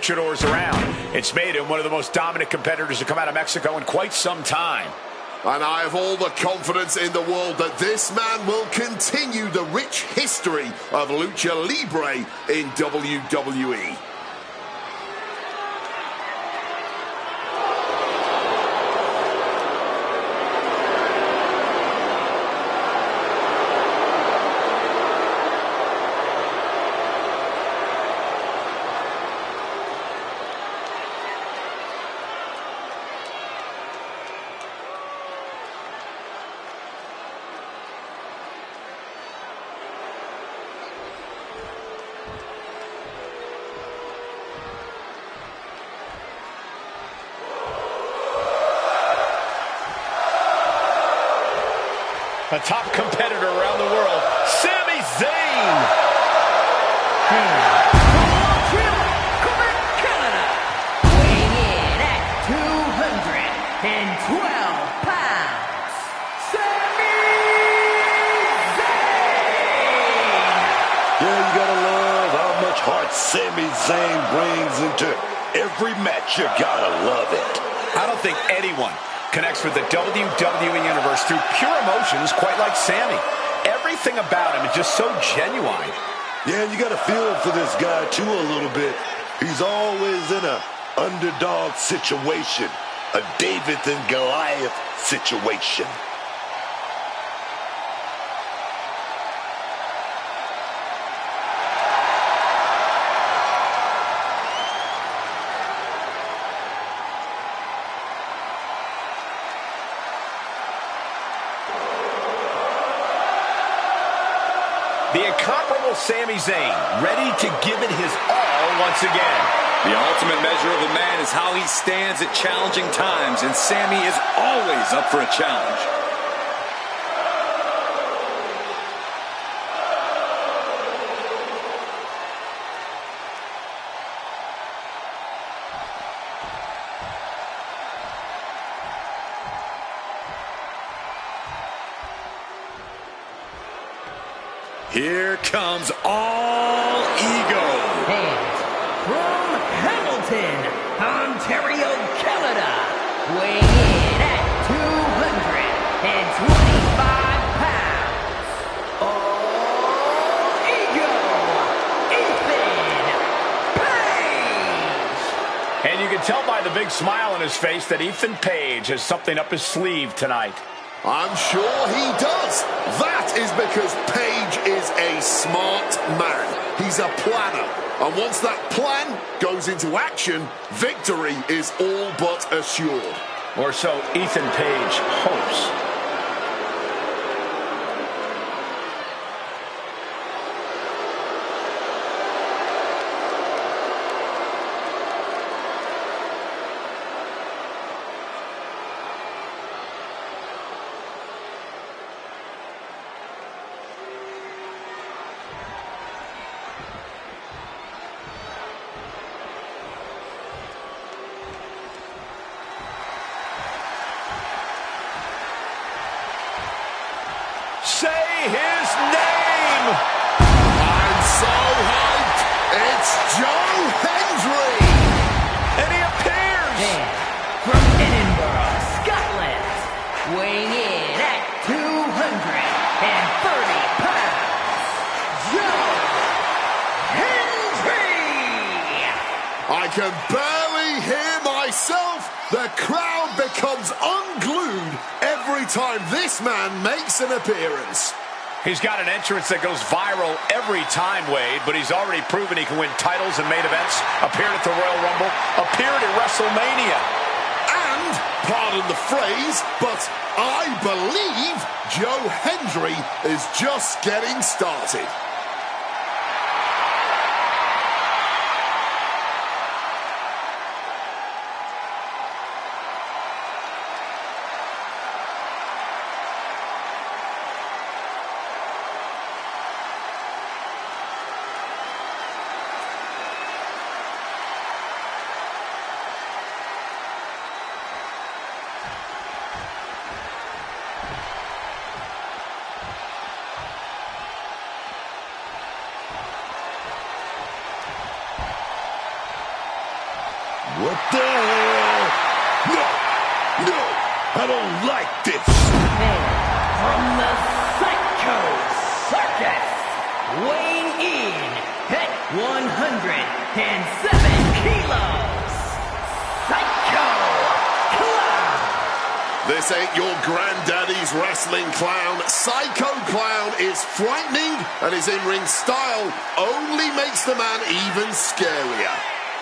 luchadors around. It's made him one of the most dominant competitors to come out of Mexico in quite some time. And I have all the confidence in the world that this man will continue the rich history of Lucha Libre in WWE. A top competitor around the world, Sami Zayn. From Montreal, Quebec, Canada, weighing in at 212 pounds, Sami Zayn. Yeah, you gotta love how much heart Sami Zayn brings into every match. You gotta love it. I don't think anyone connects with the WWE Universe through pure emotions quite like Sami. Everything about him is just so genuine. Yeah, you got to feel for this guy, too, a little bit. He's always in a underdog situation, a David and Goliath situation. The incomparable Sami Zayn, ready to give it his all once again. The ultimate measure of a man is how he stands at challenging times, and Sami is always up for a challenge. Here comes all ego. And from Hamilton, Ontario, Canada, weighing in at 225 pounds, all ego, Ethan Page. And you can tell by the big smile on his face that Ethan Page has something up his sleeve tonight. I'm sure he does. That is because Page is a smart man. He's a planner. And once that plan goes into action, victory is all but assured. Or so Ethan Page hopes. Say his name! I'm so hyped! It's Joe Hendry! And he appears! And from Edinburgh, Scotland, weighing in at 230 pounds, Joe Hendry! I can barely hear myself. The crowd becomes unglued every time this man makes an appearance. He's got an entrance that goes viral every time, Wade, but he's already proven he can win titles and main events, appeared at the Royal Rumble, appeared at WrestleMania. And, pardon the phrase, but I believe Joe Hendry is just getting started. What the hell? No! No! I don't like this! And from the Psycho Circus, weighing in at 107 kilos, Psycho Clown! This ain't your granddaddy's wrestling clown. Psycho Clown is frightening, and his in-ring style only makes the man even scarier.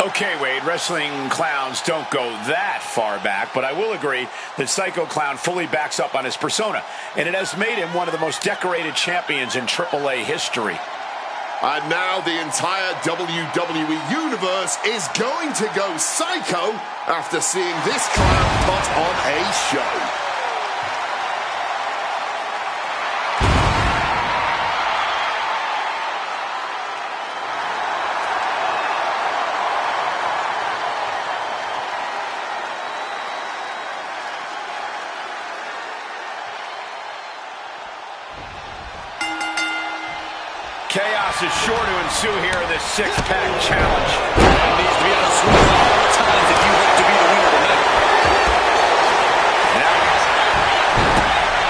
Okay, Wade, wrestling clowns don't go that far back, but I will agree that Psycho Clown fully backs up on his persona, and it has made him one of the most decorated champions in AAA history. And now the entire WWE Universe is going to go psycho after seeing this clown put on a show. Chaos is sure to ensue here in this six-pack challenge. It needs to be on swing at all times if you hope to be the winner tonight. Now,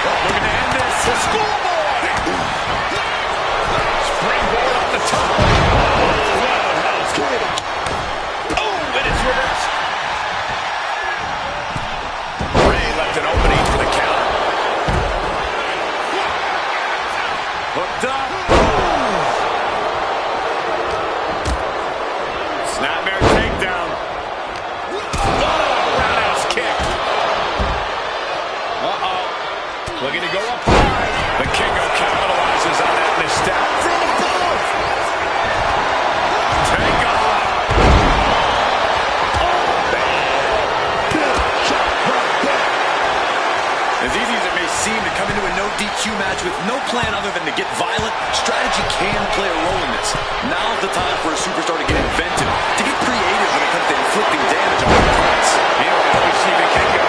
looking to end this. The schoolboy! Springboard off the top. Oh, and it's reversed. Ray left an opening for the counter. Hooked up. Nightmare takedown. Roundhouse kick. Looking to go up high. The Kingo capitalizes on that misstep. From above. Take off. As easy as it may seem to come into a no DQ match with no plan other than to get violent, strategy can play a role in this. Now's the time for a superstar to get inventive, to get creative when it comes to inflicting damage on their opponents. Meanwhile, we see the Kingo.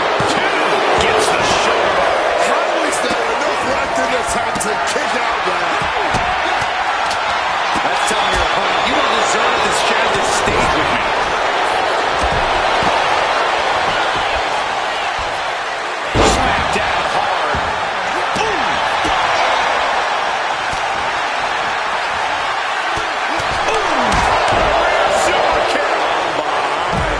Gets the shoulder. How is there enough left in the tank to kick out there? That's telling your opponent, you don't deserve to share this stage with me. Smack down hard. Boom. Super kick.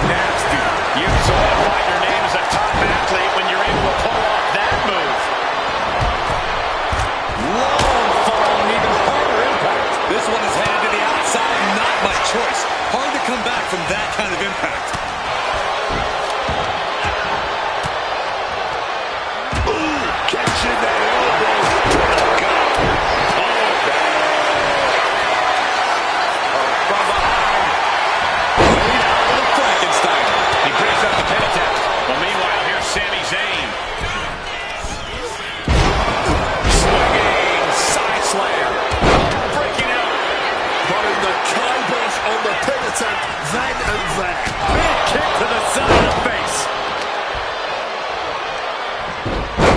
Nasty. You solidify your name as a top athlete when you're able to pull off that move. Long fall and even harder impact. This one is headed to the outside, not by choice. Hard to come back from that kind of impact. Catching that elbow to the gut. Oh, From behind. Laid out with a Frankenstein. He brings up the pin attempt. Well, meanwhile, here's Sami Zayn. Swinging side slam. Breaking out. Putting the kibosh on the pin attempt then and there. Big kick to the side of the face.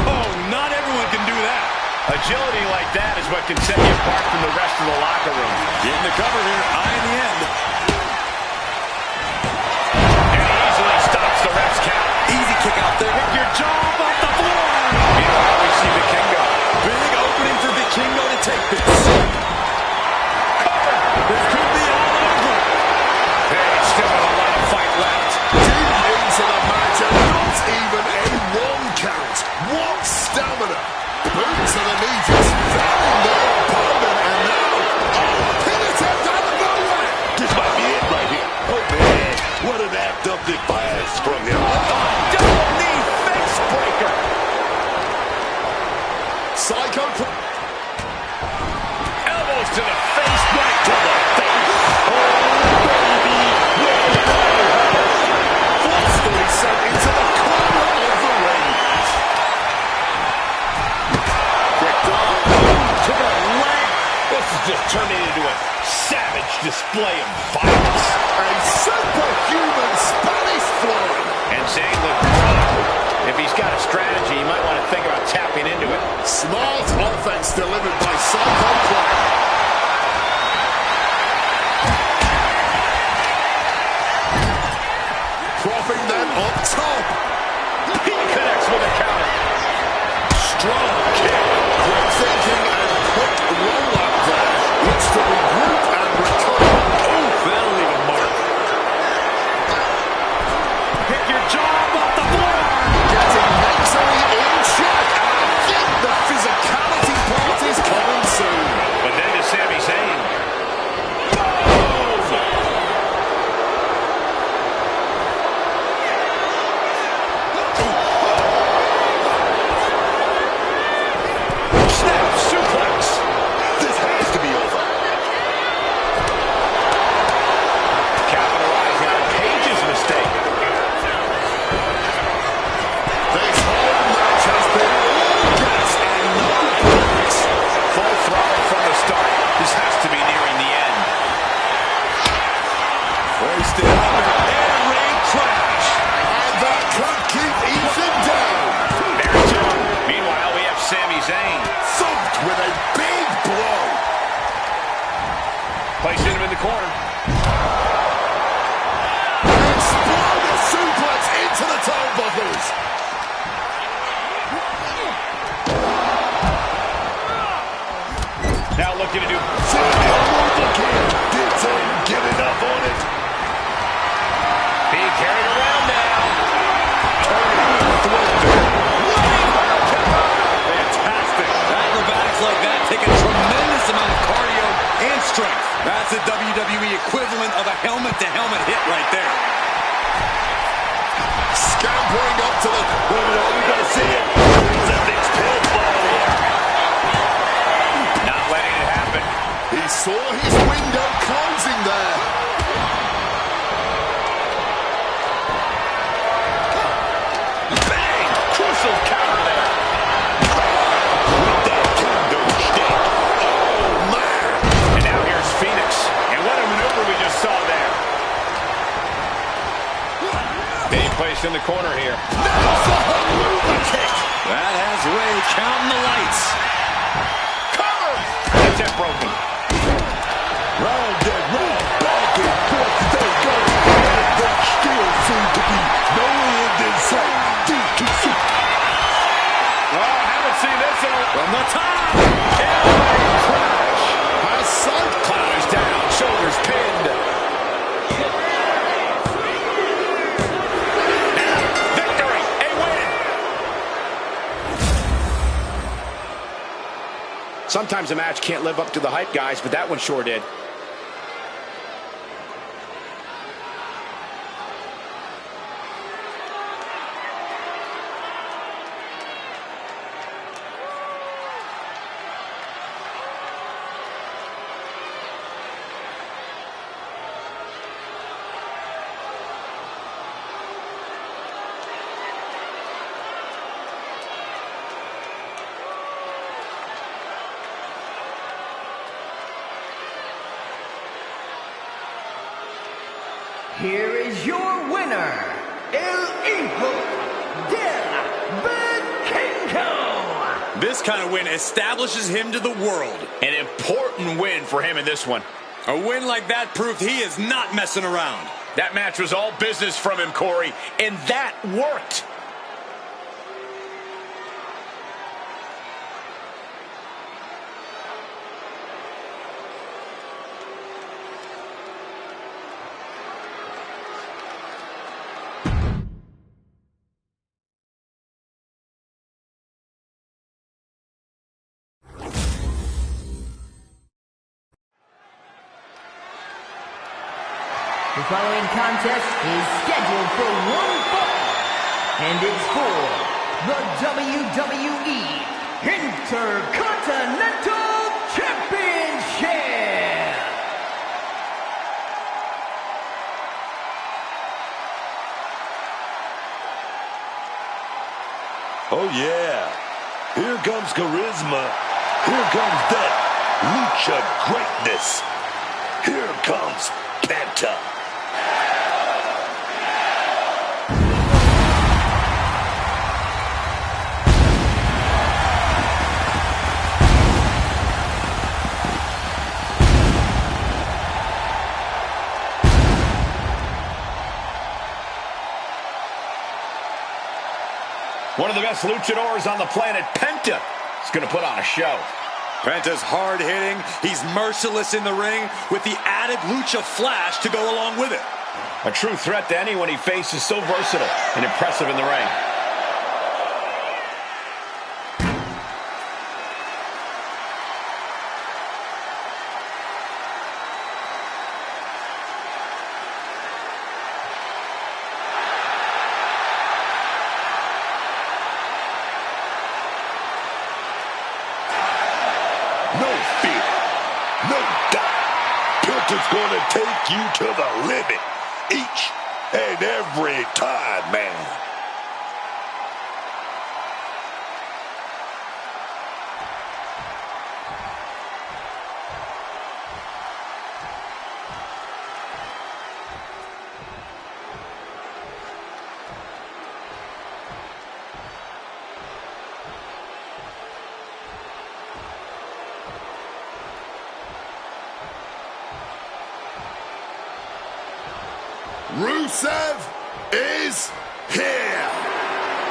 Oh, not everyone can do that. Agility like that is what can set you apart from the rest of the locker room. Getting the cover here, eye in the end. And he easily stops the ref's count. Easy kick out there. Pick your jaw off the floor. Meanwhile, we see the Kingo. Big opening for Vikingo to take this. This could be all over. Hey, still got a lot of fight left. Deep into the match and not even a one count. What stamina. Boot to the knee just felling their opponent, and now a pin attempt out of nowhere. this might be it right here. Oh, man. What an act of defiance from him. Double knee face breaker. Psycho. Elbows to the face, right to the face. Forcefully sent into the corner of the ring. Kicked off to the leg. This is just turning into a savage display of violence. A superhuman Spanish fly. And Zayn looked wrong. If he's got a strategy, he might want to think about tapping into it. Smart offense delivered by Psycho Clown. top. He connects with a counter. Strong kick. Quick thinking and quick roll-up there. Looks to regroup and recover. Oh, that'll leave a mark. Pick your jaw off the forearm. Getting mentally in check. And I think the physicality part is coming soon. But then to Sami Zayn. Snap suplex. This has to be over. Capitalizing on Page's mistake. This whole match has been all gas and no brakes. Full throttle from the start. This has to be nearing the end. Hoisted up and air raid crash. And that can't keep Ethan down. There's two. Meanwhile, we have Sami Zayn. Thumped with a big blow. Placing him in the corner. Exploded suplex into the turnbuckles. Now looking to do... Didn't get enough on it. Being carried around now. Fantastic. Acrobatics like that take a tremendous amount of cardio and strength. That's the WWE equivalent of a helmet-to-helmet hit right there. Scampering up to the... We gotta see it. It's a mixed pill ball here. Not letting it happen. He saw his window closing there. Bang! Crucial counter there. With that kendo stick. Oh, man. And now here's Phoenix. And what a maneuver we just saw there. Being placed in the corner here. There's the Haluva kick. That has Ray counting the lights. Cover. That's it broken. Round and round, back and forth they go. And there still seems to be no end in sight. Oh, haven't seen this in a... From the top. Crash. Has sunk. Cloud is down. Shoulders pinned. Victory. A win. Sometimes a match can't live up to the hype, guys, but that one sure did. Here is your winner, El Hijo del Vikingo. This kind of win establishes him to the world. An important win for him in this one. A win like that proved he is not messing around. That match was all business from him, Corey, and that worked. The following contest is scheduled for one fall, and it's for the WWE Intercontinental Championship. Oh, yeah. Here comes charisma. Here comes that lucha greatness. Here comes Penta. One of the best luchadors on the planet, Penta, is going to put on a show. Penta's hard-hitting. He's merciless in the ring with the added lucha flash to go along with it. A true threat to anyone he faces, so versatile and impressive in the ring. No fear, no doubt. Penta's gonna take you to the limit each and every time, man. Rusev is here,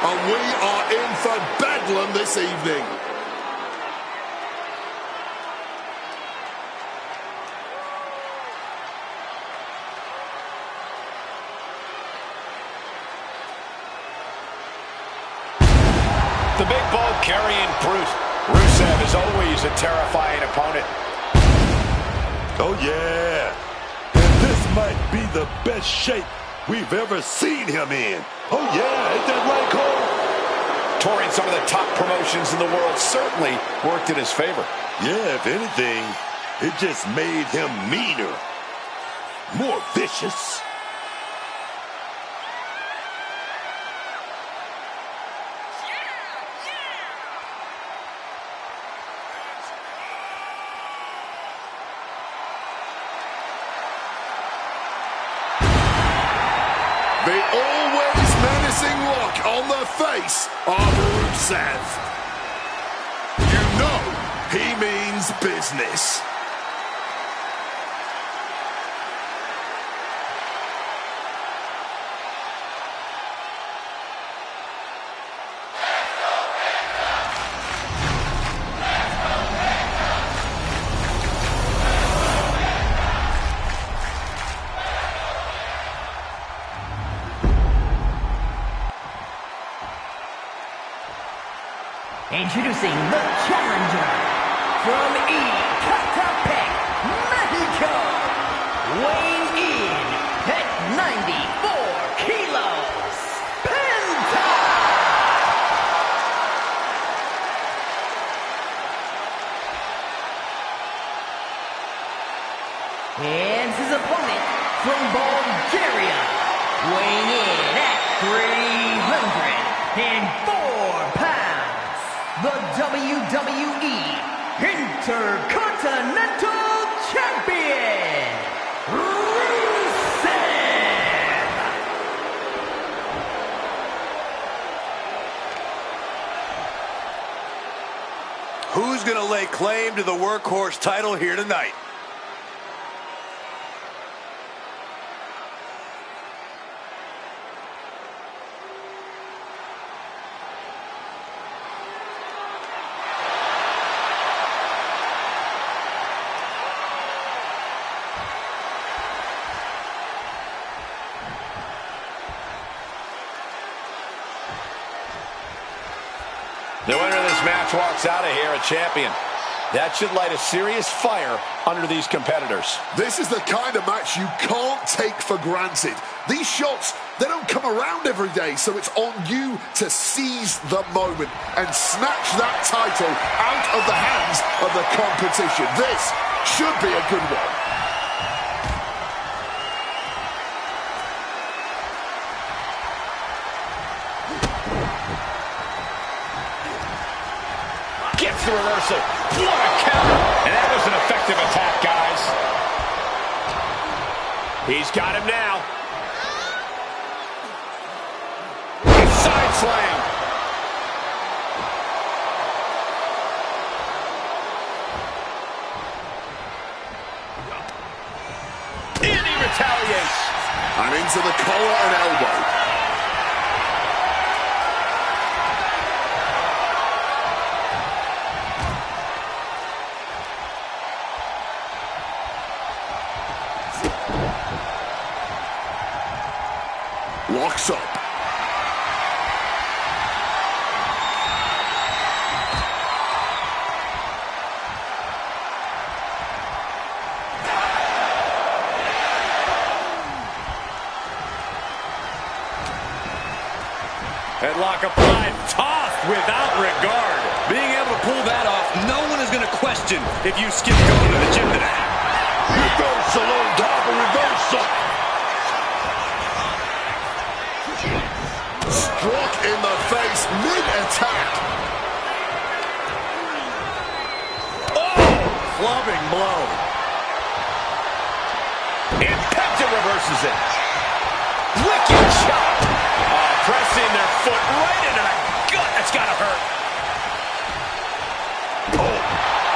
and we are in for bedlam this evening. The big ball carrying Bruce. Rusev is always a terrifying opponent. Oh, yeah. And this might be the best shape we've ever seen him in. Oh, yeah. Ain't that right, Cole? Touring some of the top promotions in the world certainly worked in his favor. Yeah, if anything, it just made him meaner, more vicious. The always menacing look on the face of Rusev. You know he means business. Introducing the challenger from Ecatepec, Mexico, weighing in at 94 kilos, Penta! And his opponent from Bulgaria, weighing in at 304 pounds. The WWE Intercontinental Champion, Rusev! Who's going to lay claim to the workhorse title here tonight? The winner of this match walks out of here a champion. That should light a serious fire under these competitors. This is the kind of match you can't take for granted. These shots, they don't come around every day, so it's on you to seize the moment and snatch that title out of the hands of the competition. This should be a good one. Gets the reversal. What a counter. And that was an effective attack, guys. He's got him now. Side slam. And he retaliates. And into the collar and elbow. Locks up. Headlock applied, tossed without regard. Being able to pull that off, no one is going to question if you skipped going to the gym today. Reversal on top of reversal. Struck in the face mid-attack. Oh, clubbing blow. And Penta reverses it. Wicked shot. Pressing their foot right into the gut. That's got to hurt. Oh,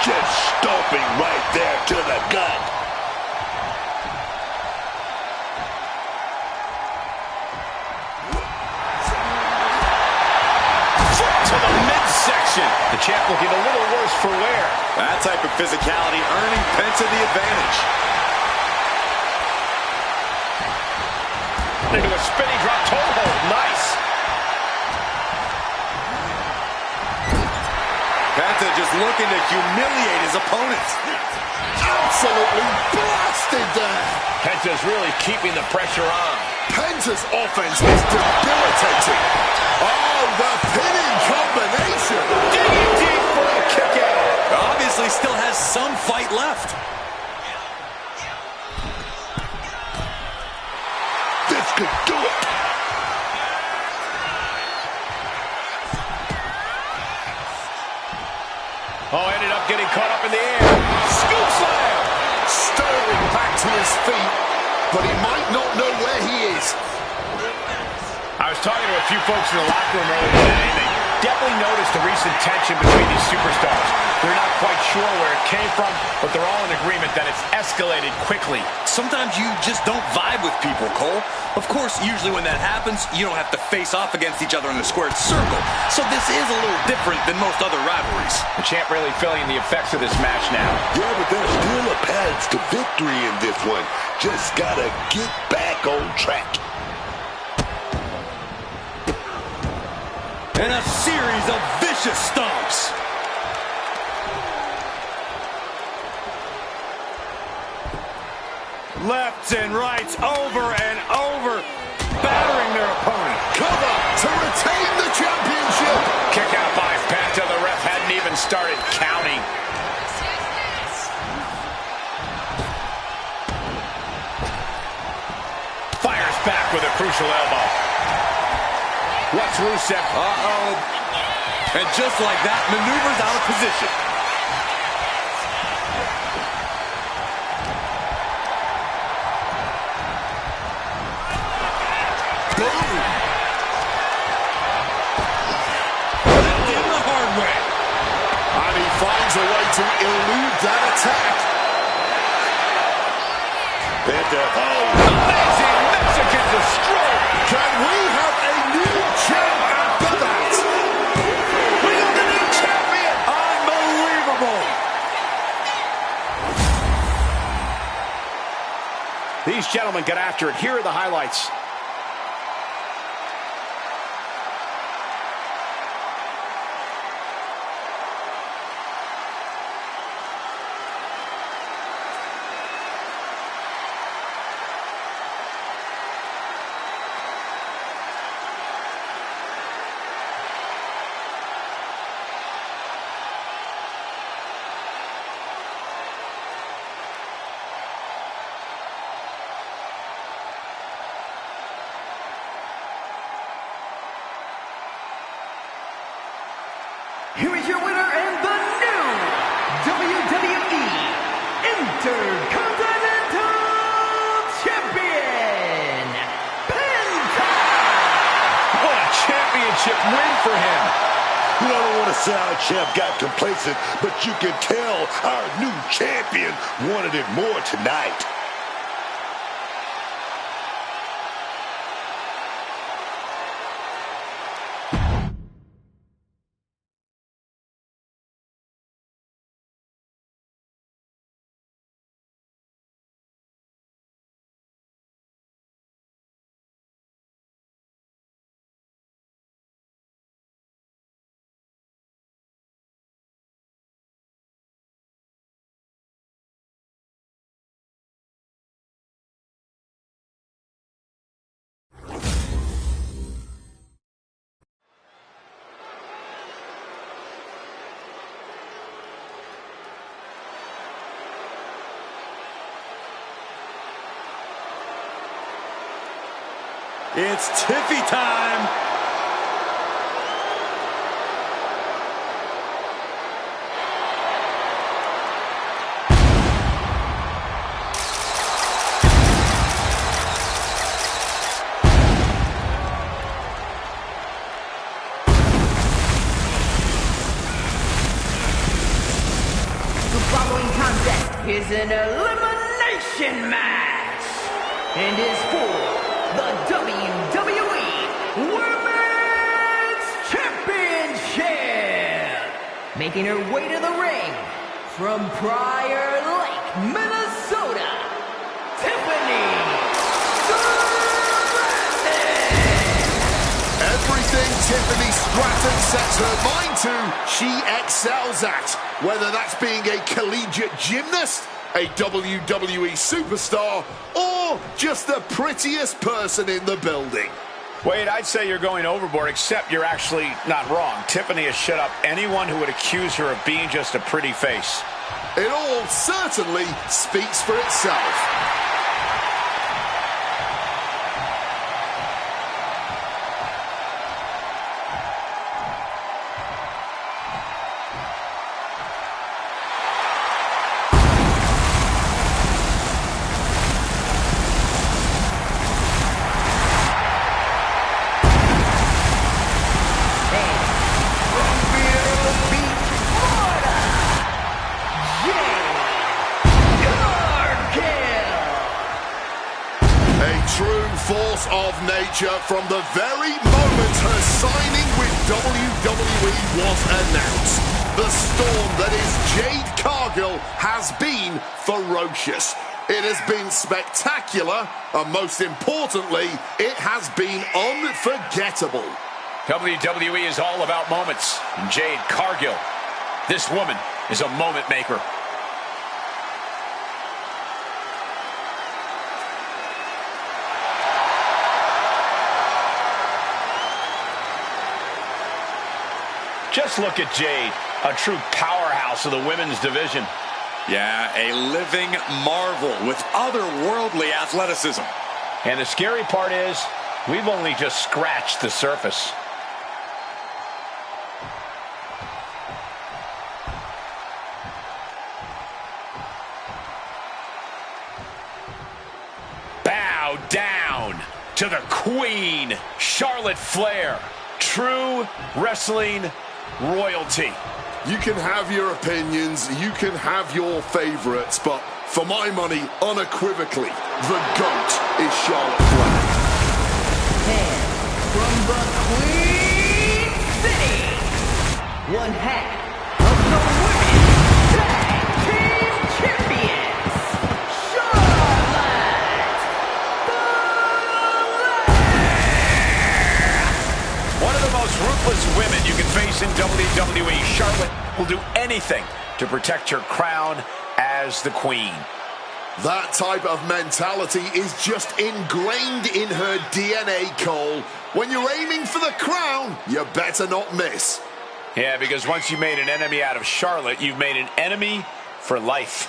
just stomping right there to the gut. Foot to the midsection. The champ looking a little worse for wear. That type of physicality earning Penta the advantage. Into a spinning drop toe hold. Nice. Penta just looking to humiliate his opponent. Absolutely blasted there. Penta's really keeping the pressure on. Penta's offense is debilitating. Oh, the pinning combination. Digging deep for a kick out. Obviously still has some fight left. This could do it. Oh, ended up getting caught up in the air. Scoop slam. Sterling back to his feet, but he might not know where he is. I was talking to a few folks in the locker room earlier today, and they definitely noticed the recent tension between these superstars. They're not quite sure where it came from, but they're all in agreement that it's escalated quickly. Sometimes you just don't vibe with people, Cole. Of course, usually when that happens, you don't have to face off against each other in a squared circle. So this is a little different than most other rivalries. The champ really feeling the effects of this match now. Yeah, but there's still a path to victory in this one. Just gotta get back on track. And a series of vicious stomps. Lefts and rights over and over, battering their opponent. Cover to retain the championship. Kick out by Penta. The ref hadn't even started counting. Fires back with a crucial elbow. What's Rusev? Uh-oh. And just like that, maneuvers out of position. Finds a way to elude that attack. Penta, Amazing Mexican destroy. Can we have a new champ after that? We got the new champion. Unbelievable. These gentlemen got after it. Here are the highlights. Here is your winner and the new WWE Intercontinental Champion, Penta! What a championship win for him. I don't want to say our champ got complacent, but you can tell our new champion wanted it more tonight. It's Tiffy time. Is an elimination match and is for the WWE Women's Championship. Making her way to the ring from Prior Lake, Minnesota, Tiffany Stratton. Everything Tiffany Stratton sets her mind to, she excels at. Whether that's being a collegiate gymnast, a WWE superstar, or just the prettiest person in the building. Wade, I'd say you're going overboard, except you're actually not wrong. Tiffany has shut up anyone who would accuse her of being just a pretty face. It all certainly speaks for itself. Force of nature from the very moment her signing with WWE was announced. The storm that is Jade Cargill has been ferocious. It has been spectacular, and most importantly, it has been unforgettable. WWE is all about moments, and Jade Cargill, this woman is a moment maker. Just look at Jade, a true powerhouse of the women's division. Yeah, a living marvel with otherworldly athleticism. And the scary part is, we've only just scratched the surface. Bow down to the Queen, Charlotte Flair. True wrestling royalty. You can have your opinions, you can have your favorites, but for my money, unequivocally, the GOAT is Charlotte Flair. And from the Queen City, one half of the Women's Tag Team Champions, Charlotte Flair. One of the most ruthless women you can face in WWE. Charlotte will do anything to protect her crown as the Queen. That type of mentality is just ingrained in her DNA, Cole. When you're aiming for the crown, you better not miss. Yeah, because once you made an enemy out of Charlotte, you've made an enemy for life.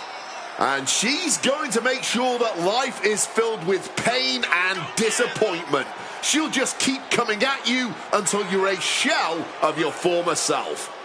And she's going to make sure that life is filled with pain and disappointment. She'll just keep coming at you until you're a shell of your former self.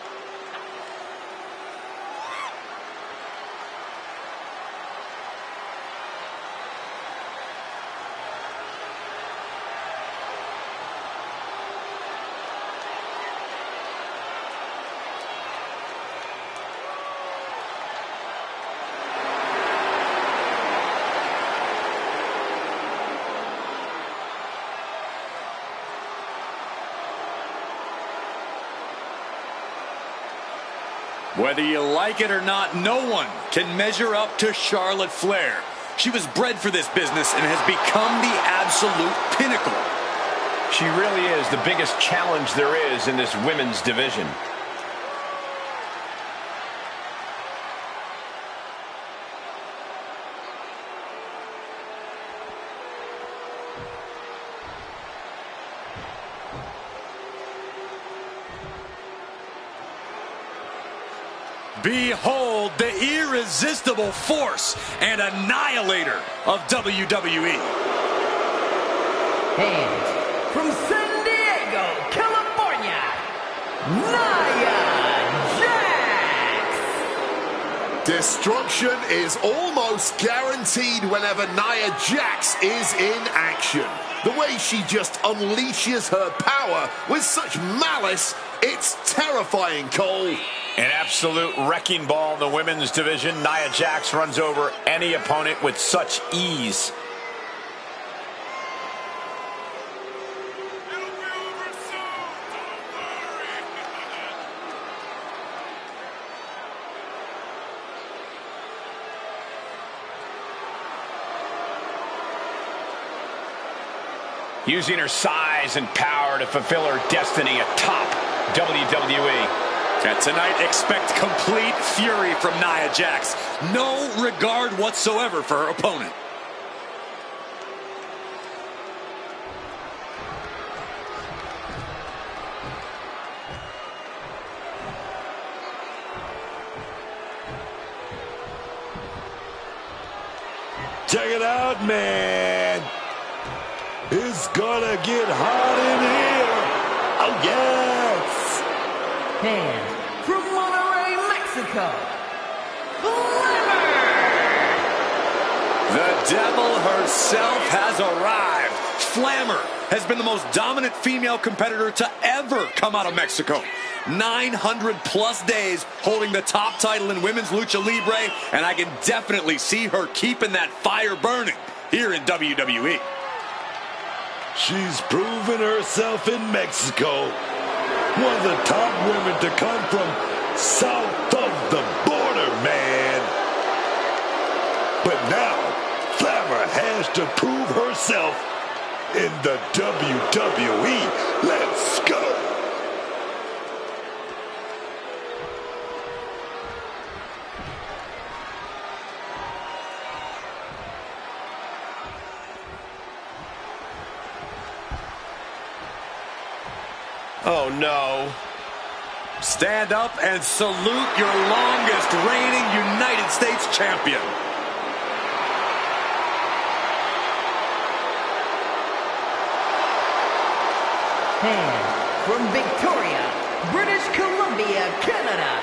Whether you like it or not, no one can measure up to Charlotte Flair. She was bred for this business and has become the absolute pinnacle. She really is the biggest challenge there is in this women's division. Behold the irresistible force and annihilator of WWE. And from San Diego, California, Nia Jax. Destruction is almost guaranteed whenever Nia Jax is in action. The way she just unleashes her power with such malice, it's terrifying, Cole. An absolute wrecking ball in the women's division. Nia Jax runs over any opponent with such ease. Using her size and power to fulfill her destiny atop WWE. And tonight, expect complete fury from Nia Jax. No regard whatsoever for her opponent. Check it out, man. It's gonna get hot in here. Oh, yes. And from Monterrey, Mexico, Glamour. The devil herself has arrived. Flammer has been the most dominant female competitor to ever come out of Mexico. 900-plus days holding the top title in women's lucha libre, and I can definitely see her keeping that fire burning here in WWE. She's proven herself in Mexico. One of the top women to come from south of the border, man. But now, Flammer has to prove herself in the WWE. Let's go. Oh, no. Stand up and salute your longest reigning United States champion. And from Victoria, British Columbia, Canada,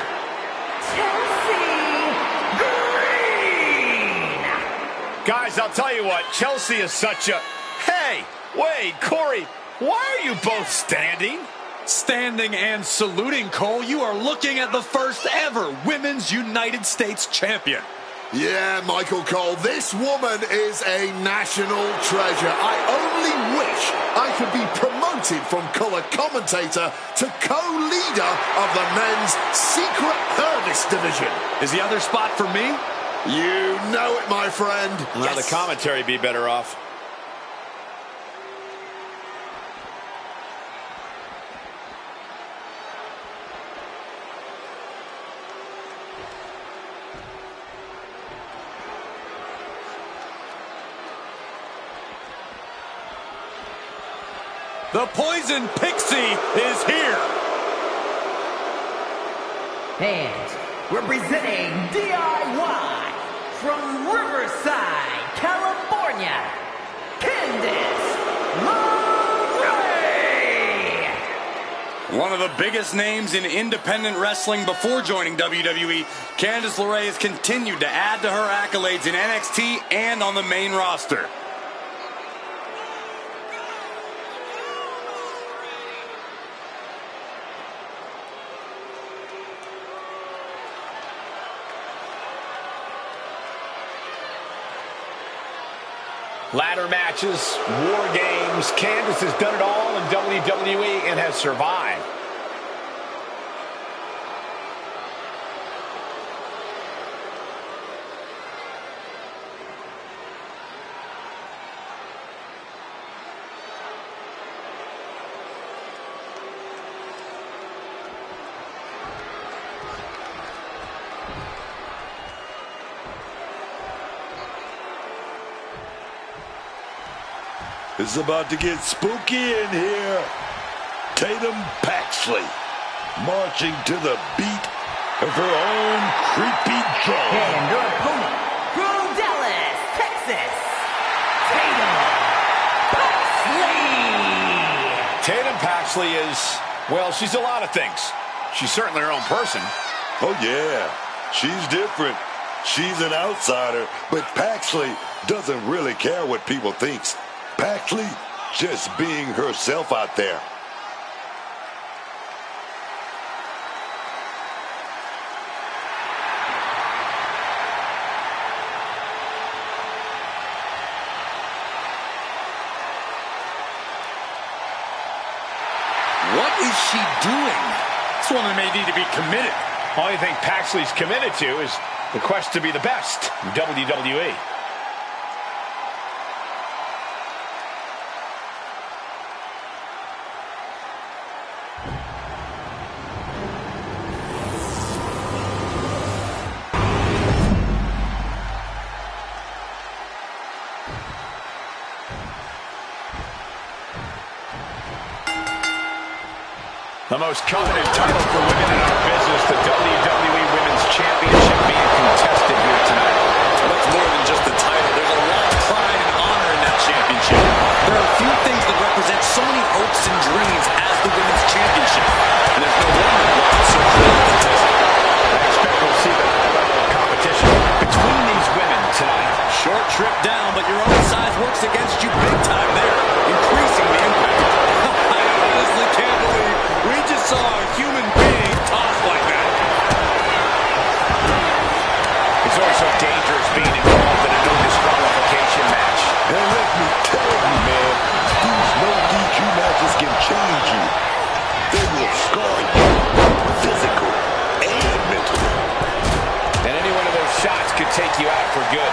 Chelsea Green. Guys, I'll tell you what, Chelsea is such a... Hey, Wade, Corey, why are you both standing? Standing and saluting, Cole. You are looking at the first ever Women's United States champion. Yeah, Michael Cole, this woman is a national treasure. I only wish I could be promoted from color commentator to co-leader of the men's Secret Service division. Is the other spot for me? You know it, my friend. Now the commentary be better off. The Poison Pixie is here. And representing DIY from Riverside, California, Candice LeRae. One of the biggest names in independent wrestling before joining WWE, Candice LeRae has continued to add to her accolades in NXT and on the main roster. Ladder matches, war games. Candice has done it all in WWE and has survived. It's about to get spooky in here. Tatum Paxley marching to the beat of her own creepy drum. And your opponent from Dallas, Texas, Tatum Paxley. Tatum Paxley is, well, she's a lot of things. She's certainly her own person. Oh, yeah. She's different. She's an outsider, but Paxley doesn't really care what people think. Paxley just being herself out there. What is she doing? This woman may need to be committed. All I think Paxley's committed to is the quest to be the best in WWE. The most coveted title for women in our business, the WWE Women's Championship, being contested here tonight. Much more than just the title. There's a lot of pride and honor in that championship. There are few things that represent so many hopes and dreams as the Women's Championship. And there's no wonder why it's so highly contested. I expect we'll see the level of competition between these women tonight. Short trip down, but your own size works against you big time there, increasing the impact. I honestly can't believe we just saw a human being tossed like that. It's always so dangerous being involved in a no disqualification match. And let me tell you, man, these no DQ matches can change you. They will scar you, physical and mentally. And any one of those shots could take you out for good.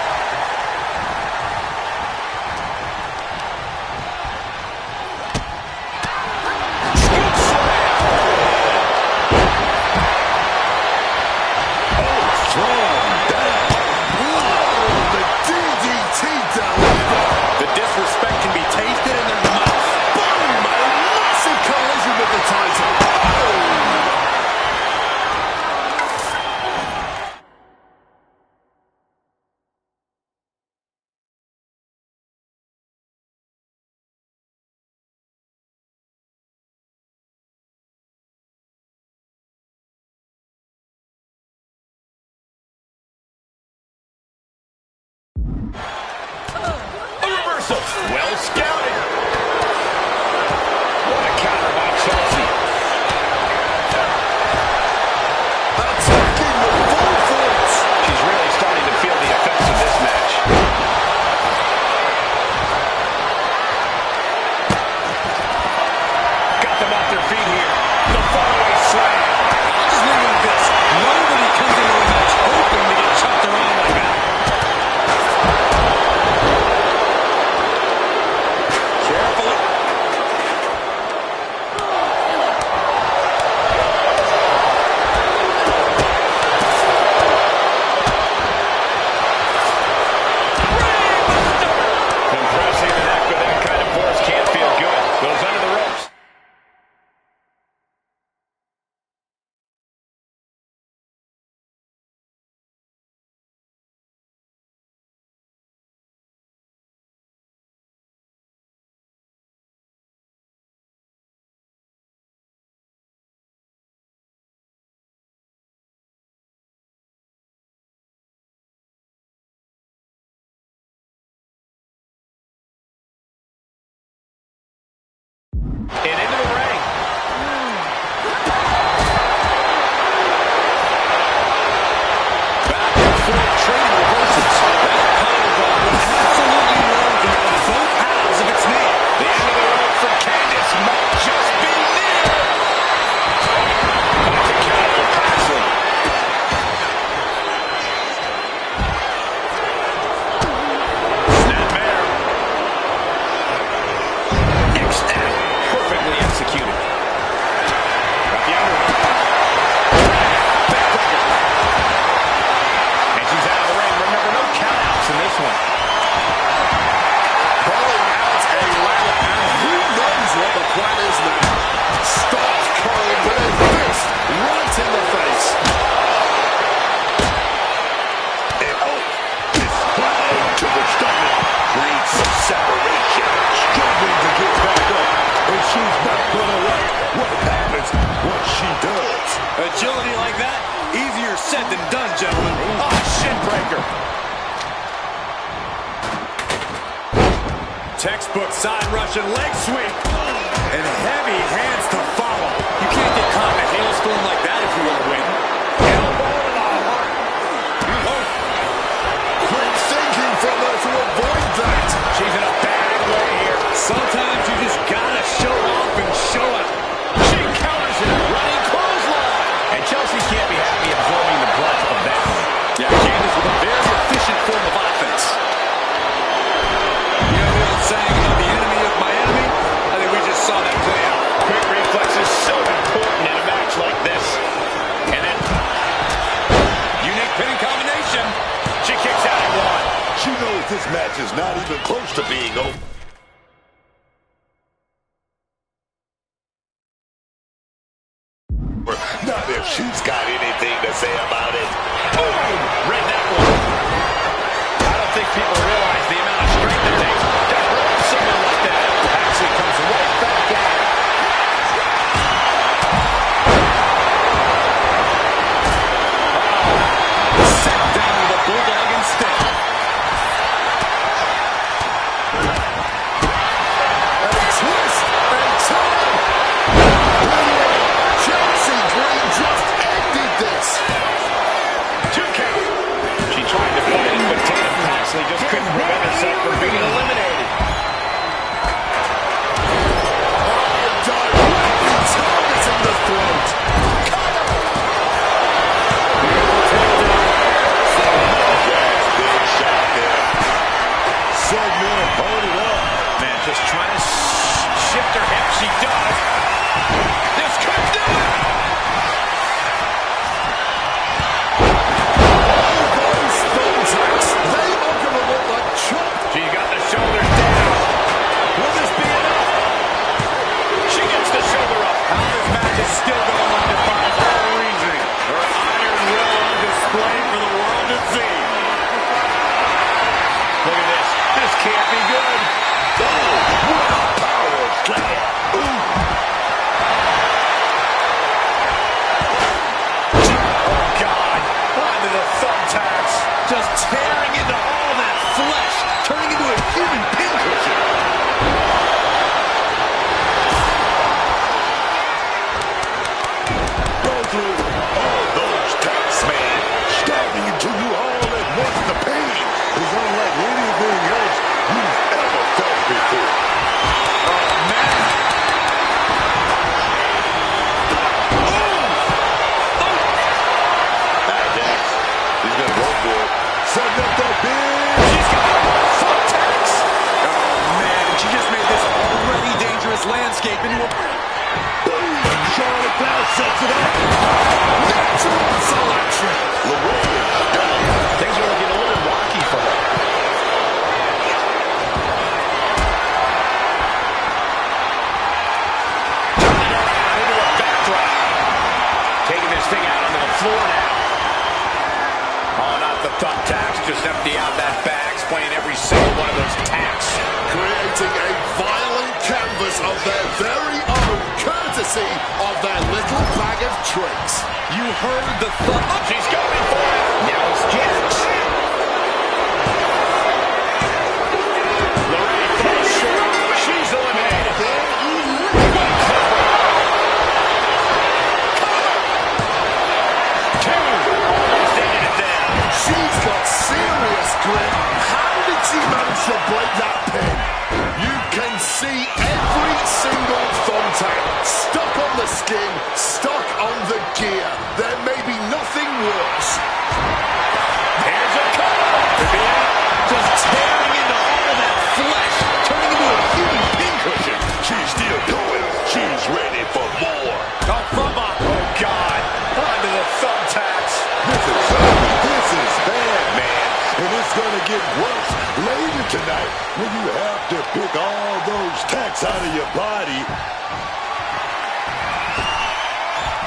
The disrespect can be tasted in their mouth. Boom! A massive collision with the title. Well scouted. What a counter by Chelsea. Attacking with full force. She's really starting to feel the effects of this match. Got them off their feet here. The faraway slam. I'll just leave it at this. Nobody comes into a match hoping to get chopped around like that. Carefully. Impressing the neck with that kind of force can't feel good. Goes under the ropes. And into the ring. Back and forth trading reversals. That powerbomb was absolutely worthy of both halves of its name. The end of the road for Candice might just be near. Back to count for Paxley. Snapmare. X-Snap. Perfectly Agility like that, easier said than done, gentlemen. Oh, shin breaker. Textbook side Russian leg sweep. And heavy hands to follow. You can't get caught in a hailstorm like that if you want to win. Elbow to the heart. Oh. Quick thinking from her to avoid that. She's in a bad way here. Sometimes you just gotta show off and show it. She counters it. Running clothesline. And Chelsea can't be happy absorbing the brunt of that one. Yeah, Candace with a very efficient form of offense. You know the old saying about the enemy of my enemy? I think we just saw that play out. Quick reflexes so important in a match like this. And then Unique pinning combination. she kicks out at one. She knows this match is not even close to being over. Not if she's got anything to say about it. Boom! Read that one. I don't think people realize the amount of strength it takes to hurt someone like that. Actually comes right back at it. Set down with a bulldog instead. And twist and turn. Chelsea Green just ended this. 2 count. She tried to put it in, but Tatum Paxley just couldn't prevent herself from being eliminated. Directly targeting the throat. Big shot there. Setting their opponent up. Man, just trying to shift her hip. She does. This could do it. Those thumbtacks, they are going to look like chop. She got the shoulders down. Will this be enough? She gets the shoulder up. How this match is still going on defies all reasoning. Her iron will on display for the world to see. Look at this. This can't be good. Oh, what a power slam. Ooh. Oh, God. Onto the thumbtacks. Just tearing into all that flesh, turning into a human pincushion. Go through all those tacks, man. Stabbing into you all at once. The pain is unlike anything else you've ever felt before. Oh, man. Jax, he's going to go for it. Setting up that big. She's got thumbtacks. Oh, man. She just made this already dangerous landscape into a... Boom. Charlotte now sets it up. Natural selection. Lorraine down. Things are looking a little rocky for her. Turning around into a backdrop. Taking this thing out onto the floor now. Oh, not the thumbtacks. Just empty out that bag, playing every single one of those tacks. Creating a violent canvas of their very own, courtesy of their little bag of tricks. You heard the thump. She's going for it. Now it's Jax. Lorraine falls short. She's eliminated. Two. Almost ended it there. She's got serious grip. How did she manage to break that pin? You can see every single thumbtack stuck on the skin, stuck on the gear. There may be nothing worse. Here's a cover. Just tearing into all that flesh, turning into a human pincushion. She's still going. She's ready for more. Oh, from a... Oh, God. Onto the thumbtacks. This is bad, man. And it's going to get worse later tonight when you have to pick all those tacks out of your body.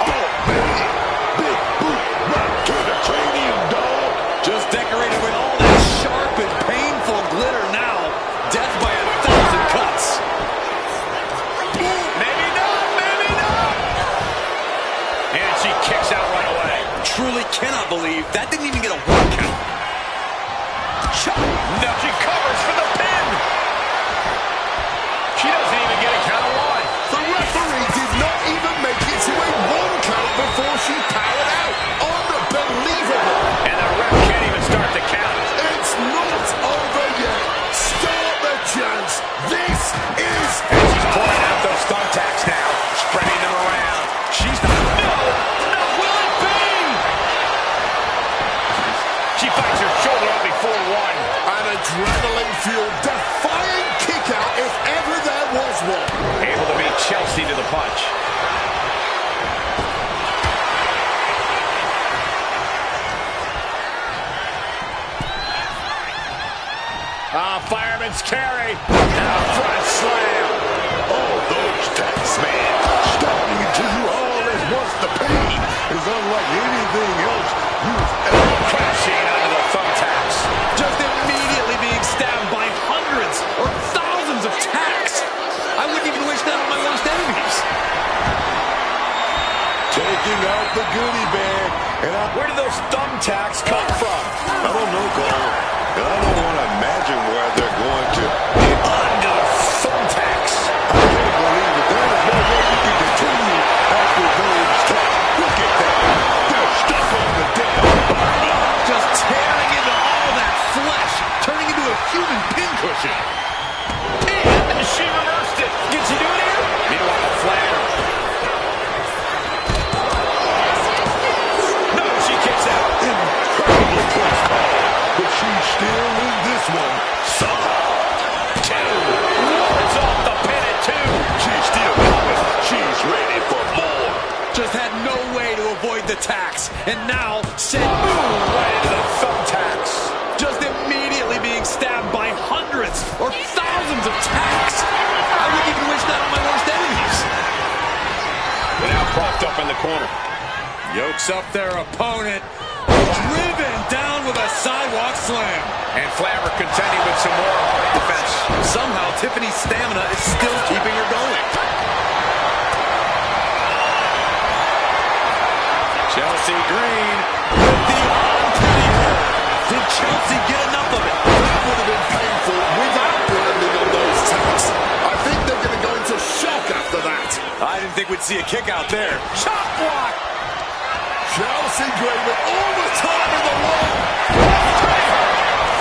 Oh, man. Big boot right to the cranium, dog. Just decorated with all that sharp and painful glitter now. Death by 1,000 cuts. Maybe not. Maybe not. And she kicks cannot believe that didn't even get a 1 count. No, she covers for the pin. She doesn't even get a count of 1. The referee did not even make it to a 1 count before she powered out. Unbelievable. And the ref can't even start the count. It's not over yet. Start the chance. This is... And she's pouring out those thumbtacks now, spreading them around. She's not... No! No! Will it be? She fights her shoulder up before 1. An adrenaline-fueled, defying kick-out if ever there was one. Able to beat Chelsea to the punch. Fireman's carry. Now front slam. Oh, those tacks, man. Starting into you all at once. The pain is unlike anything else you've ever Crashing under the thumbtacks. Just immediately being stabbed by hundreds or thousands of tacks. I wouldn't even wish that on my worst enemies. taking out the goodie bag. Where did those thumbtacks come from? I don't know, Cole. And I don't want to imagine where they're going to. Under the thumbtacks. I can't believe it. There is no way you can continue after those tacks. Look at that. They're stuck on the damn body. Just tearing into all that flesh, turning into a human pincushion. And she reversed it. Did she do it here? Meanwhile, Flair. No, she kicks out. Incredibly close call. But she's still in this one somehow. Two. Wards off the pin at 2. She's still coming. She's ready for more. Just had no way to avoid the tacks, and now sent Right into the thumbtacks. just immediately being stabbed by hundreds or thousands of tacks. I wouldn't even wish that on my worst enemies. But now propped up in the corner. Yokes up their opponent, driven down with a sidewalk slam. And Flair contending with some more hard defense. Somehow Tiffany's stamina is still keeping her going. Chelsea Green with the arm here. Did Chelsea get enough of it? That would have been painful without landing on those tacks. I think they're going to go into shock after that. I didn't think we'd see a kick out there. Chop block. Chelsea Green with all the time in the world.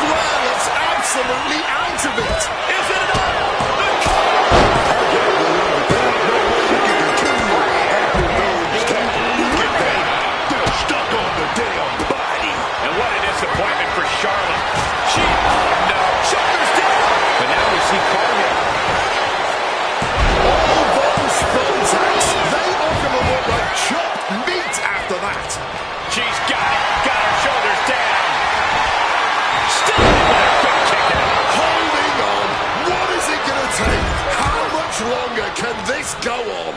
Flair looks absolutely out of it. Is it enough? I can't believe it. There's no way you can continue after those tacks. Look at that. They're stuck on the damn body. And what a disappointment for Charlotte. No. Shoulders down. But now we see Cargill. All those thumbtacks, they are going to look like chopped meat after that. She's got it. Got her shoulders down. Still with a quick kick out. Holding on. What is it going to take? How much longer can this go on?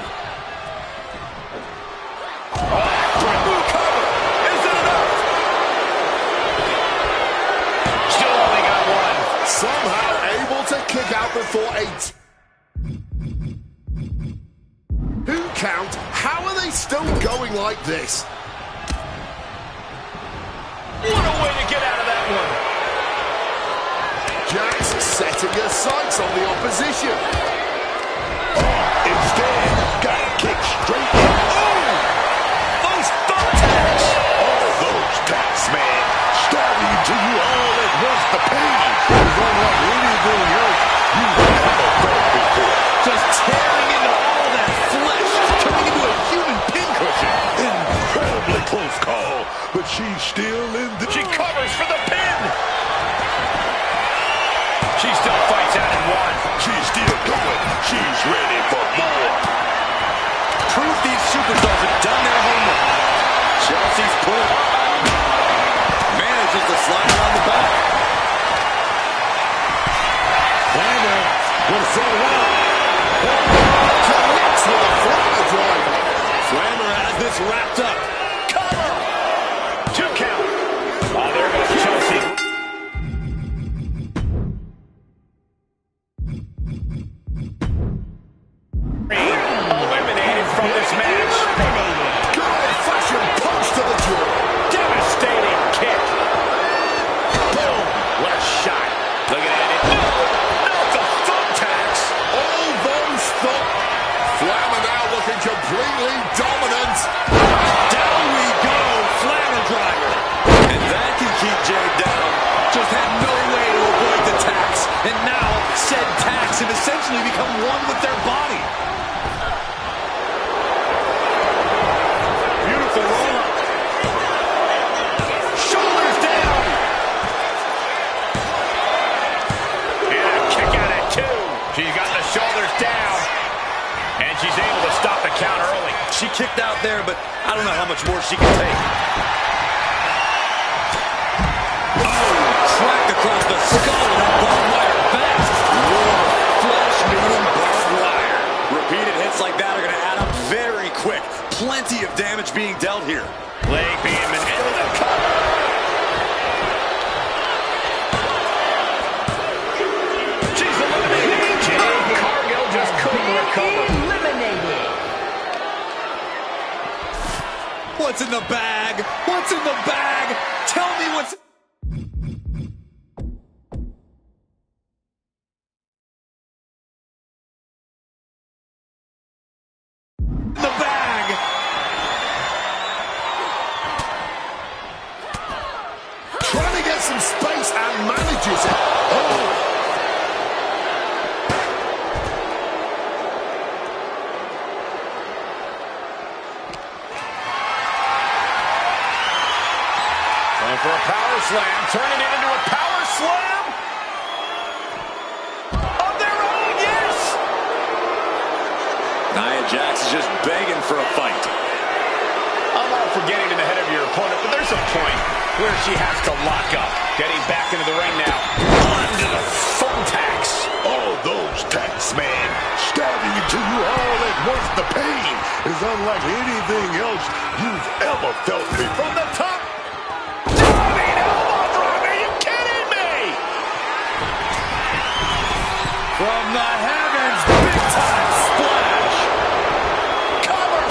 Cover. Is it enough? Still only got 1. Somehow able to kick out before 8. Who count? How are they still going like this? What a way to get out of that one. Jax setting her sights on the opposition. Instead, got kicked straight in. Those thumbtacks. All those tacks, man. Starting to you all at once. The pain is unlike anything else you've ever felt before. Just tearing into all that flesh, turning into a human pincushion. Incredibly close call, but she's still in the... She covers for the pin. She still fights out in 1. She's still going. She's ready for more. Proof these superstars have done their homework. Chelsea's pull. Manages to slide around the back. Flair will set it up. Connects with a flying driver. Flammer has this wrapped up. Cover. 2 count. Oh, there goes Chelsea. Eliminated from this match. Good old-fashioned punch to the jaw. Absolutely dominant. Down we go, flanner driver. And that can keep Jade down. Just had no way to avoid the tax. And now, said tax have essentially become one with their body. Beautiful roll-up. Shoulders down. And a kick out at 2. She's got the shoulders down. And she's able to stop the count early. She kicked out there, but I don't know how much more she can take. Cracked across the skull with a barbed wire vest. Raw, flesh-moving barbed wire. Repeated hits like that are going to add up very quick. Plenty of damage being dealt here. Leg being manipulated. The cover. She's eliminated. Jade Cargill just couldn't recover. Eliminated. What's in the bag? What's in the bag? Tell me what's... the bag. Trying to get some space and manages it. Oh. Going for a power slam, turning it into a power slam. Of their own, yes. Nia Jax is just begging for a fight. I'm all for getting in the head of your opponent, but there's a point where she has to lock up. Getting back into the ring now. Onto the thumbtacks. Oh, those tacks, man. Stabbing into you all at once. The pain is unlike anything else you've ever felt me. From the top. Diving elbow drop. Are you kidding me? From the heavens, big time splash. Cover.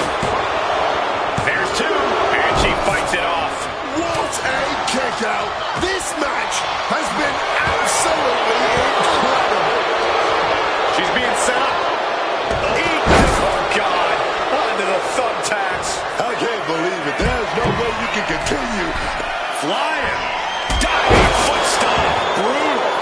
There's 2, and she fights it off. What a kick out. This match has been absolutely incredible. She's being set up. Eat this. Oh, God. Onto the thumbtacks. I can't believe it. There's no way you can continue. Flying. Diving foot stomp. Brutal.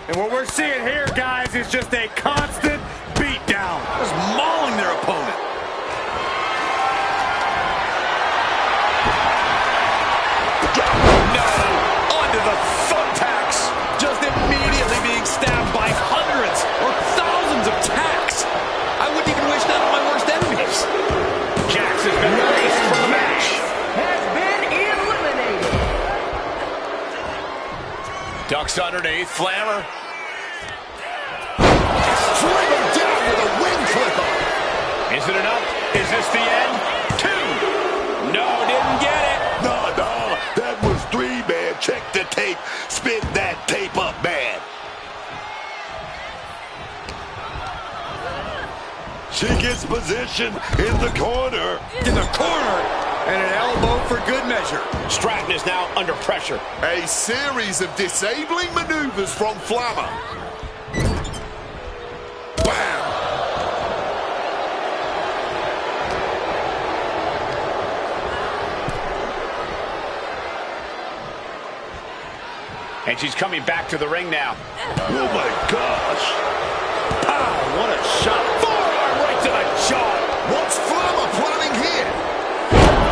And what we're seeing here, guys, is just a constant beatdown. Just mauling their opponent. No. Onto the thumbtacks. Just immediately being stabbed by hundreds or thousands of tacks. I wouldn't even wish that on my worst enemies. Jax has been released from the match. Has been eliminated. Ducks underneath. Flammer. Driven down with a wing clipper. Is it enough? Is this the end? 2. No, didn't get it. No, that was 3, man. Check the tape. Spit that tape up, man. She gets position in the corner. In the corner. And an elbow for good measure. Stratton is now under pressure. A series of disabling maneuvers from Flammer. Bam! And she's coming back to the ring now. Oh, my gosh. Pow, what a shot. Forearm right to the jaw. What's Flammer planning here?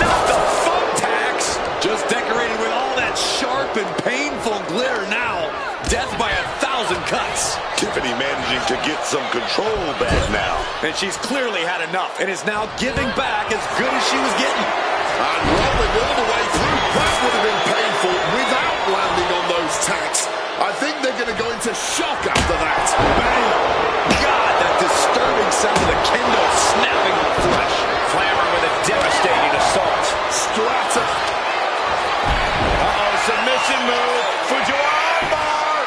Not the thumbtacks. Just decorated with all that sharp and painful glitter now. Death by 1,000 cuts. Tiffany managing to get some control back now. And she's clearly had enough and is now giving back as good as she was getting. And rolling all the way through. That would have been painful without landing on those tacks. I think they're going to go into shock after that. Bang! God, that disturbing sound of the kendo snapping the flesh. Flammer with a devastating assault. Stratton. Uh-oh, submission move. Fujiwara bar.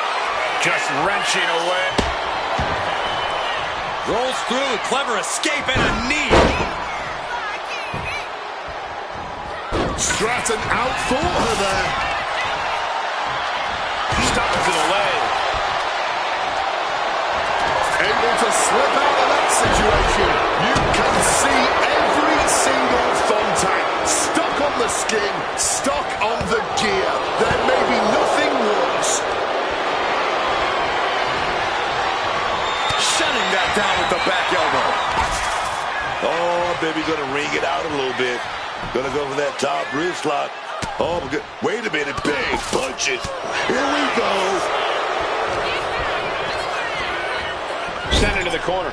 Just wrenching away. Rolls through, clever escape and a knee. Stratton outfought her there. slip out of that situation. You can see every single thumbtack stuck on the skin, stuck on the gear. There may be nothing worse. Shutting that down with the back elbow. Oh, baby, gonna ring it out a little bit. Gonna go for that top wrist lock. Oh, my God. Wait a minute. Big punches. Here we go. Sent into the corner.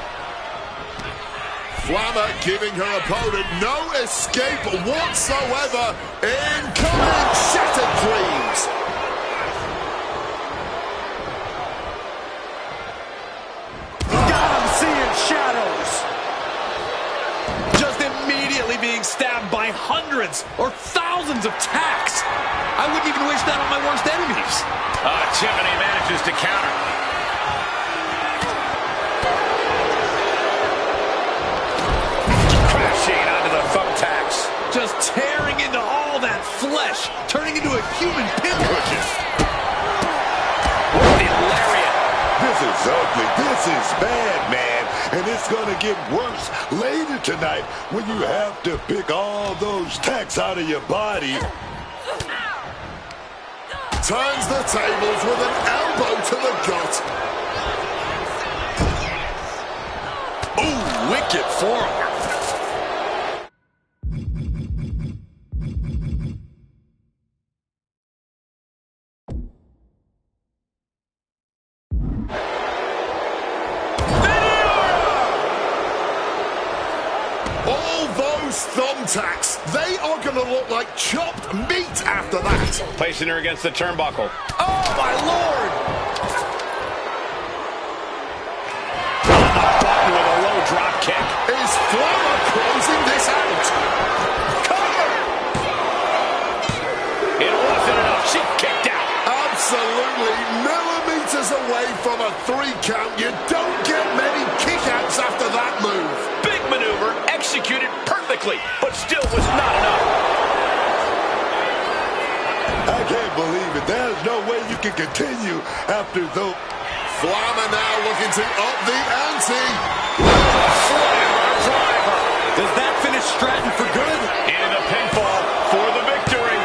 Flammer giving her opponent no escape whatsoever. Incoming Shattered Dreams. Got him seeing shadows. Just immediately being stabbed by hundreds or thousands of tacks. I wouldn't even wish that on my worst enemies. Tiffany manages to counter. Crashing onto the thumbtacks. Just tearing into all that flesh, turning into a human pincushion. The lariat. This is ugly. This is bad, man. And it's going to get worse later tonight when you have to pick all those tacks out of your body. Turns the tables with an elbow to the gut. Ooh, wicked forearm. All those thumbtacks, they are going to look like chopped meat after that. Placing her against the turnbuckle. Oh, my Lord! Button with a low drop kick. Is Flammer closing this out? Cover! It wasn't enough. She kicked out. Absolutely millimeters away from a 3 count. You don't get many kickouts after that move. Big maneuver, executed perfectly, but still was not enough. I can't believe it. There's no way you can continue after those. Flammer now looking to up the ante. Slammer driver. Does that finish Stratton for good? And a pinfall for the victory.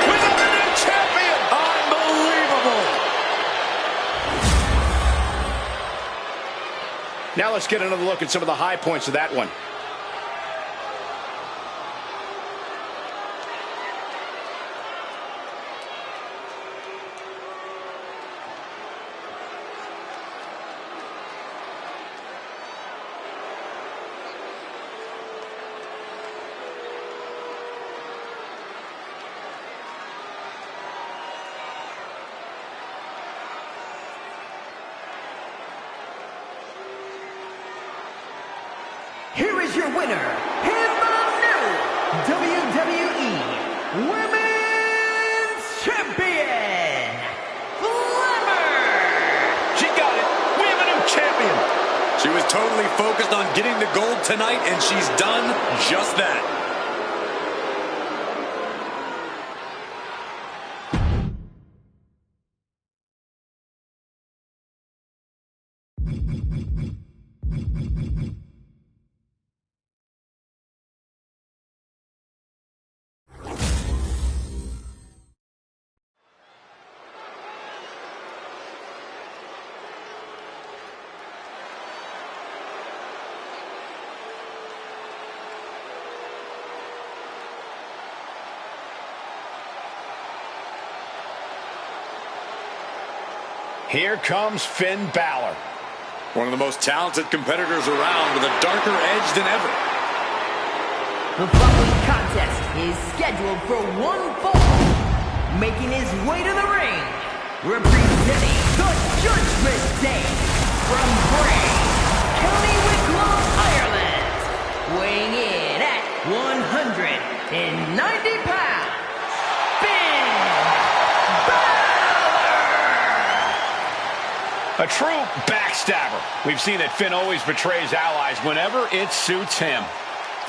We have a new champion. Unbelievable! Now let's get another look at some of the high points of that one. Here is your winner, and the new WWE Women's Champion, Flammer! She got it. We have a new champion. She was totally focused on getting the gold tonight, and she's done just that. Here comes Finn Balor. One of the most talented competitors around with a darker edge than ever. The following contest is scheduled for one fall. Making his way to the ring, representing the Judgment Day from Bray, County Wicklow, Ireland. Weighing in at 190 pounds, Finn Balor! A true backstabber. We've seen that Finn always betrays allies whenever it suits him.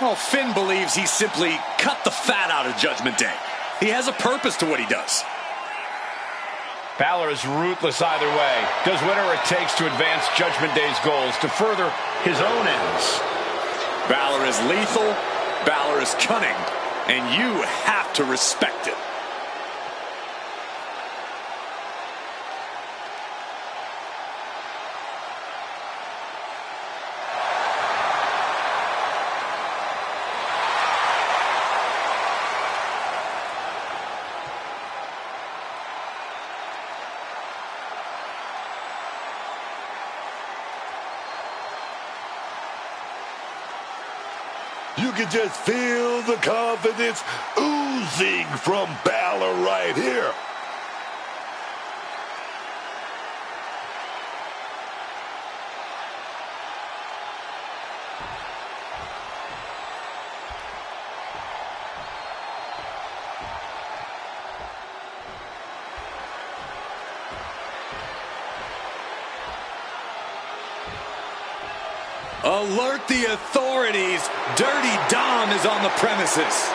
Well, Finn believes he simply cut the fat out of Judgment Day. He has a purpose to what he does. Balor is ruthless either way. Does whatever it takes to advance Judgment Day's goals, to further his own ends. Balor is lethal, Balor is cunning, and you have to respect it. You can just feel the confidence oozing from Balor right here. Alert the authorities. Dirty Dom is on the premises.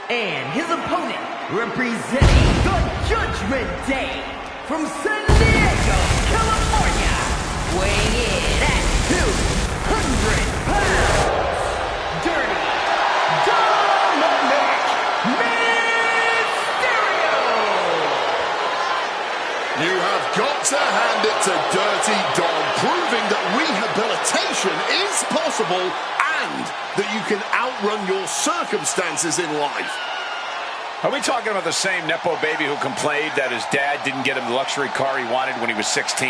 And his opponent, representing the Judgment Day, from San Diego, California, weighing in at 200 pounds, Dirty Dominic Mysterio! You have got to hand it to Dirty Dom, proving that rehabilitation is possible and that you can outrun your circumstances in life. Are we talking about the same Nepo baby who complained that his dad didn't get him the luxury car he wanted when he was 16?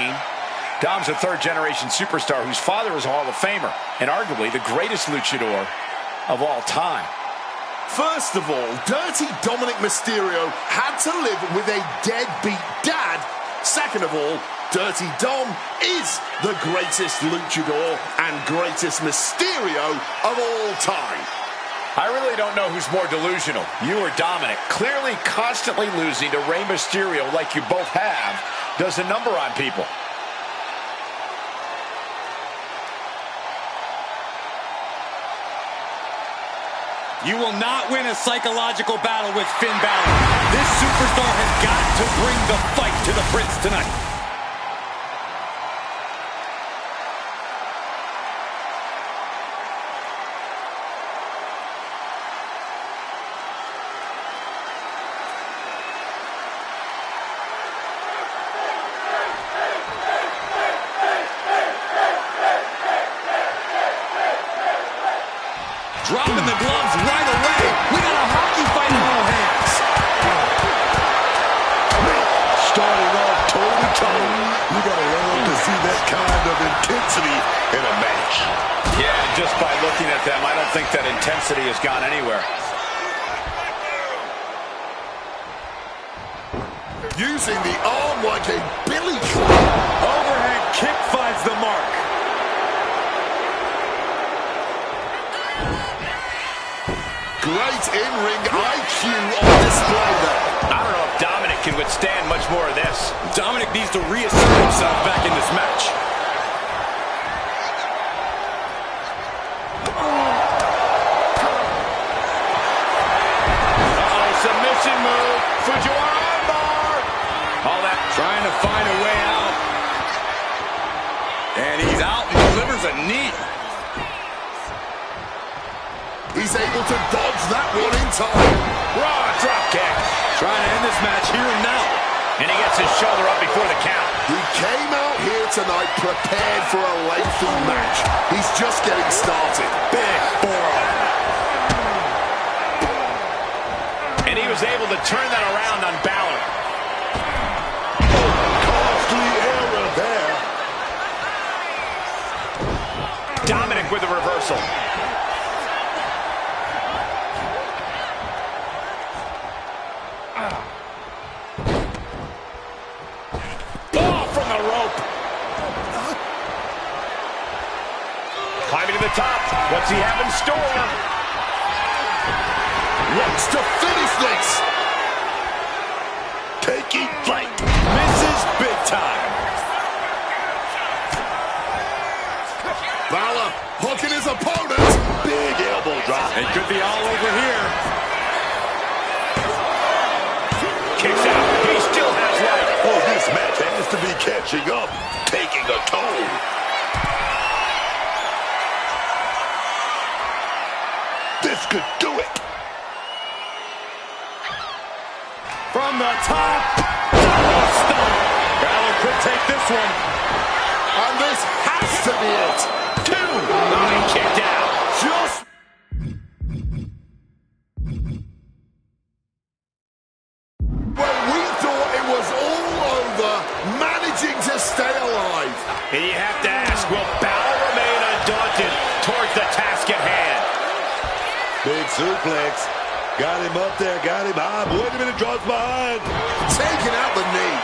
Dom's a third-generation superstar whose father is a Hall of Famer and arguably the greatest luchador of all time. First of all, Dirty Dominic Mysterio had to live with a deadbeat dad. Second of all, Dirty Dom is the greatest luchador and greatest Mysterio of all time. I really don't know who's more delusional, you or Dominic. Clearly constantly losing to Rey Mysterio like you both have does a number on people. You will not win a psychological battle with Finn Balor. This superstar has got to bring the fight to the Prince tonight. Dropping the gloves right away. We got a hockey fight in our hands. Starting off toe-to-toe. You gotta love to see that kind of intensity in a match. Yeah, just by looking at them, I don't think that intensity has gone anywhere. Using the arm like a billy club. Overhead kick finds the mark. Great in-ring IQ on display there. I don't know if Dominic can withstand much more of this. Dominic needs to reassert himself back in this match. Uh-oh, submission move. Fujiwara armbar. All that Trying to find a way out. And he's out and delivers a knee. He's able to dodge that one in time. raw drop kick. Trying to end this match here and now. And he gets his shoulder up before the count. He came out here tonight prepared for a lengthy match. He's just getting started. Big forearm. And he was able to turn that around on Balor. Costly error there. Dominic with a reversal. Climbing to the top. What's he have in store? Wants to finish this. Taking flight. Misses big time. Balor hooking his opponent. Big elbow drop. It could be all over here. Kicks out. He still has life. Oh, this match has to be catching up, taking a toll. This could do it. From the top. Oh, stomp. Balor could take this one. And this has to be it. 2. Oh, he kicked out. Just when we thought it was all over, managing to stay alive. And you have to ask, will Balor remain undaunted towards the task at hand? Big suplex. Got him up there, got him high. Wait a minute, draws behind. Taking out the knee.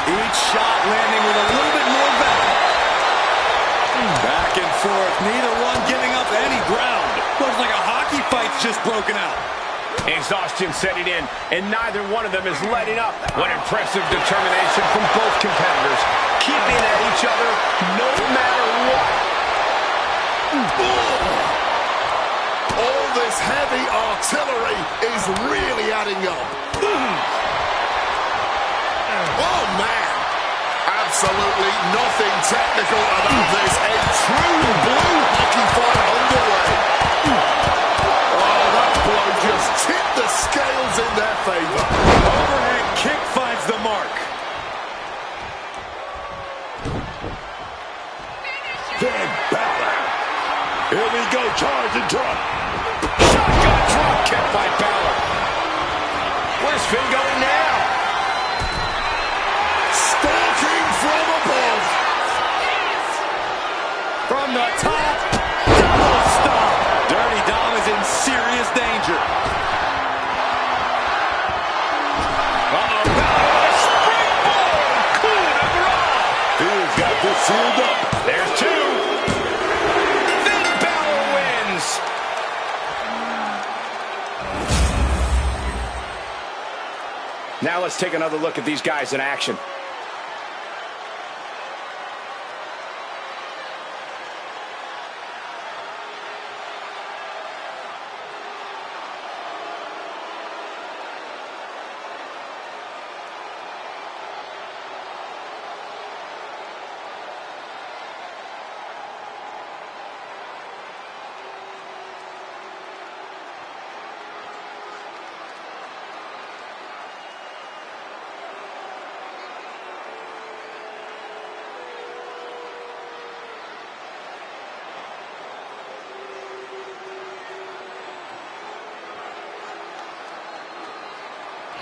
Each shot landing with a little bit more venom. Back and forth, neither one giving up any ground. Looks like a hockey fight's just broken out. Exhaustion setting in, and neither one of them is letting up. What impressive determination from both competitors, keeping at each other no matter what. All this heavy artillery is really adding up. Oh, man. Absolutely nothing technical about this. A true blue hockey fight underway. Oh, that blow just tipped the scales in their favor. Overhead kick finds the mark. Finn Balor. Here we go, charge and drop. Shotgun drop kick by Balor. Where's Finn going now? Stalking from above. From the top, double stomp. Dirty Dom is in serious danger. Uh-oh, Balor with a springboard. Coup de grace. He's got this sealed up. There's 2. Finn Balor wins. Now let's take another look at these guys in action.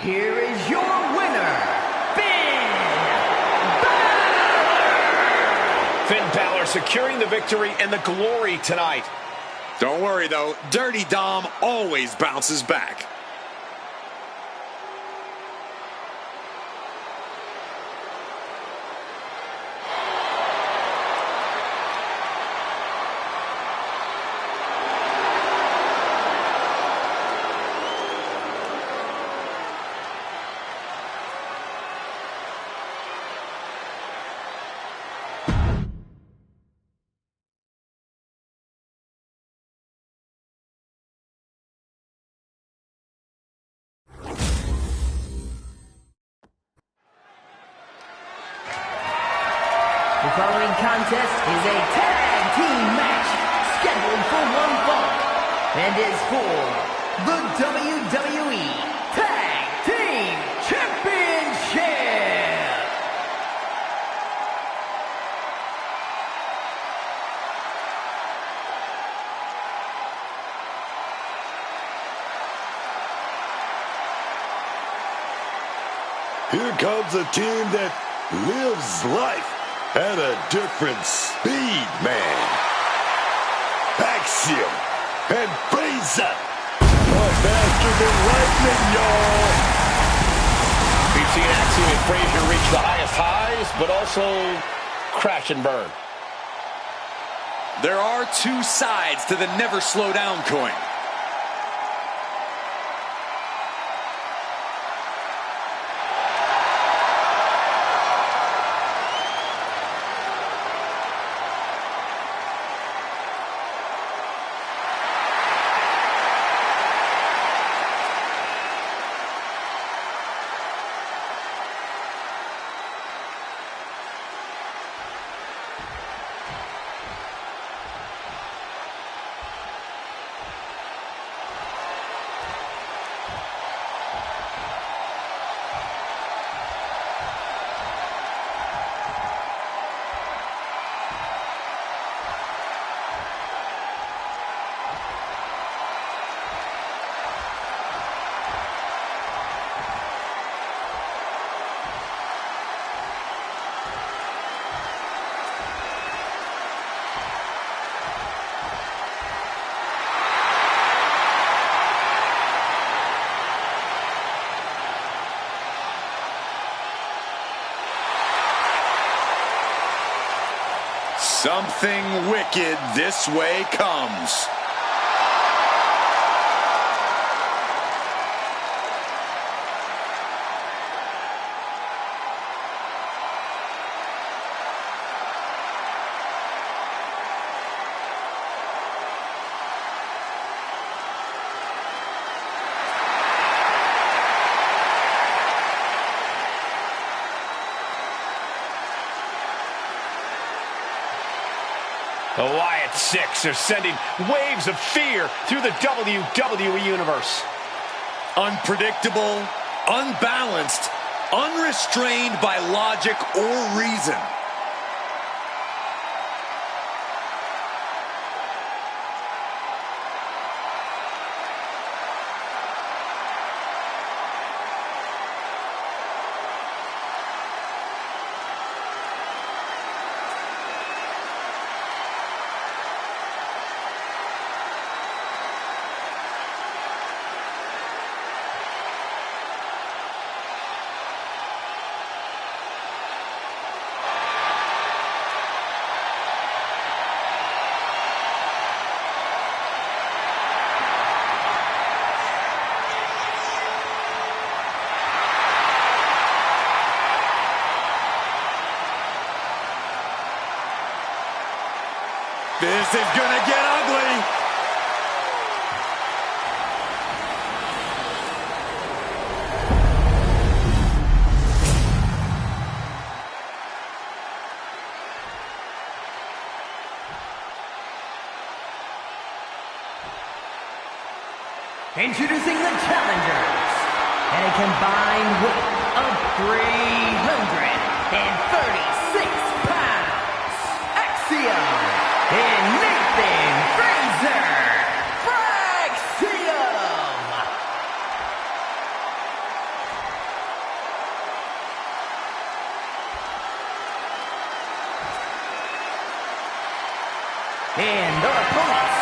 Here is your winner, Finn Balor! Finn Balor securing the victory and the glory tonight. Don't worry, though. Dirty Dom always bounces back. The following contest is a tag team match scheduled for one fall and is for the WWE Tag Team Championship. Here comes a team that lives life at a different speed, man. Axiom and Fraser. Oh, faster than lightning, y'all. We've seen Axiom and Frazier reach the highest highs, but also crash and burn. There are 2 sides to the never slow down coin. Something wicked this way comes. The Wyatt Six are sending waves of fear through the WWE Universe. Unpredictable, unbalanced, unrestrained by logic or reason. This is gonna get ugly. Introducing the challengers, and a combined weight of 336 pounds, Axiom and Nathan Frazer. Fraxiom! And their opponents,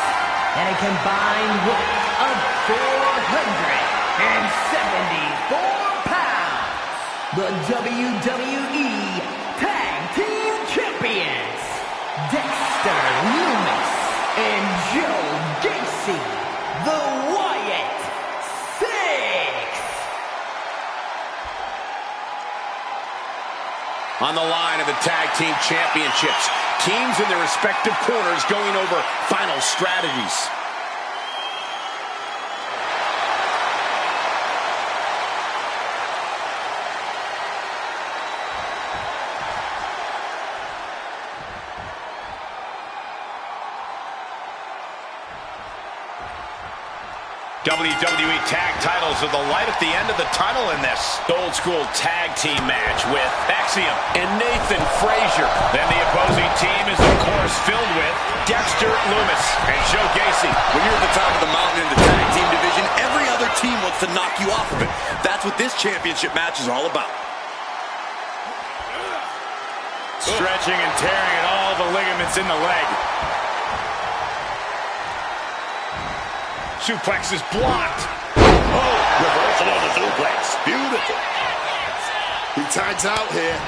and a combined weight of 474 pounds, the WWE Tag Team Champions, Dexter Lumis and Joe Gacy, the Wyatt Six. On the line of the Tag Team Championships, teams in their respective corners going over final strategies. WWE Tag Titles are the light at the end of the tunnel in this old school tag team match with Axiom and Nathan Frazer. Then the opposing team is of course filled with Dexter Lumis and Joe Gacy. When you're at the top of the mountain in the tag team division, every other team wants to knock you off of it. That's what this championship match is all about. Stretching and tearing at all the ligaments in the leg. Suplex is blocked. Oh, reversal on the suplex. Beautiful. He tags out here.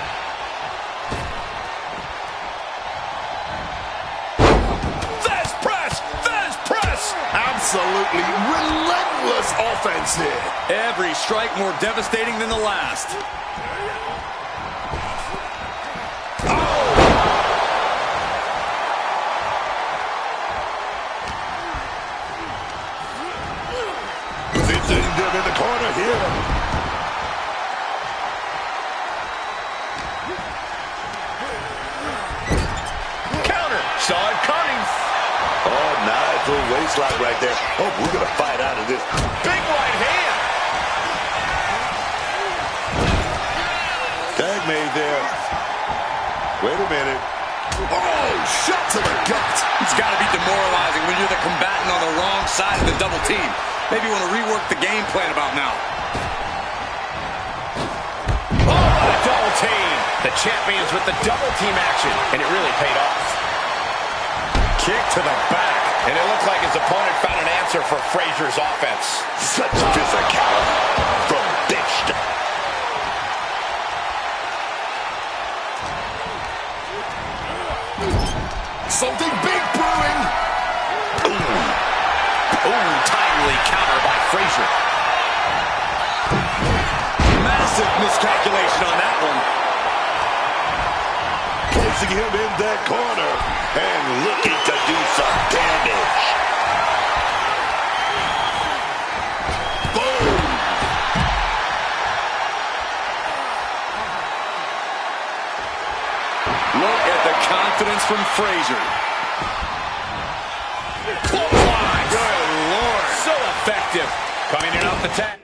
Fez press! Fez press! Absolutely relentless offense here. Every strike more devastating than the last. Positioning them in the corner here. Counter! Saw it coming. Oh, nice little waist lock right there. Oh, we're going to fight out of this. Big right hand. Tag made there. Wait a minute. Oh, shot to the gut. It's got to be demoralizing when you're the combatant on the wrong side of the double team. Maybe you want to rework the game plan about now. Oh, a double team. The champions with the double team action, and it really paid off. Kick to the back, and it looked like his opponent found an answer for Frazer's offense. Such physicality from Dexter. Massive miscalculation on that one. Placing him in that corner and looking to do some damage. Boom! Look at the confidence from Frazier. Clothesline. Good Lord. So effective. Coming in off the tag.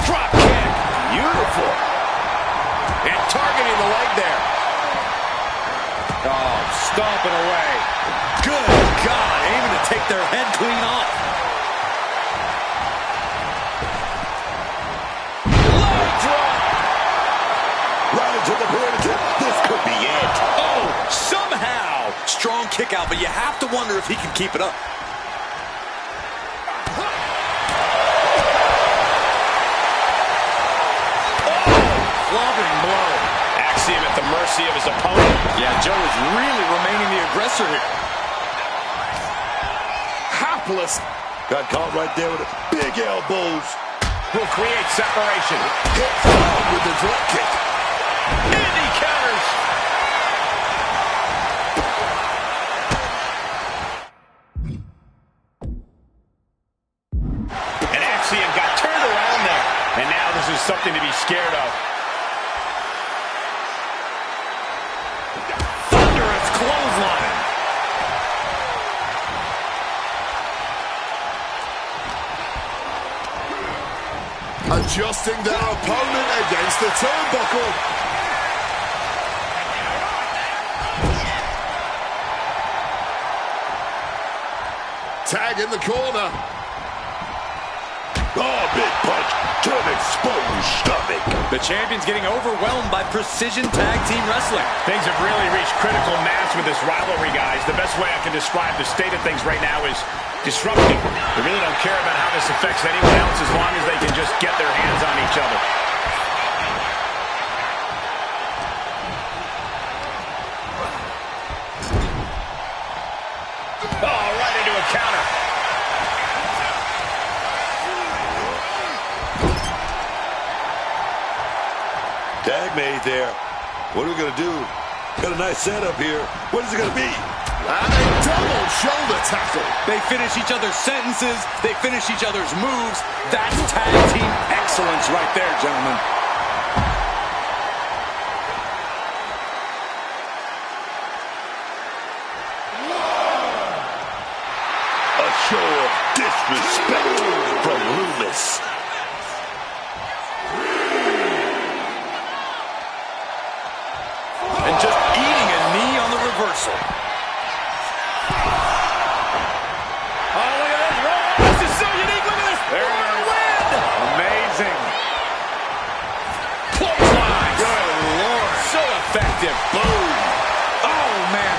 Drop kick. Beautiful. And targeting the leg there. Oh, stomping away. Good God, aiming to take their head clean off. Low drop. Right into the pyramid. This could be it. Oh, somehow. Strong kick out, but you have to wonder if he can keep it up. Clubbing blow. Axiom at the mercy of his opponent. Yeah, Joe is really remaining the aggressor here. Hapless. Got caught right there with big elbows. Will create separation. Hit hard with the drop kick. And he counters. And Axiom got turned around there. And now this is something to be scared of. Thunderous clothesline. Adjusting their opponent against the turnbuckle. Tag in the corner. Oh, big punch to an exposed stomach. The champion's getting overwhelmed by precision tag team wrestling. Things have really reached critical mass with this rivalry, guys. The best way I can describe the state of things right now is disruptive. They really don't care about how this affects anyone else as long as they can just get their hands on each other. Oh, right into a counter. Tag made there. What are we going to do? Got a nice setup here. What is it going to be? And a double shoulder tackle. They finish each other's sentences. They finish each other's moves. That's tag team excellence right there, gentlemen. A show of disrespect from Loomis. And just eating a knee on the reversal. Oh, look at this. Oh, this is so unique. Look at this. There it is. Win. Amazing. Clothesline. Good Lord. So effective. Boom. Oh, man.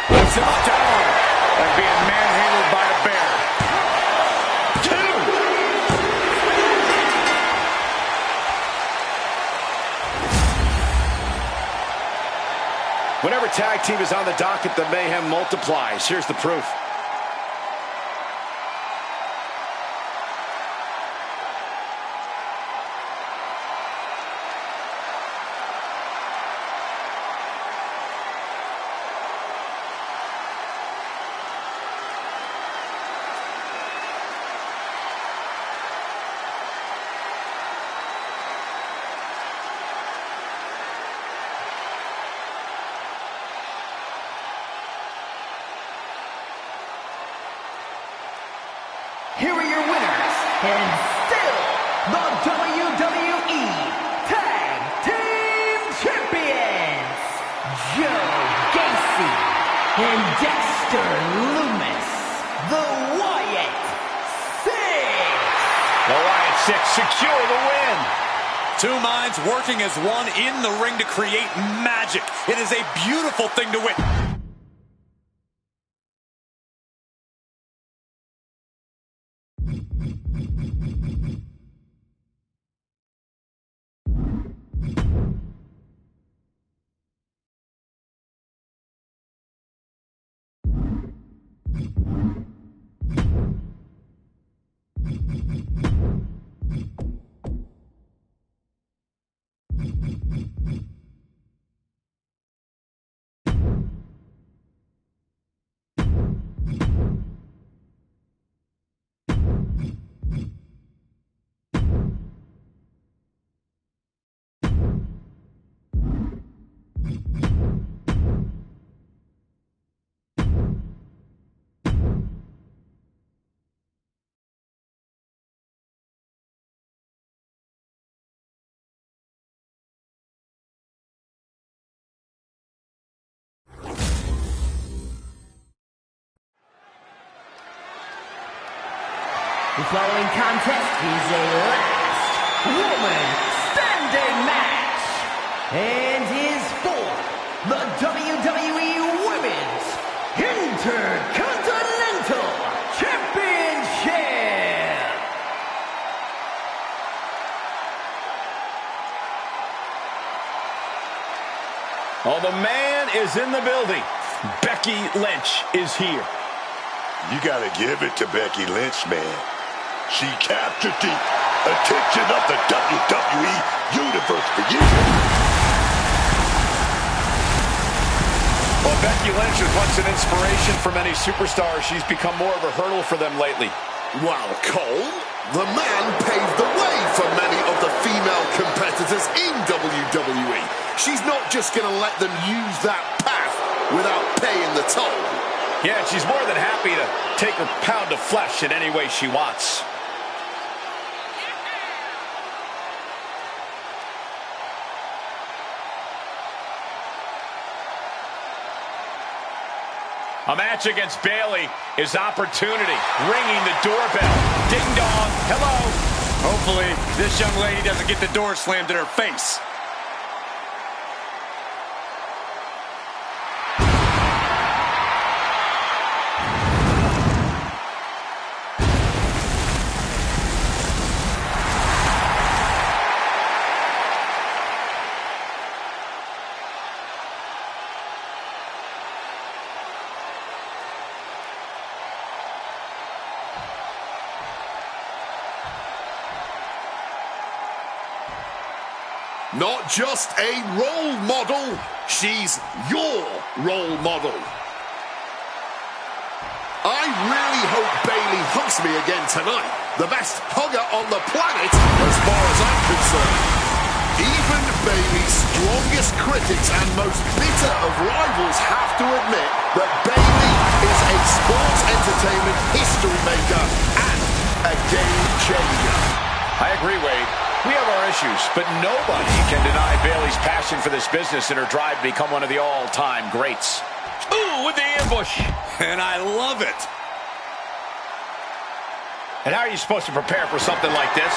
Puts him down. Like being manhandled by a bear. Whenever tag team is on the docket, the mayhem multiplies. Here's the proof. Here are your winners, and still the WWE Tag Team Champions, Joe Gacy and Dexter Loomis, the Wyatt Six. The Wyatt Six secure the win. Two minds working as one in the ring to create magic. It is a beautiful thing to witness. The following contest is a last woman standing match and is for the WWE Women's Intercontinental Championship. Oh, the man is in the building. Becky Lynch is here. You gotta give it to Becky Lynch, man. She captured the attention of the WWE Universe for years. Well, Becky Lynch was once an inspiration for many superstars. She's become more of a hurdle for them lately. Wow, Cole, the man paved the way for many of the female competitors in WWE. She's not just going to let them use that path without paying the toll. Yeah, she's more than happy to take her pound of flesh in any way she wants. A match against Bayley is opportunity. Ringing the doorbell. Ding dong. Hello. Hopefully, this young lady doesn't get the door slammed in her face. Not just a role model, she's your role model. I really hope Bayley hugs me again tonight. The best hugger on the planet, as far as I'm concerned. Even Bayley's strongest critics and most bitter of rivals have to admit that Bayley is a sports entertainment history maker and a game changer. I agree, Wade. We have our issues, but nobody can deny Bayley's passion for this business and her drive to become one of the all-time greats. Ooh, with the ambush. And I love it. And how are you supposed to prepare for something like this?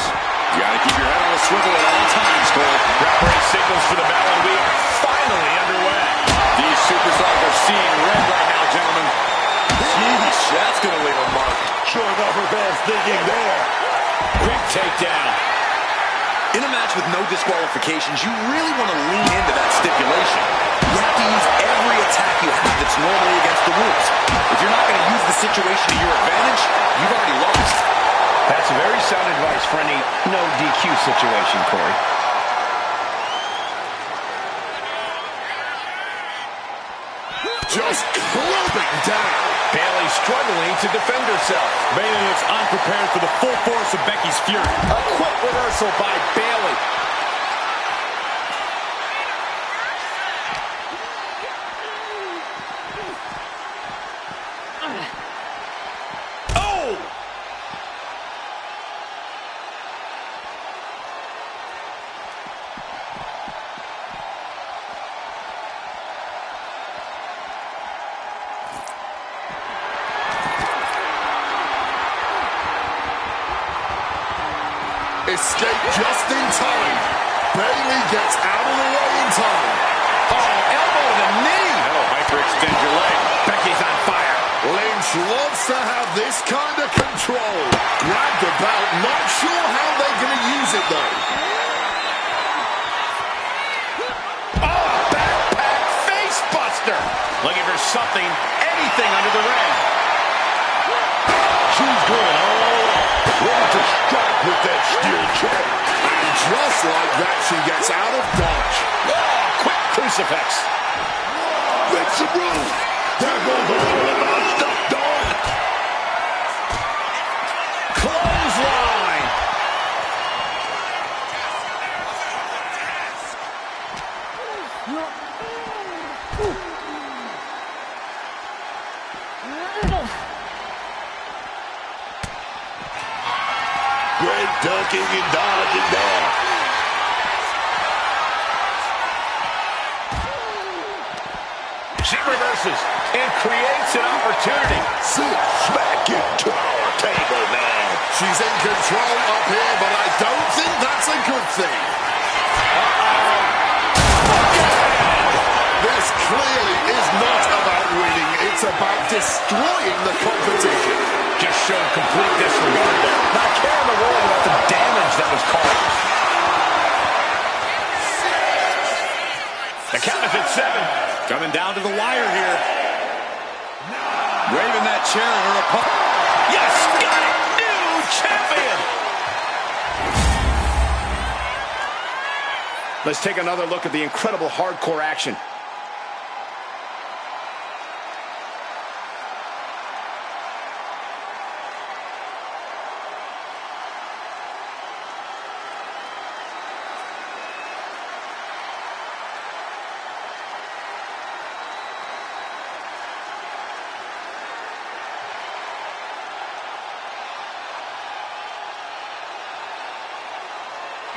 You gotta keep your head on a swivel at all times, Cole. Referee signals for the bell, and we are finally underway. These superstars are seeing red right now, gentlemen. Sheesh, that's gonna leave a mark. Sure enough, her fans thinking there. Quick takedown. In a match with no disqualifications, you really want to lean into that stipulation. You have to use every attack you have that's normally against the rules. If you're not going to use the situation to your advantage, you've already lost. That's very sound advice for any no DQ situation, Corey. Just clubbing down. Bayley struggling to defend herself. Bayley looks unprepared for the full force of Becky's fury. A quick reversal by Bayley. Oh! Escape just in time. Bayley gets out of the way in time. Oh, elbow to the knee. That'll hyperextend your leg. Becky's on fire. Lynch wants to have this kind of control. Grab the belt, not sure how they're going to use it though. Oh, backpack face buster. Looking for something, anything under the ring. She's going all out, ready to strike with that steel chair. And just like that, she gets out of dodge. Oh, quick crucifix. Make some room. There goes all of our stuff, dog. Clothesline. Great ducking and dodging there. She reverses and creates an opportunity. Sit smack into our table now. She's in control up here, but I don't think that's a good thing. This clearly is not about winning. It's about destroying the competition. Just showed complete disregard there. Not caring the world about the damage that was caused. The count is at 7. Coming down to the wire here. Waving that chair at her opponent. Yes, got it! New champion! Let's take another look at the incredible hardcore action.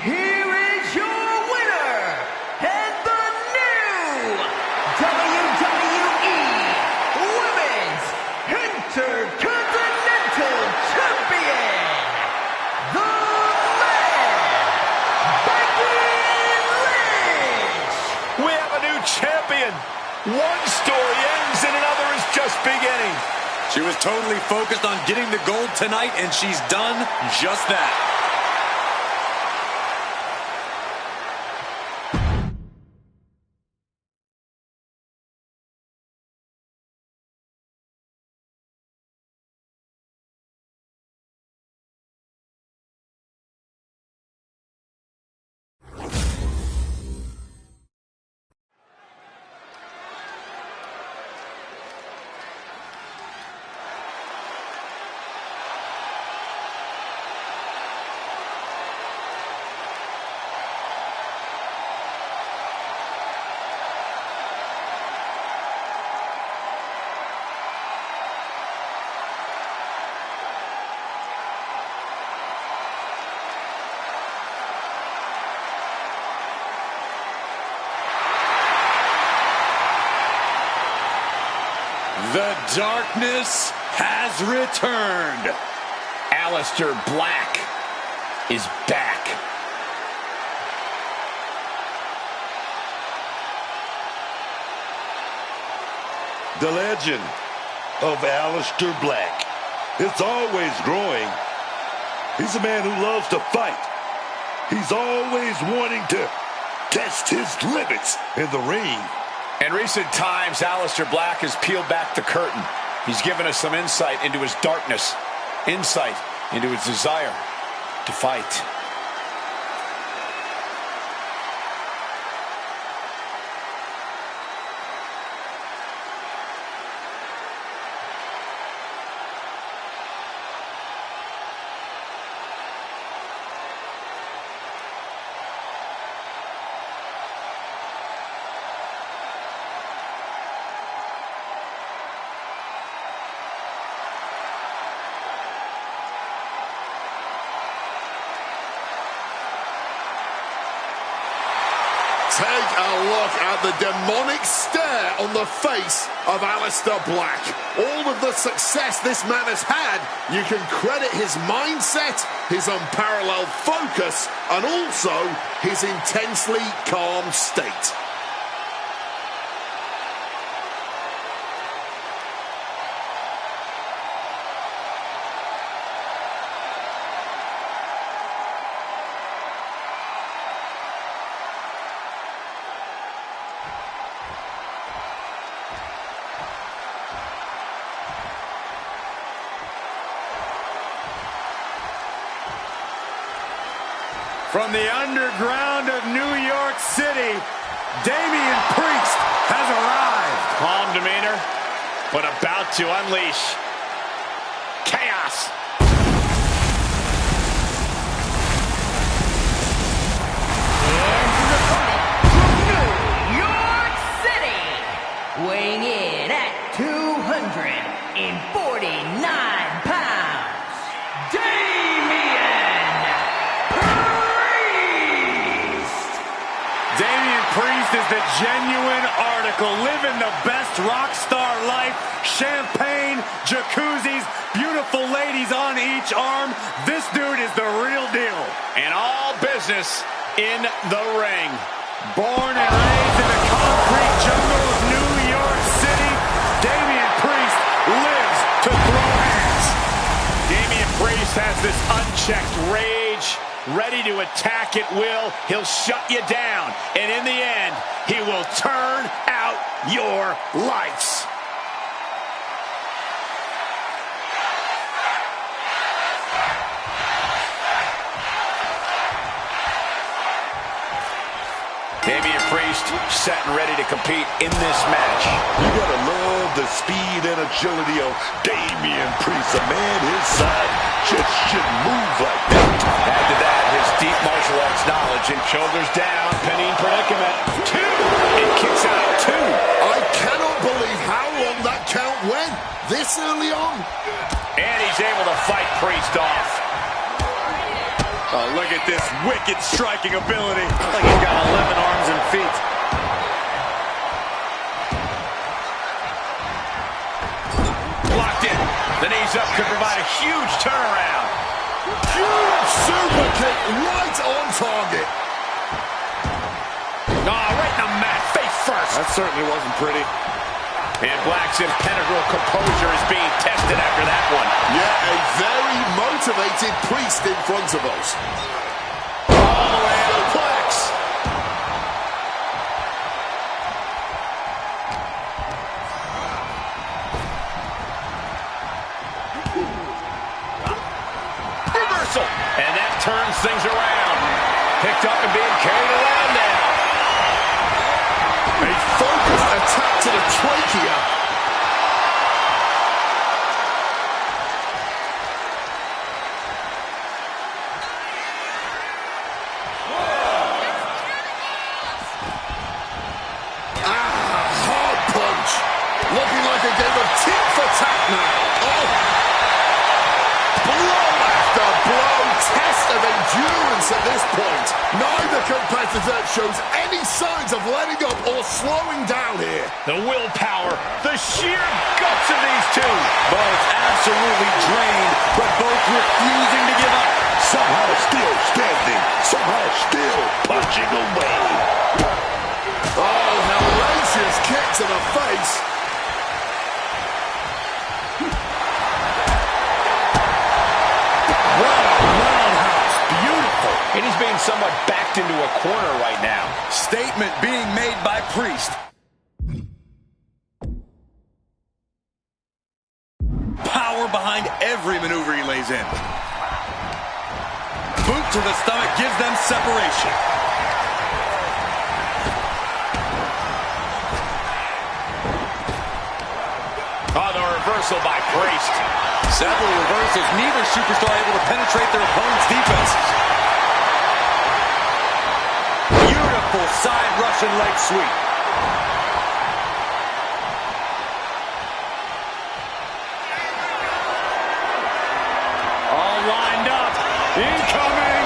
Here is your winner, and the new WWE Women's Intercontinental Champion, the man, Becky Lynch. We have a new champion. One story ends and another is just beginning. She was totally focused on getting the gold tonight, and she's done just that. The darkness has returned. Aleister Black is back. The legend of Aleister Black. It's always growing. He's a man who loves to fight. He's always wanting to test his limits in the ring. In recent times, Aleister Black has peeled back the curtain. He's given us some insight into his darkness, insight into his desire to fight. Take a look at the demonic stare on the face of Aleister Black. All of the success this man has had, you can credit his mindset, his unparalleled focus, and also his intensely calm state. From the underground of New York City, Damian Priest has arrived. Calm demeanor, but about to unleash chaos. And his opponent from New York City, weighing in at 249 pounds, Damian Priest is the genuine article, living the best rock star life. Champagne, jacuzzis, beautiful ladies on each arm. This dude is the real deal. And all business in the ring. Born and raised in the concrete jungle of New York City, Damian Priest lives to throw hands. Damian Priest has this unchecked rage, ready to attack at will. He'll shut you down, and in the end, he will turn out your lights. Damian Priest set and ready to compete in this match. You gotta love the speed and agility of Damian Priest. A man his size just shouldn't move like that. Add to that his deep martial arts knowledge, and shoulders down, pinning predicament. 2, and kicks out at 2. I cannot believe how long that count went this early on. And he's able to fight Priest off. Oh, look at this wicked striking ability. Like he's got 11 arms and feet. Blocked in. The knees up could provide a huge turnaround. Huge super kick right on target. Right in the mat, face first. That certainly wasn't pretty. And Black's impenetrable composure is being tested after that one. Yeah, a very motivated Priest in front of us. All the way out of Plex. Reversal. And that turns things around. Picked up and being carried around now. A focused attack to the trachea. Hard punch. Looking like a game of tit for tat now. Oh. Blow after blow. Test of endurance at this point. Neither competitor shows any signs of letting up or slowing down here. The willpower, the sheer guts of these two. Both absolutely drained, but both refusing to give up. Somehow still standing, somehow still punching away. Oh, hellacious kick to the face. Roundhouse, beautiful. And he's being somewhat backed into a corner right now. Statement being made by Priest. Power behind every maneuver he lays in. Boot to the stomach gives them separation. Oh, the reversal by Priest. Several reversals, neither superstar able to penetrate their opponent's defenses. Beautiful side Russian leg sweep. All lined up. Incoming.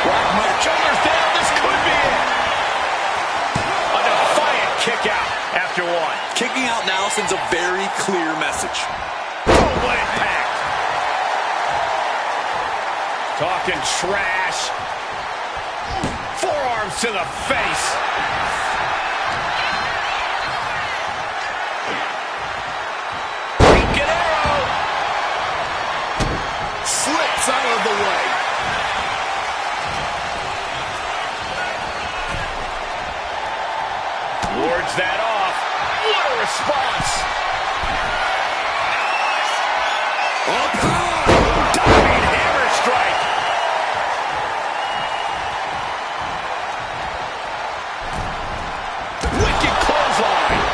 Black might shoulders down. This could be it. kick out after one. Kicking out now sends a very clear message. Oh, what impact. Talking trash. Forearms to the face. Broken arrow. Slips out of the way. Wards that off. What a response. Up high. Diving hammer strike. Wicked clothesline.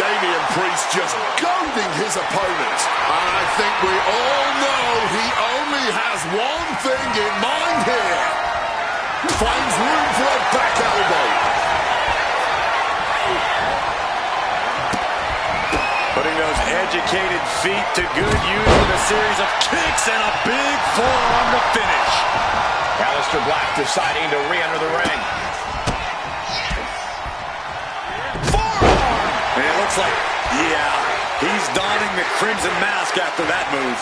Damian Priest just goading his opponent. And I think we all know he only has one thing in mind here. Finds room for a back elbow. Putting those educated feet to good use with a series of kicks and a big forearm to finish. Aleister Black deciding to re-enter the ring. Forearm! And it looks like, yeah, he's donning the crimson mask after that move.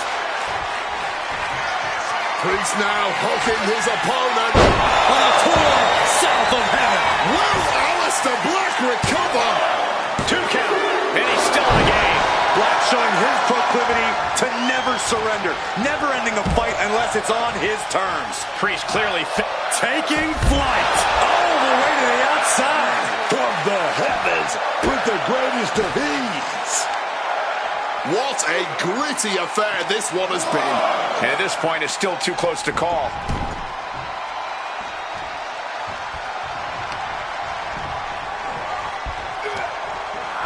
Priest now hooking his opponent. On a tour south of heaven. Will Aleister Black recover? 2 count, and he's still in the game. Black showing his proclivity to never surrender. Never ending a fight unless it's on his terms. Priest clearly Taking flight all the way to the outside. From the heavens with the greatest of ease. What a gritty affair this one has been. And at this point, it's still too close to call.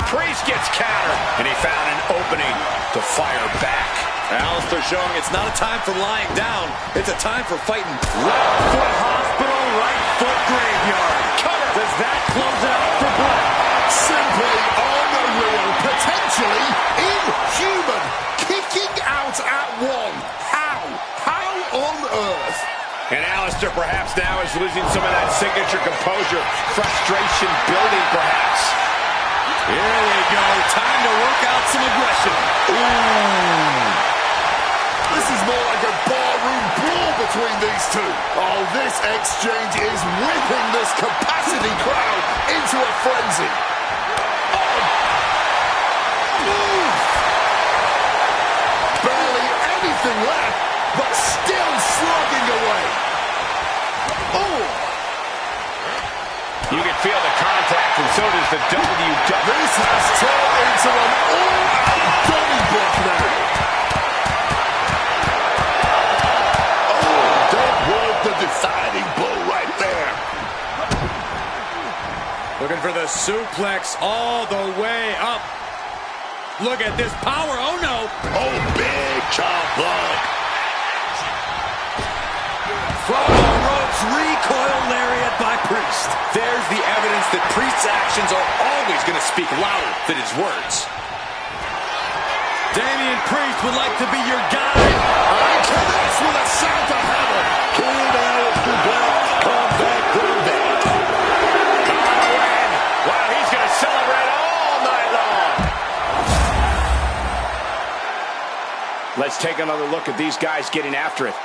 Priest gets countered, and he found an opening to fire back. Aleister showing it's not a time for lying down. It's a time for fighting. Left foot hospital, right foot graveyard. Cover. Does that close it out for Black? Simply unreal, potentially inhuman. Kicking out at one. How? How on earth? And Aleister perhaps now is losing some of that signature composure. Frustration building, perhaps. Here we go. Time to work out some aggression. Ooh. This is more like a barroom brawl between these two. Oh, this exchange is whipping this capacity crowd into a frenzy. Oh. Ooh. Barely anything left, but still slugging away. Oh. You can feel the contact, and so does the WWE. This has turned into an all-out Donnybrook now. Oh, that was the deciding blow right there. Looking for the suplex all the way up. Look at this power. Oh, no. Oh, big chop block. From the ropes, recoil lariat by Priest. There's the evidence that Priest's actions are always going to speak louder than his words. Damian Priest would like to be your guide. And connects with a sound of heaven. Can Aleister Black come back from that? Gonna win. Wow, he's going to celebrate all night long. Let's take another look at these guys getting after it.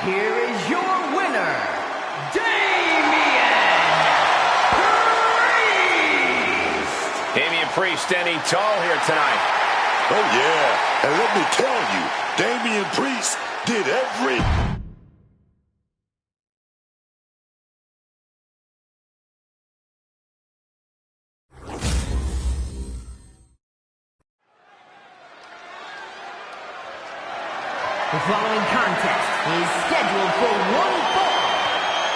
Here is your winner, Damian Priest! Damian Priest standing tall here tonight. Oh, yeah. And let me tell you, Damian Priest did every... The following contest is scheduled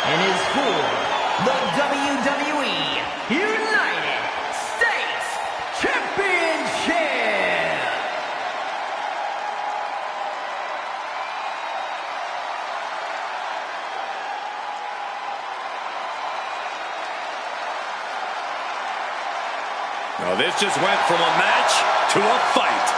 and is for the WWE United States Championship. Well, this just went from a match to a fight.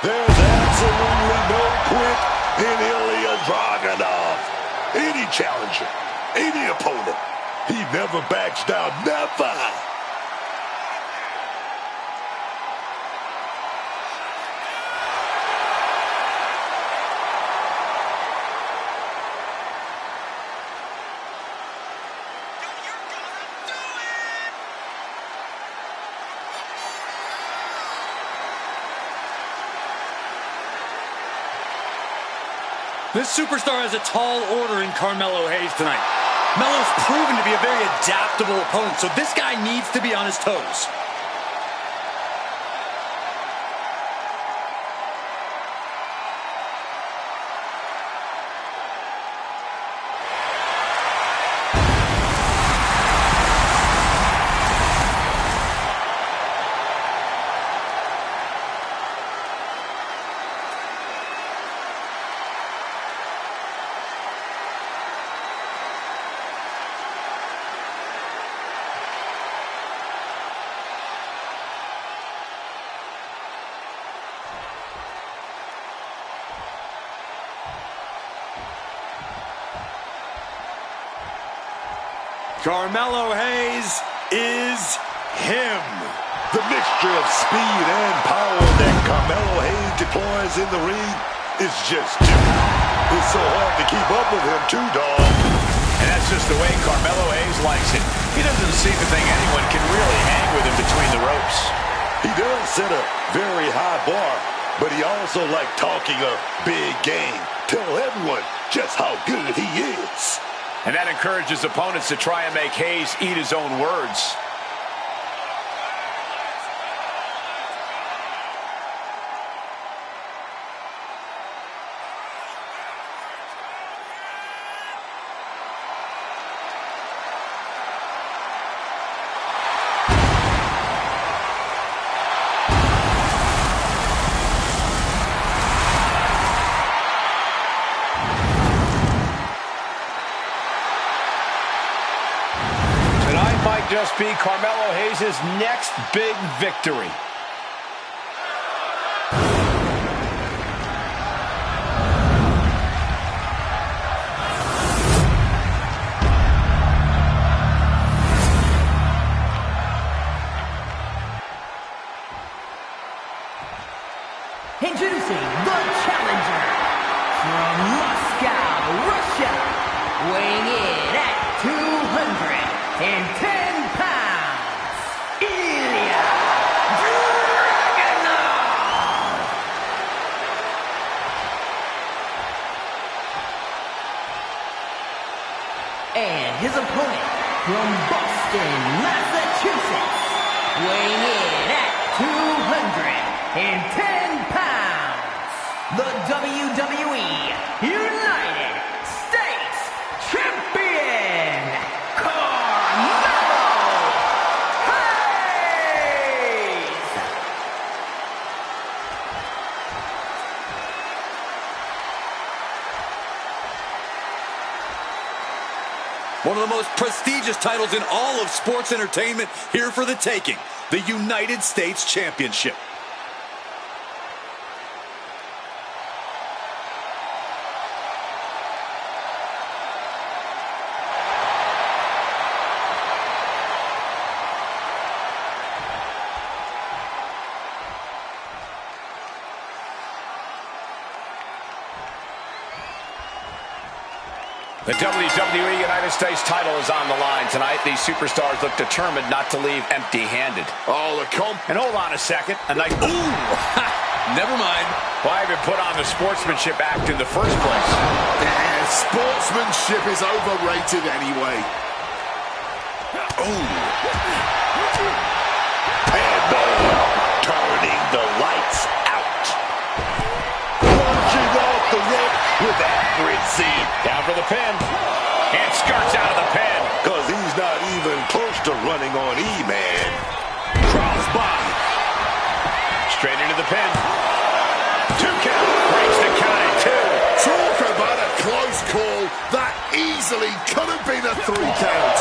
There's absolutely no quit in Ilya Dragunov. Any challenger, any opponent, he never backs down, never. This superstar has a tall order in Carmelo Hayes tonight. Melo's proven to be a very adaptable opponent, so this guy needs to be on his toes. Carmelo Hayes is him. The mixture of speed and power that Carmelo Hayes deploys in the ring is just different. It's so hard to keep up with him too, dog. And that's just the way Carmelo Hayes likes it. He doesn't seem to think anyone can really hang with him between the ropes. He does set a very high bar, but he also likes talking a big game. Tell everyone just how good he is. And that encourages opponents to try and make Hayes eat his own words. Might just be Carmelo Hayes' next big victory. Introducing the challenger from Moscow, Russia, weighing in at 210 pounds, Ilya Dragunov. And his opponent from Boston, Massachusetts, weighing in at 210 pounds, the WWE United States Champion, Carmelo Hayes. One of the most prestigious titles in all of sports entertainment, here for the taking, the United States Championship. The WWE United States title is on the line tonight. These superstars look determined not to leave empty-handed. Oh, And hold on a second. A nice... Ooh! Ha! Never mind. Why even put on the sportsmanship act in the first place? Sportsmanship is overrated anyway. Oh. And turning the lights out. Launching off the rope with accuracy. Down for the pin. And skirts out of the pin. Because he's not even close to running on E-Man. Crossbody. Straight into the pin. 2 count. Breaks the count at 2. Talk about a close call. That easily could have been a 3 count.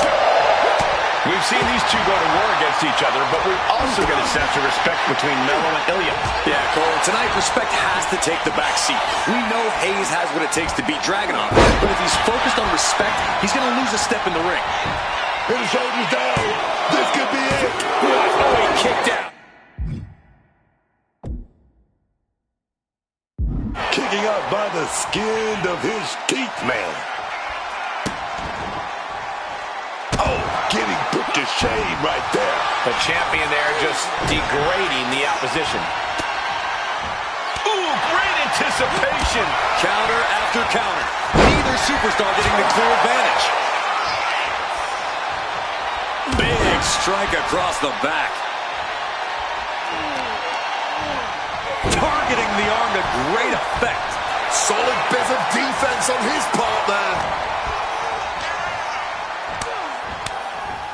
We've seen these two go to war against each other, but we've also got a sense of respect between Melo and Ilya. Yeah, Cole, tonight respect has to take the back seat. We know Hayes has what it takes to beat Dragunov, but if he's focused on respect, he's going to lose a step in the ring. His shoulders down. This could be it. Oh, he kicked out. Kicking out by the skin of his teeth, man. Oh, getting put to shame right there. The champion there just degrading the opposition. Ooh, great anticipation. Counter after counter. Neither superstar getting the clear advantage. Big strike across the back. Targeting the arm to great effect. Solid bit of defense on his part there.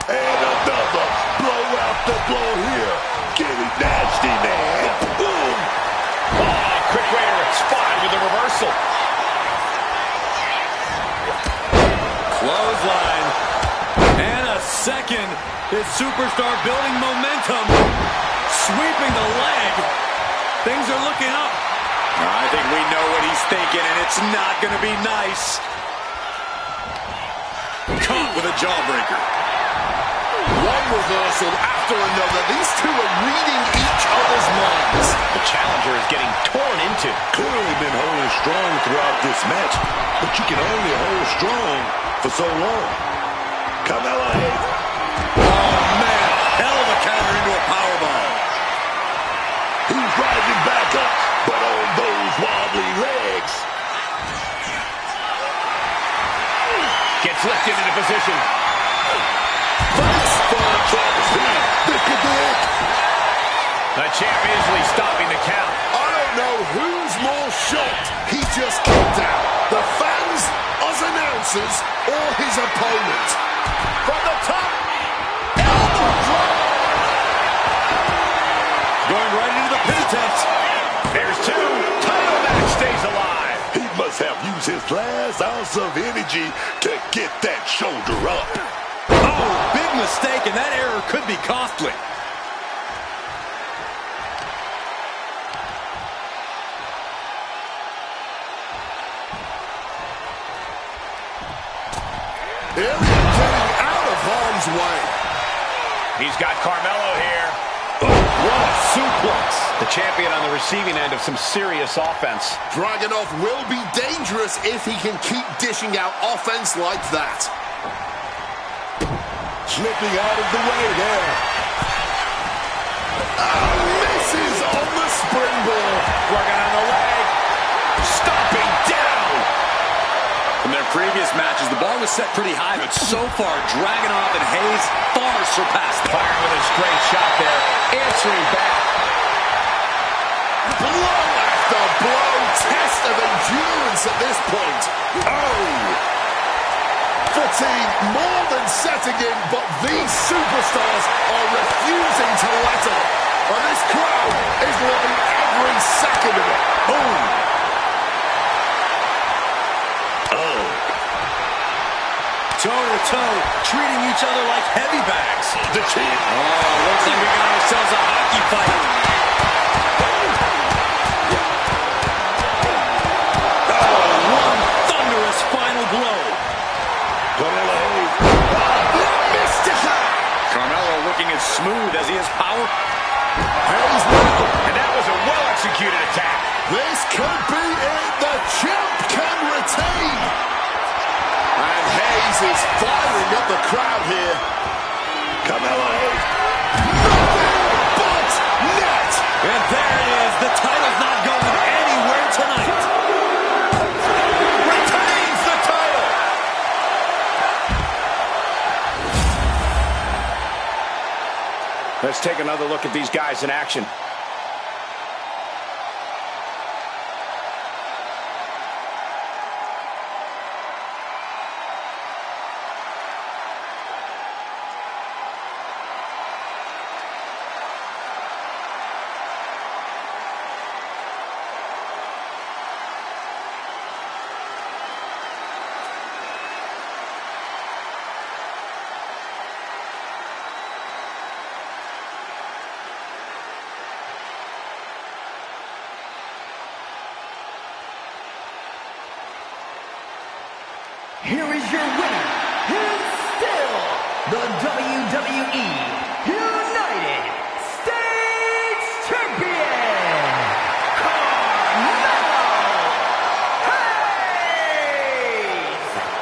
And another blow after blow here. Getting nasty, man. Boom. Oh, quick way to respond with the reversal. Clothesline. And a second. His superstar building momentum. Sweeping the leg. Things are looking up. I think we know what he's thinking, and it's not going to be nice. Caught with a jawbreaker. One reversal after another. These two are reading each other's minds. The challenger is getting torn into. Clearly been holding strong throughout this match, but you can only hold strong for so long. Carmelo Hayes. Oh, man. Hell of a counter into a powerbomb. He's rising back up, but on those wobbly legs. Gets lifted into position. Fights for Travis here. This could be it. The champ easily stopping the count. I don't know who's more shocked he just kicked out. The fans, us announcers, or his opponent. From the top. Elbow drop. Going right into the pin attempt. There's 2. Title match stays alive. He must have used his last ounce of energy to get that shoulder up. Oh, big mistake, and that error could be costly. Ilya getting out of harm's way. He's got Carmelo here. What a suplex. The champion on the receiving end of some serious offense. Dragunov will be dangerous if he can keep dishing out offense like that. Slipping out of the way there. Misses on the springboard. Working on the leg. Stomping down. From their previous matches, the bar was set pretty high, but so far, Dragunov and Hayes far surpassed them. Firing with a straight shot there. Answering back. Blow after blow. Test of endurance at this point. Oh! Fatigue more than setting in, but these superstars are refusing to let up. And this crowd is loving every second of it. Boom! Toe-to-toe, treating each other like heavy bags. The champ. Oh, looks like we got ourselves a hockey fight. Oh, one thunderous final blow. Carmelo Hayes. Mystical! Carmelo looking as smooth as he has power. Hayes now. And that was a well-executed attack. This could be it. The champ can retain. And Hayes is firing up the crowd here. Carmelo Hayes. Nothing but net. And there it is. The title's not Let's take another look at these guys in action. Here is your winner, and still the WWE United States Champion, Carmelo Hayes!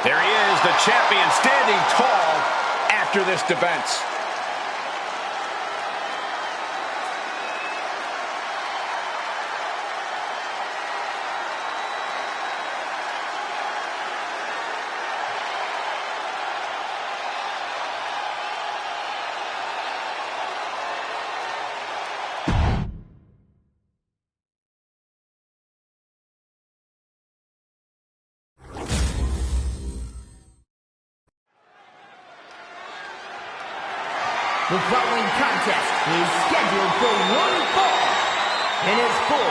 There he is, the champion, standing tall after this defense. The following contest is scheduled for one fall and is for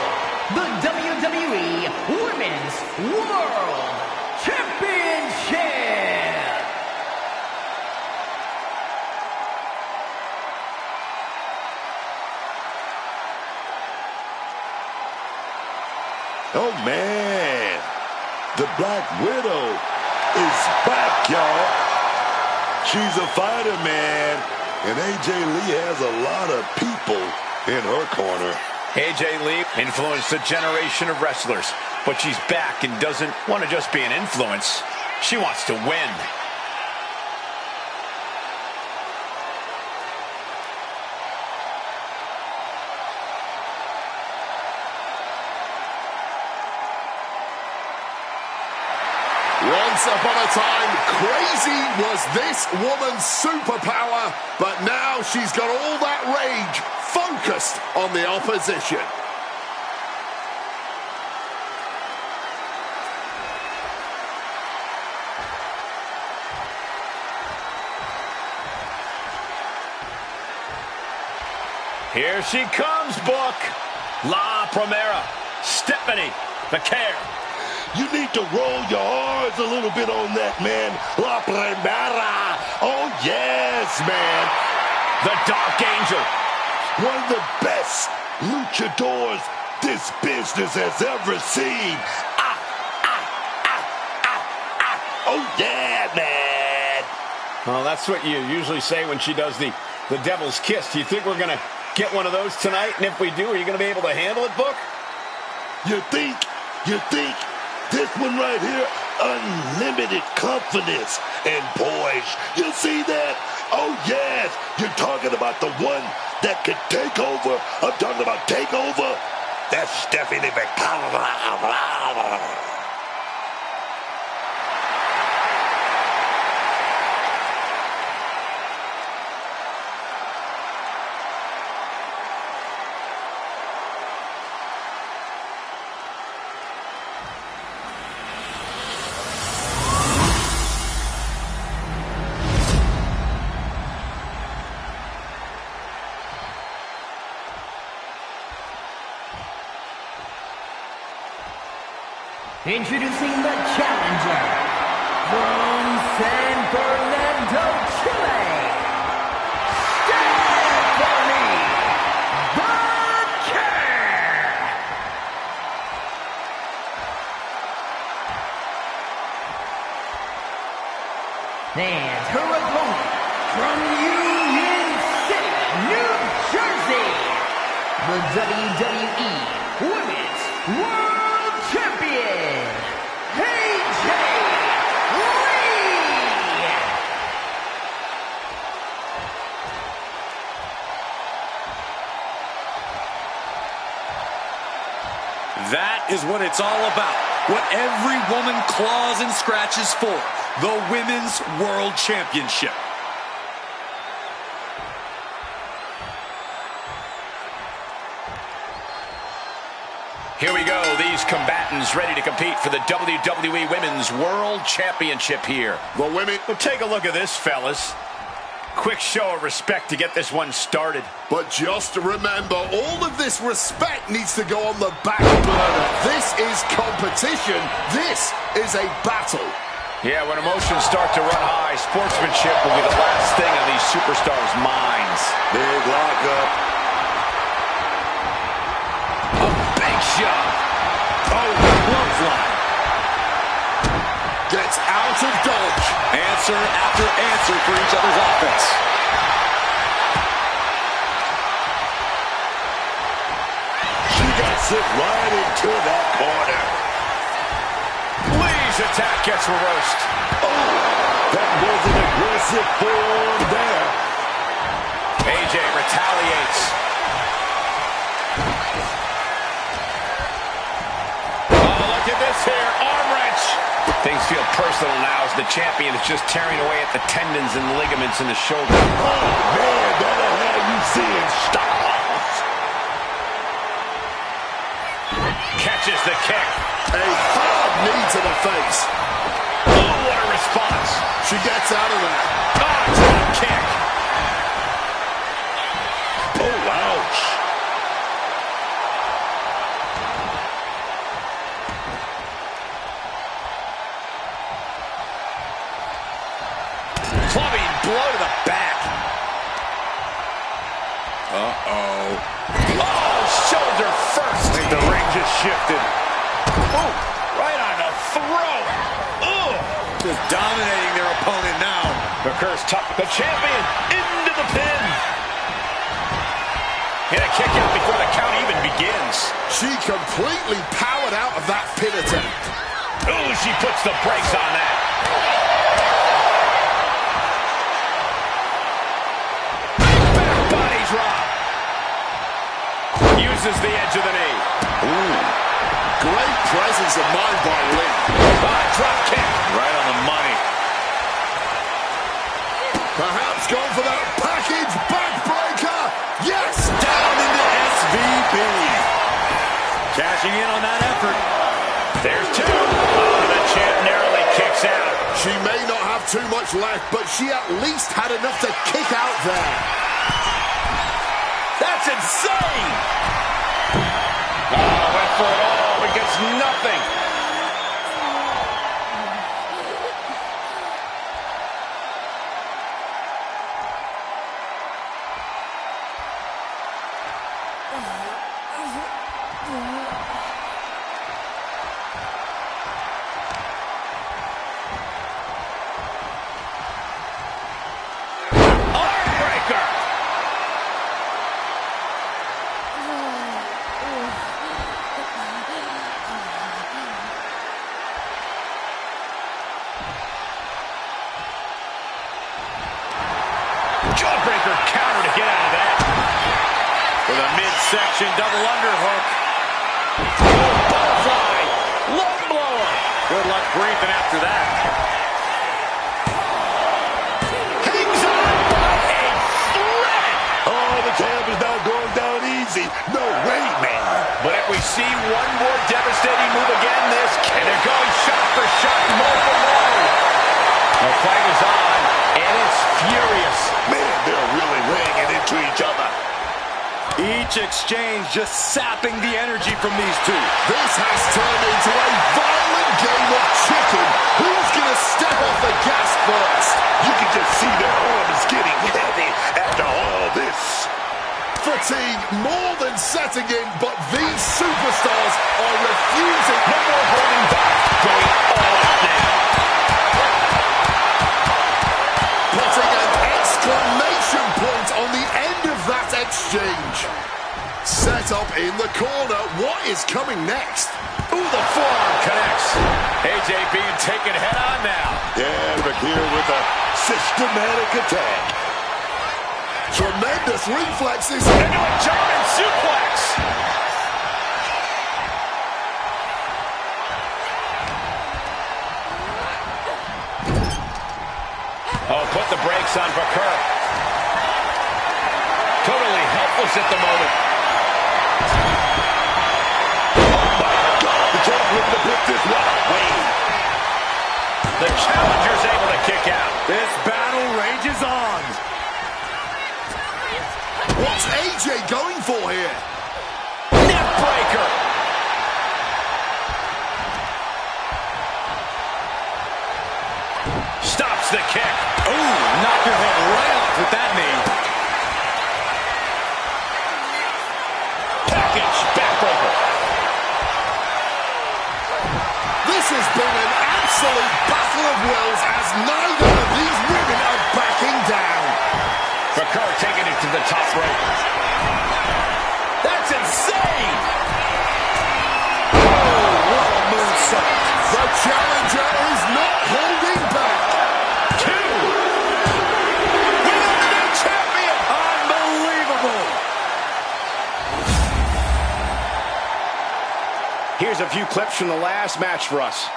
the WWE Women's World Championship. Oh, man. The Black Widow is back, y'all. She's a fighter, man. And AJ Lee has a lot of people in her corner. AJ Lee influenced a generation of wrestlers, but she's back and doesn't want to just be an influence. She wants to win. Once upon a time, crazy was this woman's superpower, but now she's got all that rage focused on the opposition. Here she comes, Book. La Primera, Stephanie McCare. You need to roll your R's a little bit on that, man. La Primera. Oh, yes, man. The Dark Angel. One of the best luchadors this business has ever seen. Oh, yeah, man. Well, that's what you usually say when she does the Devil's Kiss. Do you think we're going to get one of those tonight? And if we do, are you going to be able to handle it, Book? You think? This one right here, unlimited confidence and poise. You see that? Oh, yes. You're talking about the one that could take over. I'm talking about takeover. That's Stephanie McCare. Introducing the challenger from San Fernando, Chile, Stephanie McCare. And her opponent from Union City, New Jersey, the WWE Women's World Champion, AJ Lee! That is what it's all about. What every woman claws and scratches for. The Women's World Championship. Here we go. These combatants ready to compete for the WWE Women's World Championship here. The women. Well, take a look at this, fellas. Quick show of respect to get this one started. But just remember, all of this respect needs to go on the back burner. This is competition. This is a battle. Yeah, when emotions start to run high, sportsmanship will be the last thing on these superstars' minds. Big lockup. A big shot. Oh, clothesline. Gets out of dodge. Answer after answer for each other's offense. She got sent right into that corner. Lee's attack gets reversed. Oh, that was an aggressive form there. AJ retaliates. Oh, look at this here. Arm wrench. Things feel personal now as the champion is just tearing away at the tendons and ligaments in the shoulder. Oh, man, that'll have you seeing stars. Catches the kick. A hard knee to the face. Oh, what a response. She gets out of there. Oh, drop kick. Oh, ouch. Clubbing blow to the back. Uh-oh. Oh, shoulder first. I think the ring just shifted. Oh, right on the throat. Ugh. Just dominating their opponent now. McCur's tough. The champion into the pin. Hit a kick out before the count even begins. She completely powered out of that pin attempt. Ooh, she puts the brakes on that. Back body drop. Uses the edge of the knee. Ooh. Great presence of mind by Lee. Drop kick. Right on the money. Perhaps going for that package backbreaker. Yes! Down into SVP. Cashing in on that effort. There's two. Oh, the champ narrowly kicks out. She may not have too much left, but she at least had enough to kick out there. That's insane. Oh, went for it all, but gets nothing. Jawbreaker counter to get out of that. With a midsection double underhook. Butterfly. Lung blower. Good luck breathing after that. Hangs on by a thread. Oh, the champ is not going down easy. No way, man. But if we see one more devastating move again, this can. And it goes shot for shot, blow for blow. The fight is on, and it's furious. Man, they're really laying it into each other. Each exchange just sapping the energy from these two. This has turned into a violent game of chicken. Who's going to step off the gas first? You can just see their arms getting heavy after all this. Fatigue more than setting in, but these superstars are refusing. No more holding back. Going all out now. Putting an exclamation point on the end of that exchange. Set up in the corner. What is coming next? Ooh, the forearm connects. AJ being taken head on now. Yeah, but here with a systematic attack. Tremendous reflexes. Into a German suplex. Oh, put the brakes on Bakur. Totally helpless at the moment. Oh, What a wave. The challenger's able to kick out. This battle rages on. What's AJ going for here? Neck breaker. Stops the kick. Ooh, knocked her head right off with that knee. Package backbreaker. This has been an absolute battle of wills as neither of these women are backing down. Bakar taking it to the top rope. That's insane! Oh, what a moonsault. The challenger is not holding back. Two! We got a new champion! Unbelievable! Here's a few clips from the last match for us.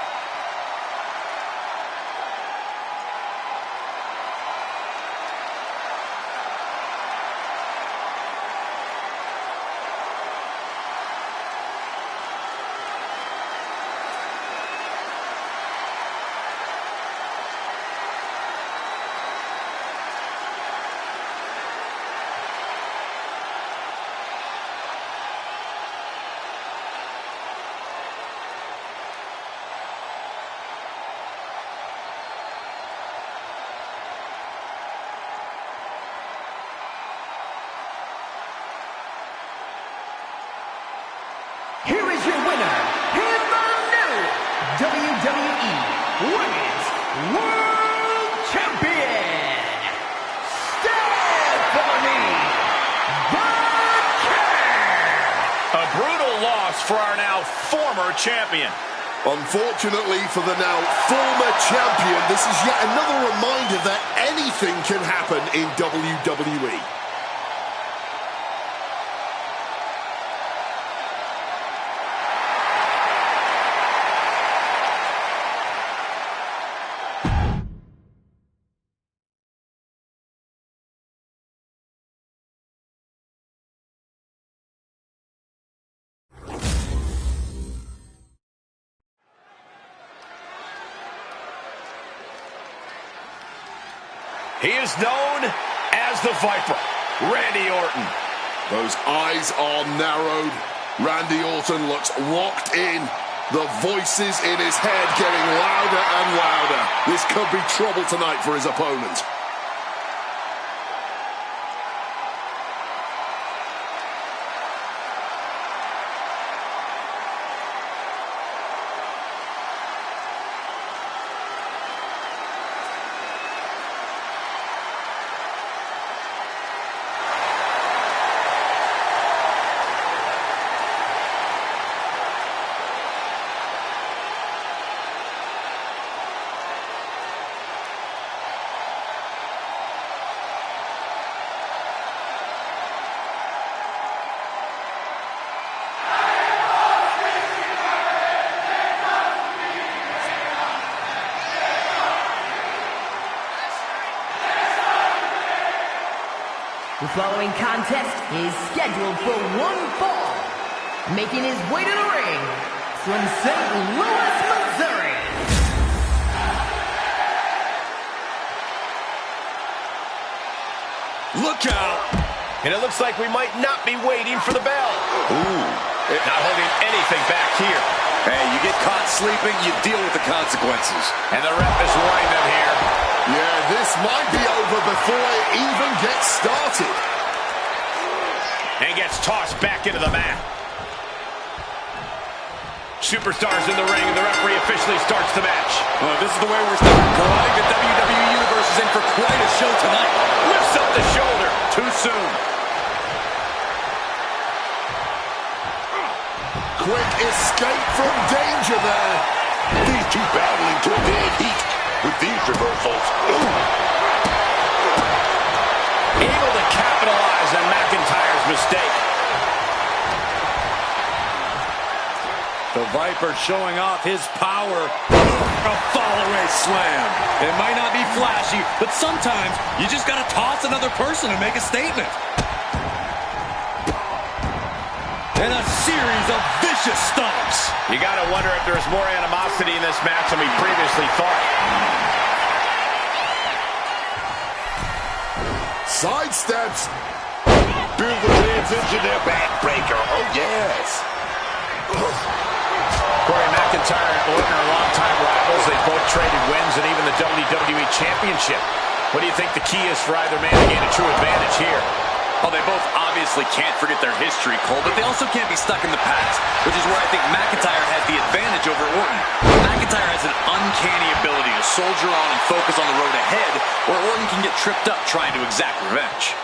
Here is your winner, and the new WWE Women's World Champion, Stephanie Bakar. A brutal loss for our now former champion. Unfortunately for the now former champion, this is yet another reminder that anything can happen in WWE. He is known as the Viper, Randy Orton. Those eyes are narrowed. Randy Orton looks locked in. The voices in his head getting louder and louder. This could be trouble tonight for his opponent. The following contest is scheduled for one fall. Making his way to the ring from St. Louis, Missouri. Look out! And it looks like we might not be waiting for the bell. Ooh, not holding anything back here. Hey, you get caught sleeping, you deal with the consequences. And the ref is warning them here. Yeah, this might be over before it even gets started. And gets tossed back into the mat. Superstars in the ring, and the referee officially starts the match. Well, this is the way we're starting. I think the WWE Universe is in for quite a show tonight. Lifts up the shoulder. Too soon. Quick escape from danger there. These two battling to dead heat with these reversals. Able to capitalize on McIntyre's mistake. The Viper showing off his power. A fall-away slam. It might not be flashy, but sometimes you just got to toss another person and make a statement. And a series of vicious vicious stomps. You got to wonder if there's more animosity in this match than we previously thought. Side steps. Beautiful transition there, backbreaker. Oh, yes. Corey McIntyre and Orton are longtime rivals. They both traded wins and even the WWE Championship. What do you think the key is for either man to gain a true advantage here? Oh, they both obviously can't forget their history, Cole, but they also can't be stuck in the past, which is where I think McIntyre has the advantage over Orton. McIntyre has an uncanny ability to soldier on and focus on the road ahead, where Orton can get tripped up trying to exact revenge.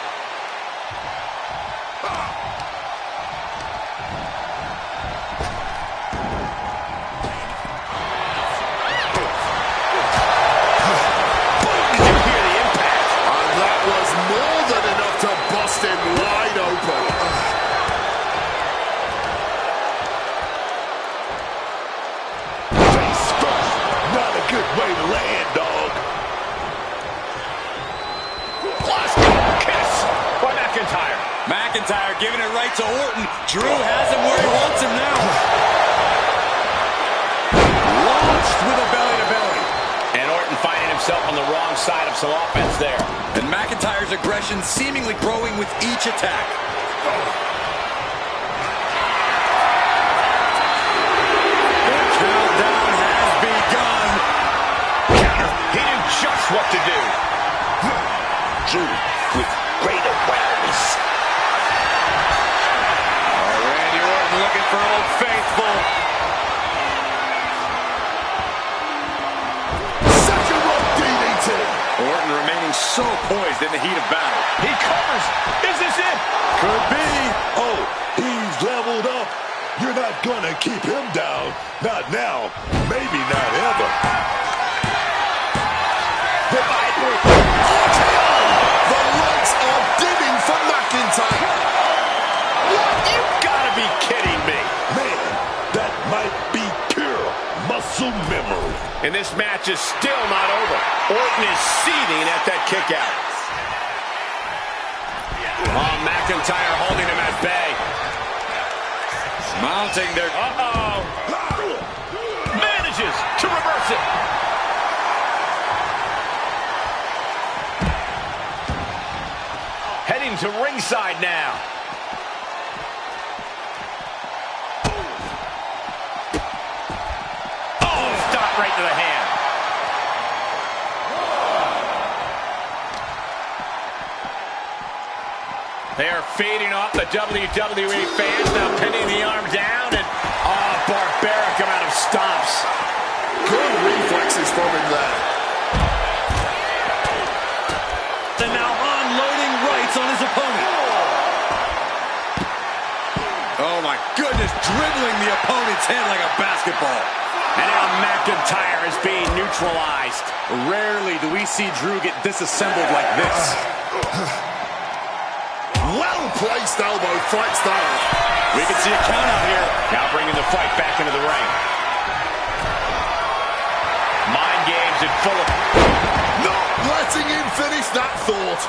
Wide open. Face first. Not a good way to land, dog. Kiss by McIntyre. McIntyre giving it right to Orton. Drew has him where he wants him now. Launched with a belly-to-belly. And Orton finding himself on the wrong side of some offense there. And McIntyre's aggression seemingly growing with each attack. The countdown has begun. Counter. He knew just what to do. Drew with great awareness. Randy Orton looking for Old Faithful. Second rope DDT. Orton remaining so poised in the heat of battle. He covers. Is this it? Could be. Oh, he's leveled up. You're not gonna keep him down. Not now. Maybe not ever. The Bible. The lights are dimming for McIntyre. You've got to be kidding me. Man, that might be pure muscle memory. And this match is still not over. Orton is seething at that kick out. Oh, McIntyre holding him at bay. Mounting their... Uh-oh. Manages to reverse it. Heading to ringside now. Oh, stop right to the hand. They are feeding off the WWE fans, now pinning the arm down, and barbaric amount of stomps. Good reflexes from him there. And now unloading rights on his opponent. Oh my goodness, dribbling the opponent's head like a basketball. And now McIntyre is being neutralized. Rarely do we see Drew get disassembled like this. Well-placed elbow fights that off. We can see a count out here. Now bringing the fight back into the ring. Mind games in full of... Not letting him finish that thought.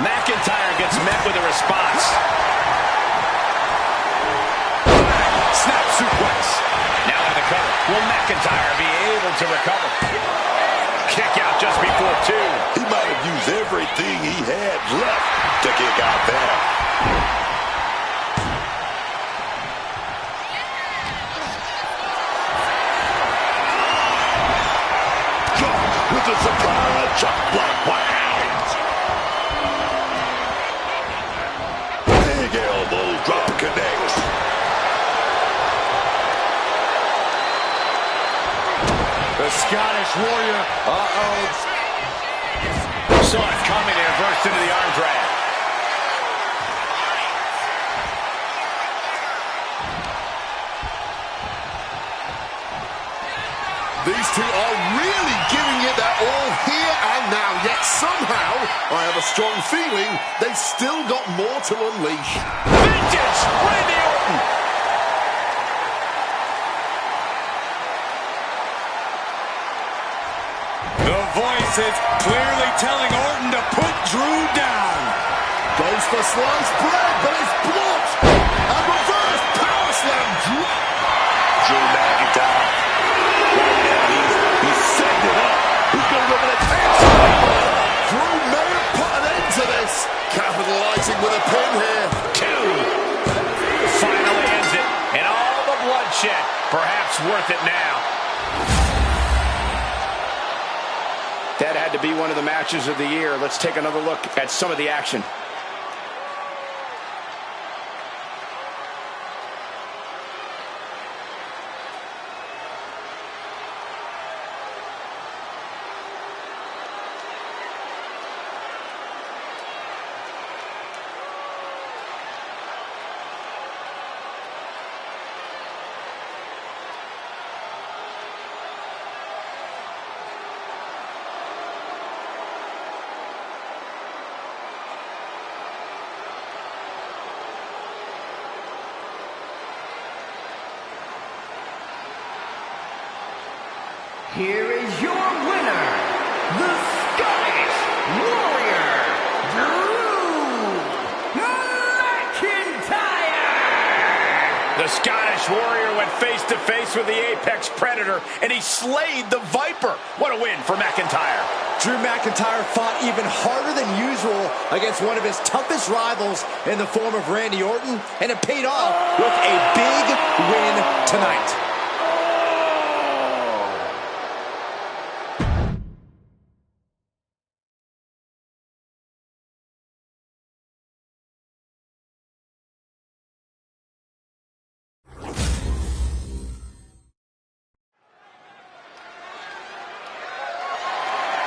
McIntyre gets met with a response. Snap suplex. Now on the cover. Will McIntyre be able to recover? Kick out just before two. He might have used everything he had left to kick out there. With a surprise chop block winds. Big elbow drop connects. The Scottish Warrior. Saw it coming and burst into the arm drag. These two are really giving it their all here and now, yet somehow, I have a strong feeling they've still got more to unleash. Vintage Randy Orton. The voice is clearly telling Orton to put Drew down. Goes for sliced bread, but it's blocked. And reverse power slam drop. Drew McIntyre. Right now, he's setting it up. He's going to go with a tag. Drew may have put an end to this. Capitalizing with a pin here. 2. Finally ends it. And all the bloodshed. Perhaps worth it now. That had to be one of the matches of the year. Let's take another look at some of the action. Here is your winner, the Scottish Warrior, Drew McIntyre! The Scottish Warrior went face-to-face with the Apex Predator, and he slayed the Viper. What a win for McIntyre. Drew McIntyre fought even harder than usual against one of his toughest rivals in the form of Randy Orton, and it paid off with a big win tonight.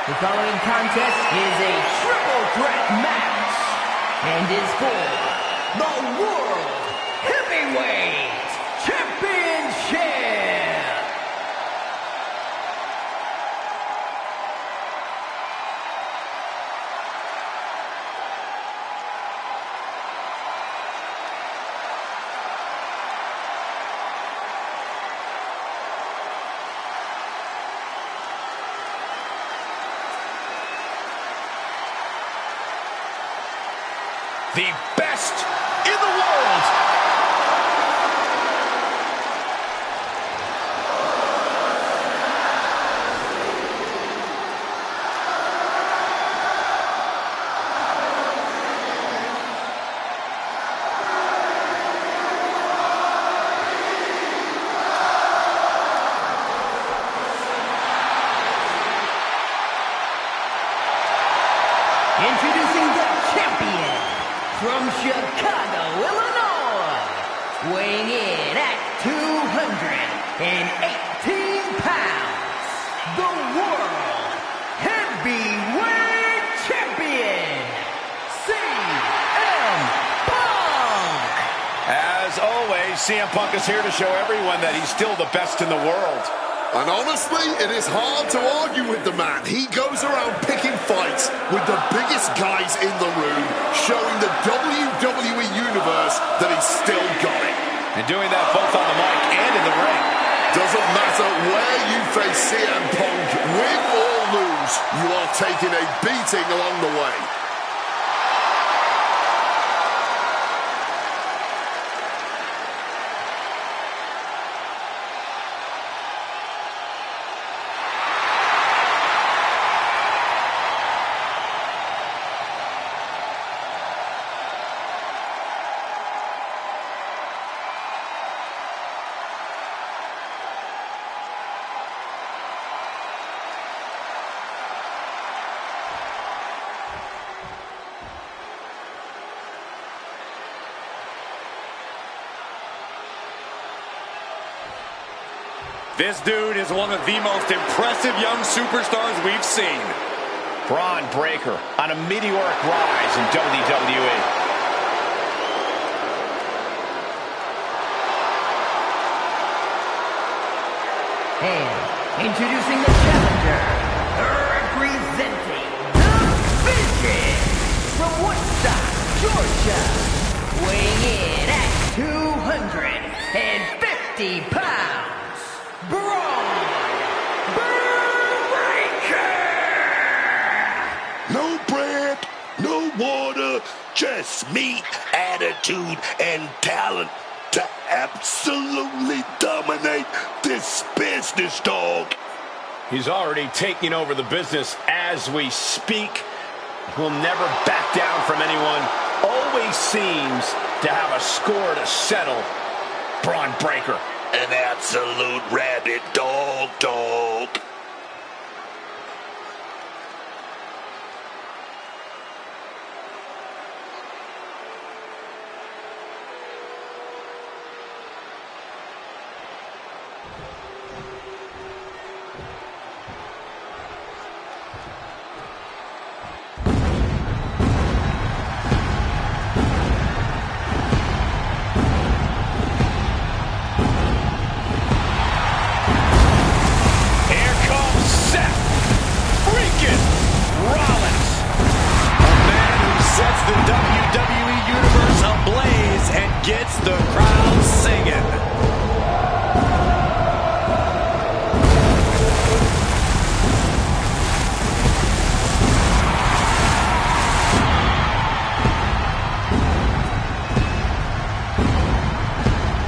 The following contest is a triple threat match and is for the World Heavyweight Championship. The best in the world. Introducing the champion from Chicago, Illinois, weighing in at 218 pounds, the World Heavyweight Champion, CM Punk. As always, CM Punk is here to show everyone that he's still the best in the world. And honestly, it is hard to argue with the man. He goes around picking fights with the biggest guys in the room, showing the WWE Universe that he's still got it. And doing that both on the mic and in the ring. Doesn't matter where you face CM Punk, win or lose, you are taking a beating along the way. This dude is one of the most impressive young superstars we've seen. Braun Breaker on a meteoric rise in WWE. And introducing the challenger, representing the Vision from Woodstock, Georgia, weighing in at 250 pounds. Braun Breaker! No bread, no water, just meat, attitude, and talent. talent to absolutely dominate this business, dog. He's already taking over the business as we speak. Will never back down from anyone. Always seems to have a score to settle. Braun Breaker. An absolute rabid dog. The WWE Universe ablaze and gets the crowd singing.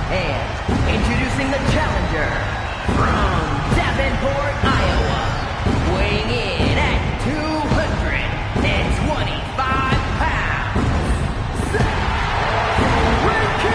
And introducing the challenger from Davenport, Iowa, weighing in at 225 pounds. Wicked!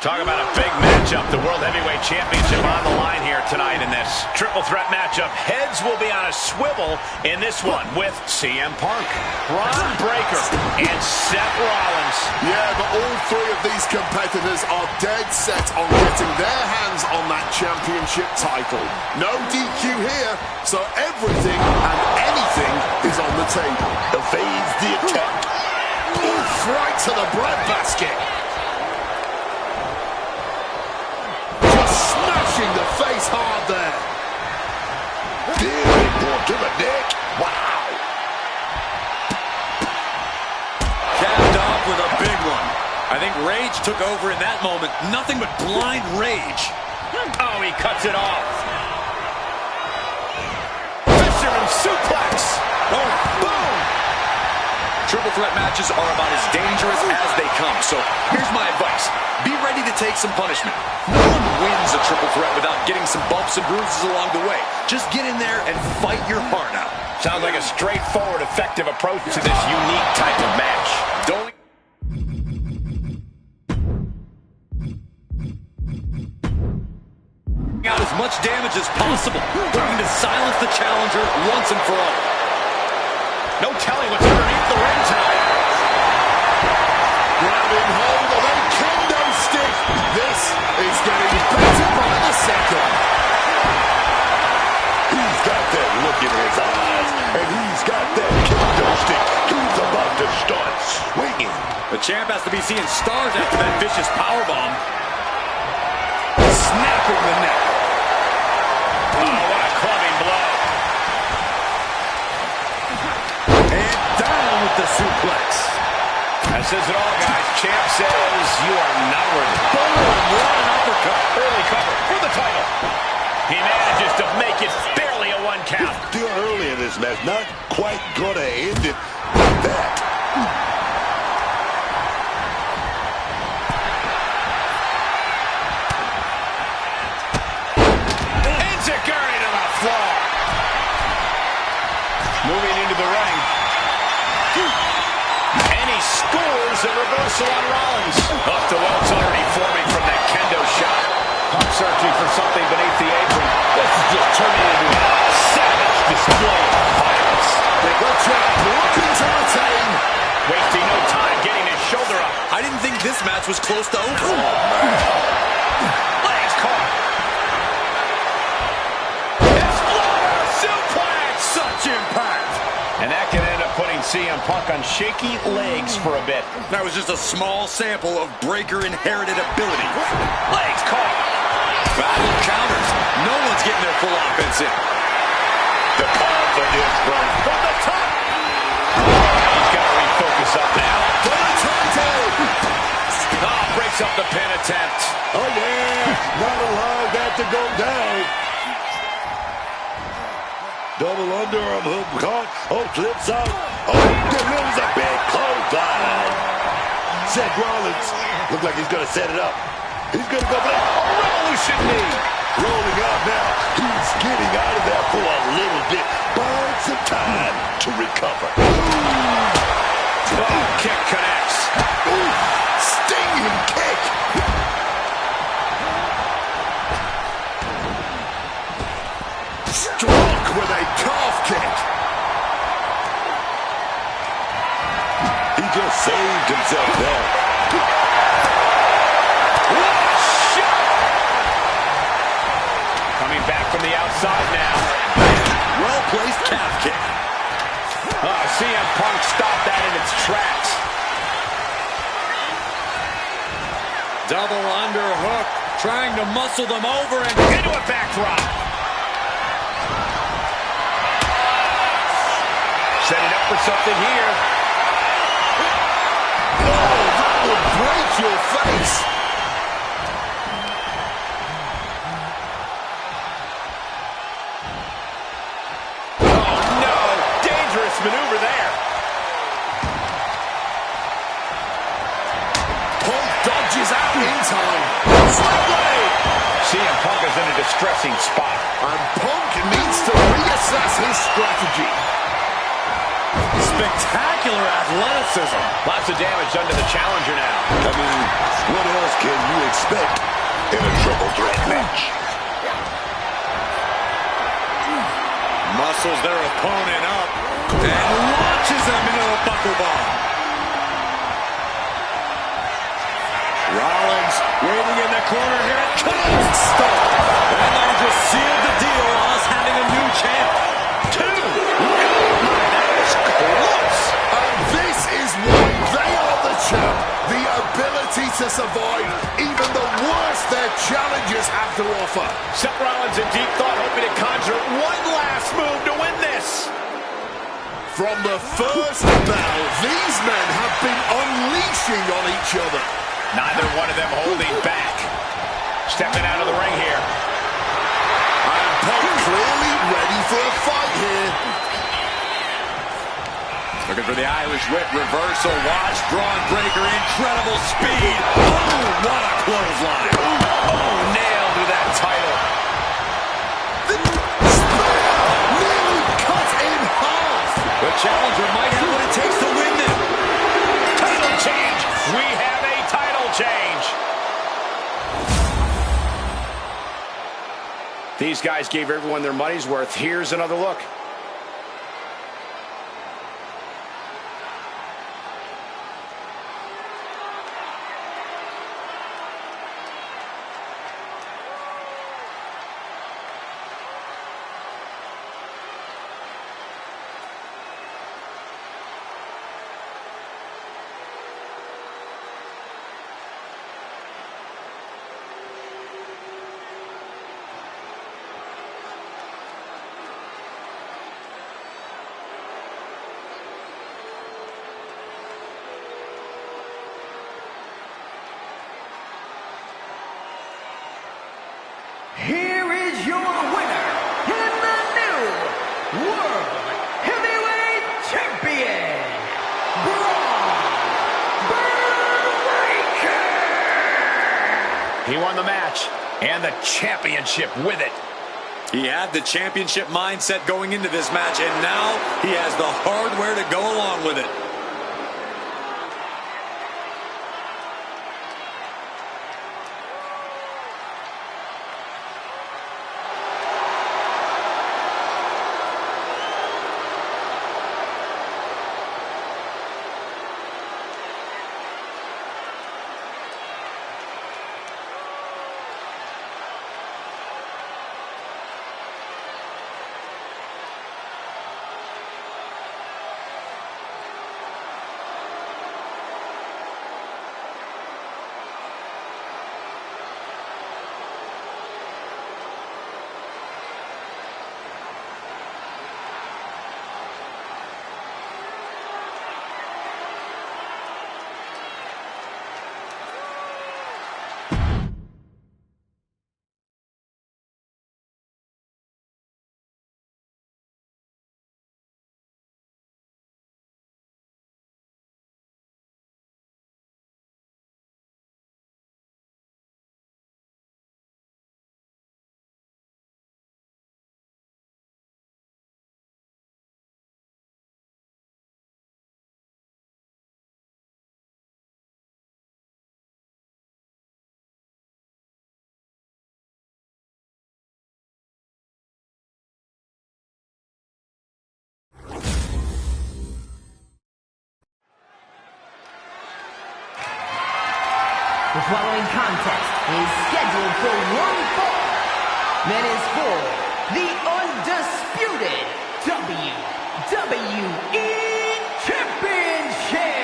Talk about a big matchup. The World Heavyweight Championship on the line here tonight in this triple threat matchup. Heads will be on a swivel in this one with CM Punk, Bron Breakker, and Seth Rollins. Yeah, but all three of these competitors are dead set on getting their hands on that championship title. No DQ here, so everything and anything is on the table. Evades the attack. Oof, right to the breadbasket. Smashing the face hard there. Big one to the neck. Wow. Capped off with a big one. I think rage took over in that moment. Nothing but blind rage. Oh, he cuts it off. Fisherman suplex. Oh, boom. Triple threat matches are about as dangerous as they come. So here's my advice. Be ready to take some punishment. No one wins a triple threat without getting some bumps and bruises along the way. Just get in there and fight your heart out. Sounds like a straightforward, effective approach to this unique type of match. Don't out as much damage as possible, looking to silence the challenger once and for all. no telling what's underneath the ring tonight. Grabbing hold of a kendo stick. This is getting better by the second. He's got that look in his eyes, and he's got that kendo stick. He's about to start swinging. The champ has to be seeing stars after that vicious powerbomb. Snapping the neck. Oh, what a clubbing blow. And down with the suplex. That says it all, guys. Champ says you are not worthy. Boom! What an uppercut. Early cover for the title. He manages to make it barely a one count. Still early in this match, not quite gonna end it like that. Enziguri to the floor. Moving into the ring. And he scores a reversal on Rollins. Up to welts already forming from that kendo shot. Pump searching for something beneath the apron. This is just turning into a savage display of violence. The champ looking to retain. Wasting no time getting his shoulder up. I didn't think this match was close to over. Legs caught. Exploder suplex. Such impact. And that can end up putting CM Punk on shaky legs for a bit. That was just a small sample of Breakker inherited ability. Legs caught. Battle counters. No one's getting their full offense in. The confidence from the top. He's got to refocus up now. For the title. Oh, breaks up the pin attempt. oh yeah, not allow that to go down. Double underarm hook caught. Oh, flips out. Oh, delivers a big clothesline. Seth Rollins look like he's gonna set it up. He's gonna go for that revolution knee. Rolling out now. He's getting out of there for a little bit. Buying some time to recover. Oh, kick connects. Ooh, stinging kick. Struck with a calf kick. He just saved himself there. What a shot! Coming back from the outside now. Well-placed calf kick. CM Punk stopped that in its tracks. Double underhook. Trying to muscle them over and Into a backdrop. Setting up for something here. Oh, that would break your face. Oh, no. Dangerous maneuver there. Punk dodges out in time. CM Punk is in a distressing spot. And Punk needs to reassess his strategy. spectacular athleticism. Lots of damage done to the challenger now. I mean, What else can you expect in a triple threat match? Muscles their opponent up and launches them into a buckle bomb. Rollins waiting in the corner here. It comes. And they just sealed the deal on us having a new champ. 2. That was close. And this is why they are the champ. The ability to survive even the worst their challengers have to offer. Seth Rollins in deep thought, hoping to conjure one last move to win this. From the first bell, these men have been unleashing on each other. Neither one of them holding back. Stepping out of the ring here. And Punk clearly ready for a fight here. Looking for the Irish whip reversal. Watch, drawn breaker, incredible speed. Oh, what a clothesline. Oh, nailed to that title. The spear nearly cut in half. The challenger might have what it takes to win this. Title change. We have a title change. These guys gave everyone their money's worth. Here's another look. Here is your winner, and the new World Heavyweight Champion, Braun Breaker! He won the match and the championship with it. He had the championship mindset going into this match, and now he has the hardware to go along with it. The following contest is scheduled for one fall and is for the undisputed WWE Championship.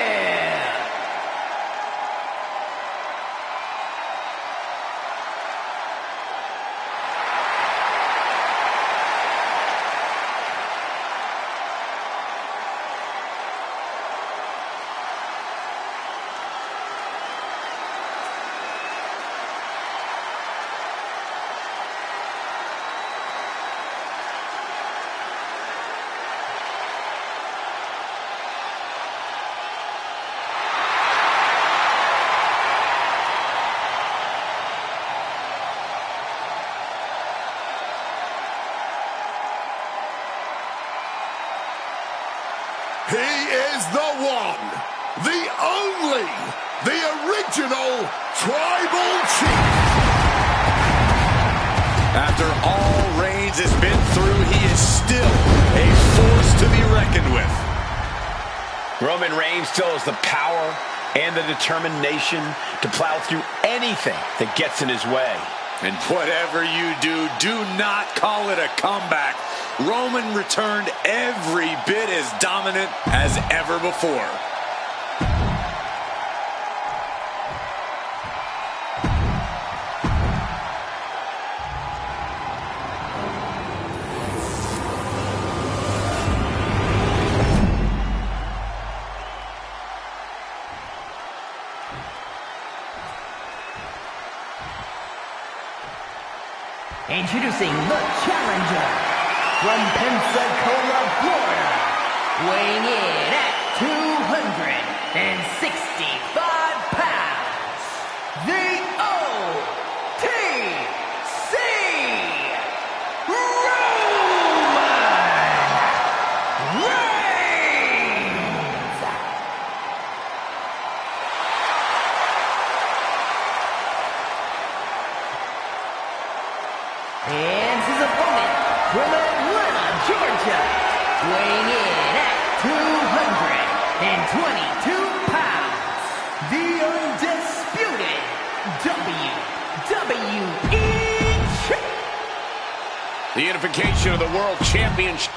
He is the one, the only, the original original Tribal Chief. After all Reigns has been through, he is still a force to be reckoned with. Roman Reigns still has the power and the determination to plow through anything that gets in his way. And whatever you do, do not call it a comeback. Roman returned every bit as dominant as ever before. Introducing the challenger from Pensacola, Florida, weighing in at 265 pounds, the OTC, Roman Reigns! And his opponent from Atlanta, Georgia, weighing in at 222 pounds, the undisputed WWE Champion. The unification of the World Championship.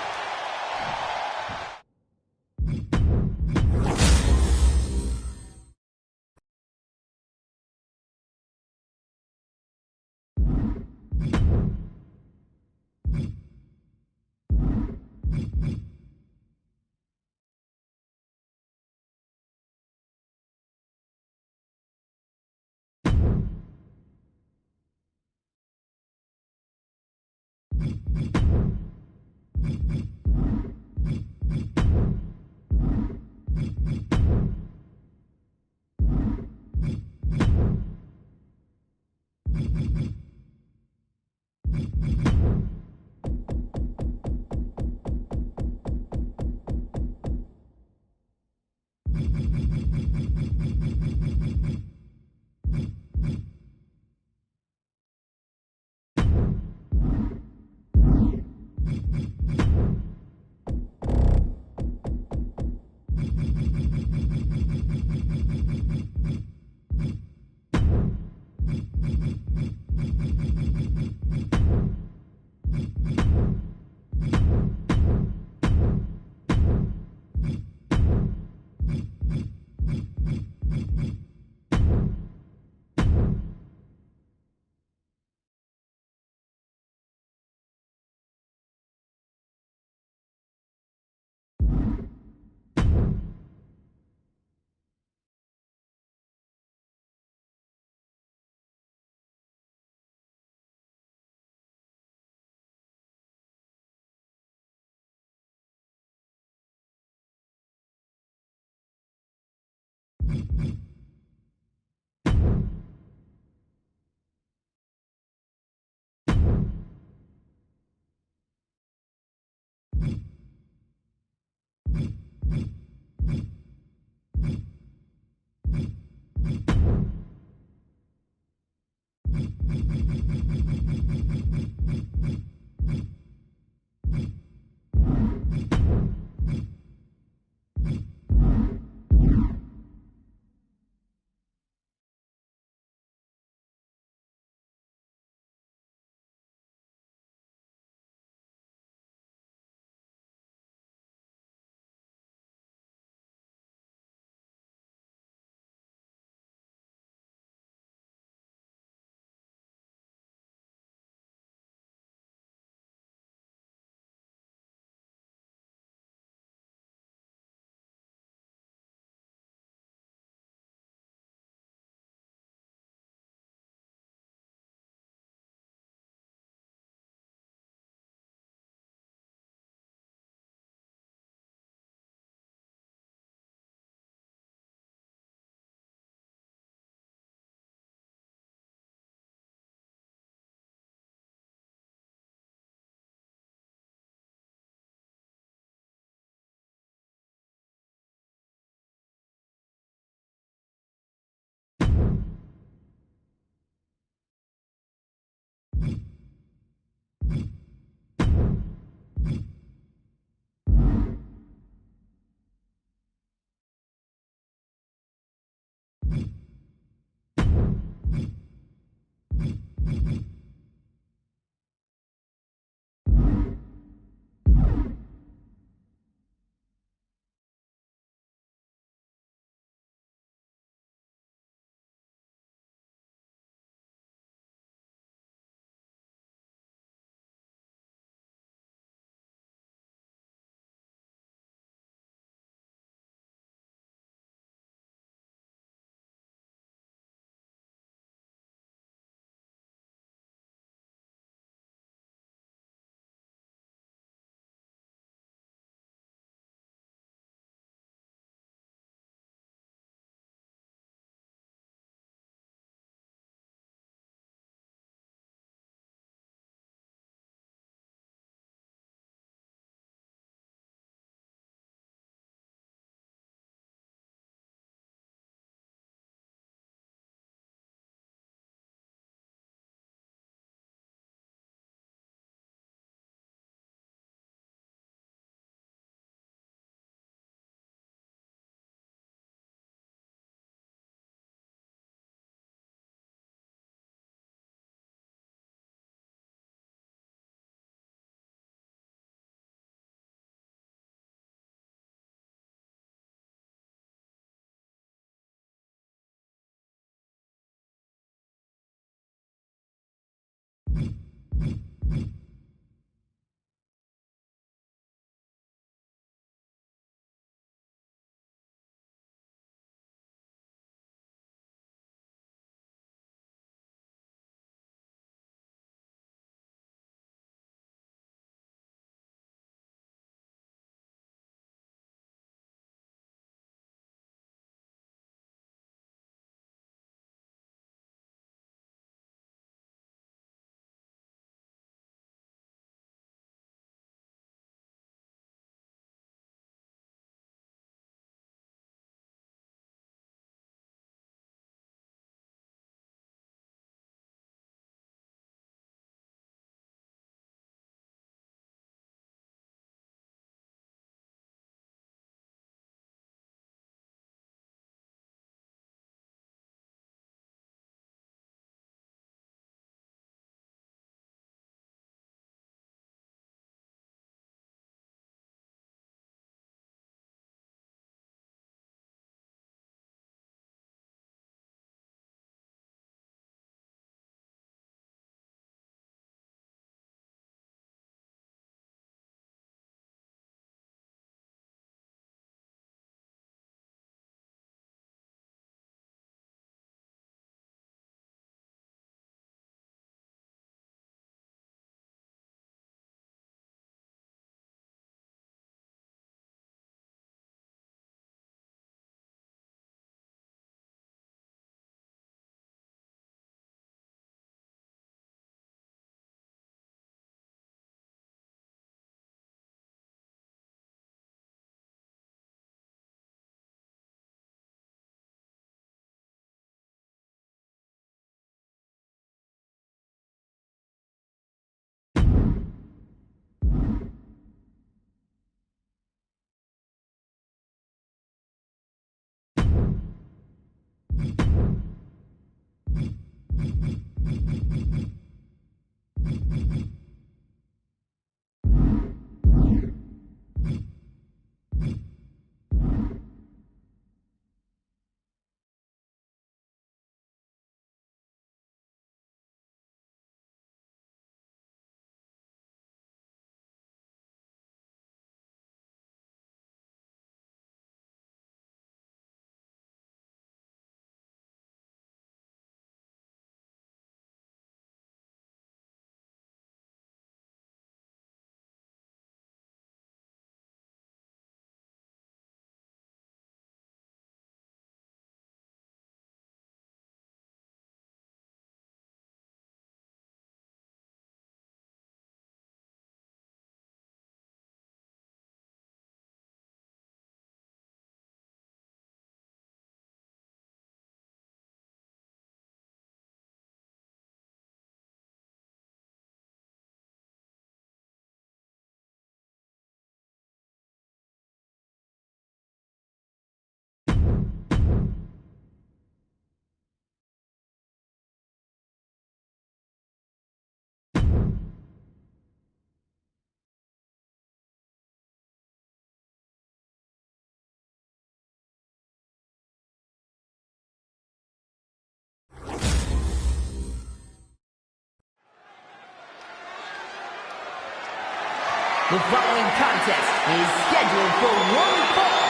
The following contest is scheduled for one fall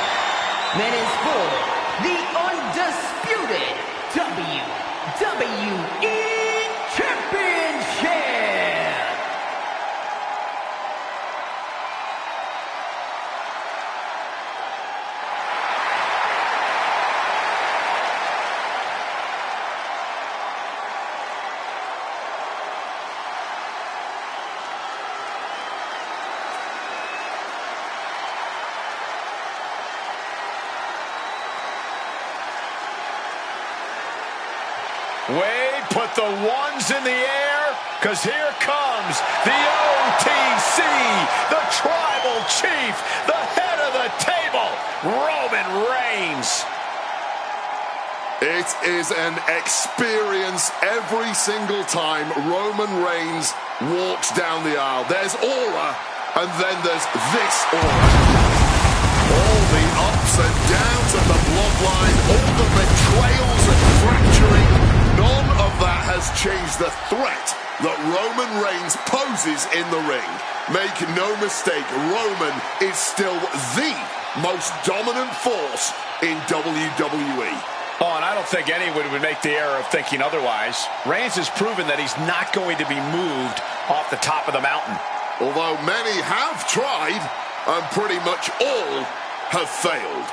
and is for the undisputed WWE Championship. Wade, put the ones in the air, because here comes the OTC, the Tribal Chief, the head of the table, Roman Reigns. It is an experience every single time Roman Reigns walks down the aisle. There's aura, and then there's this aura. All the ups and downs of the bloodline, all the betrayals and fracturing, none of that has changed the threat that Roman Reigns poses in the ring. Make no mistake, Roman is still the most dominant force in WWE. Oh, and I don't think anyone would make the error of thinking otherwise. Reigns has proven that he's not going to be moved off the top of the mountain. Although many have tried, and pretty much all have failed.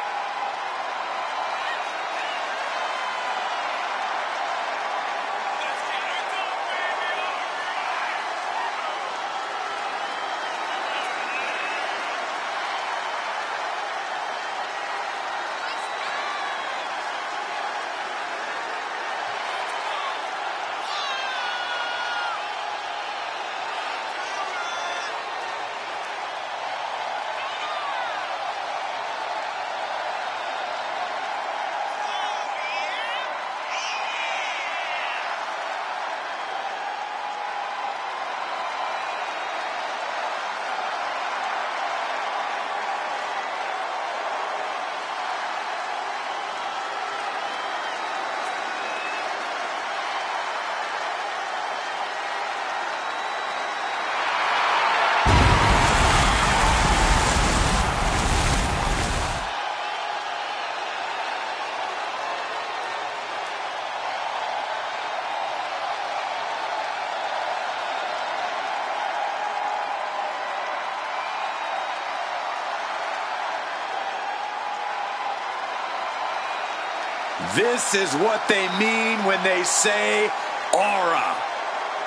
This is what they mean when they say aura.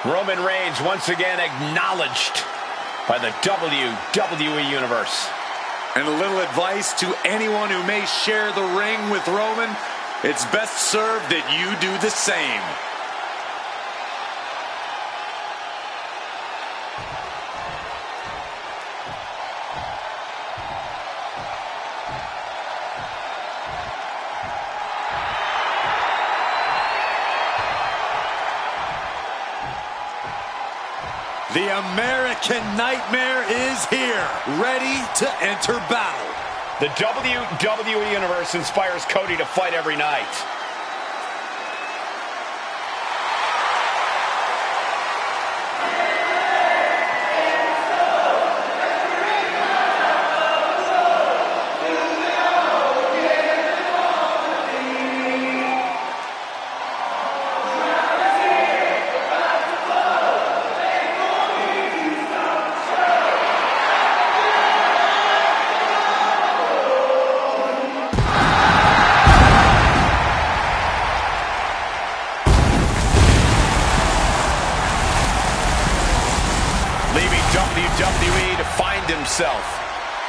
Roman Reigns once again acknowledged by the WWE Universe. And a little advice to anyone who may share the ring with Roman, it's best served that you do the same. The American Nightmare is here, ready to enter battle. The WWE Universe inspires Cody to fight every night. WWE to find himself,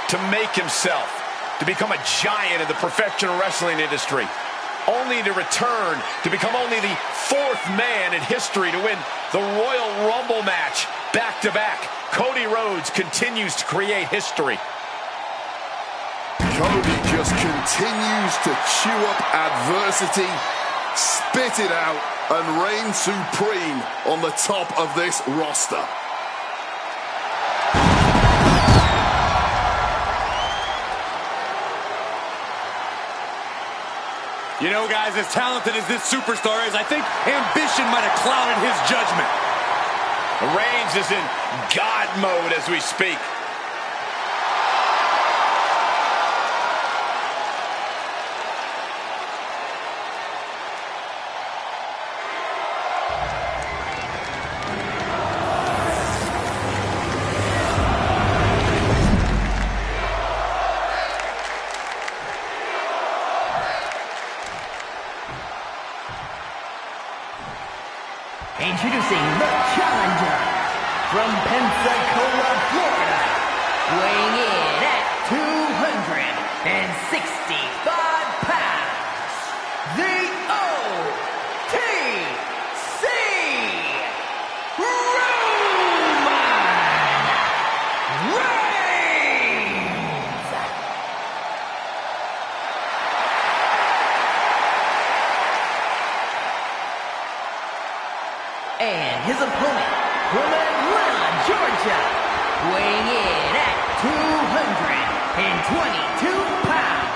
to make himself, to become a giant in the professional wrestling industry, only to return to become only the fourth man in history to win the Royal Rumble match back-to-back. Cody Rhodes continues to create history. Cody just continues to chew up adversity, spit it out, and reign supreme on the top of this roster. You know, guys, as talented as this superstar is, I think ambition might have clouded his judgment. Reigns is in God mode as we speak. Introducing the challenger from Pensacola, Florida, weighing in at 265 pounds, the OTC Roman Reigns! And his opponent from Atlanta, Georgia, weighing in at 222 pounds,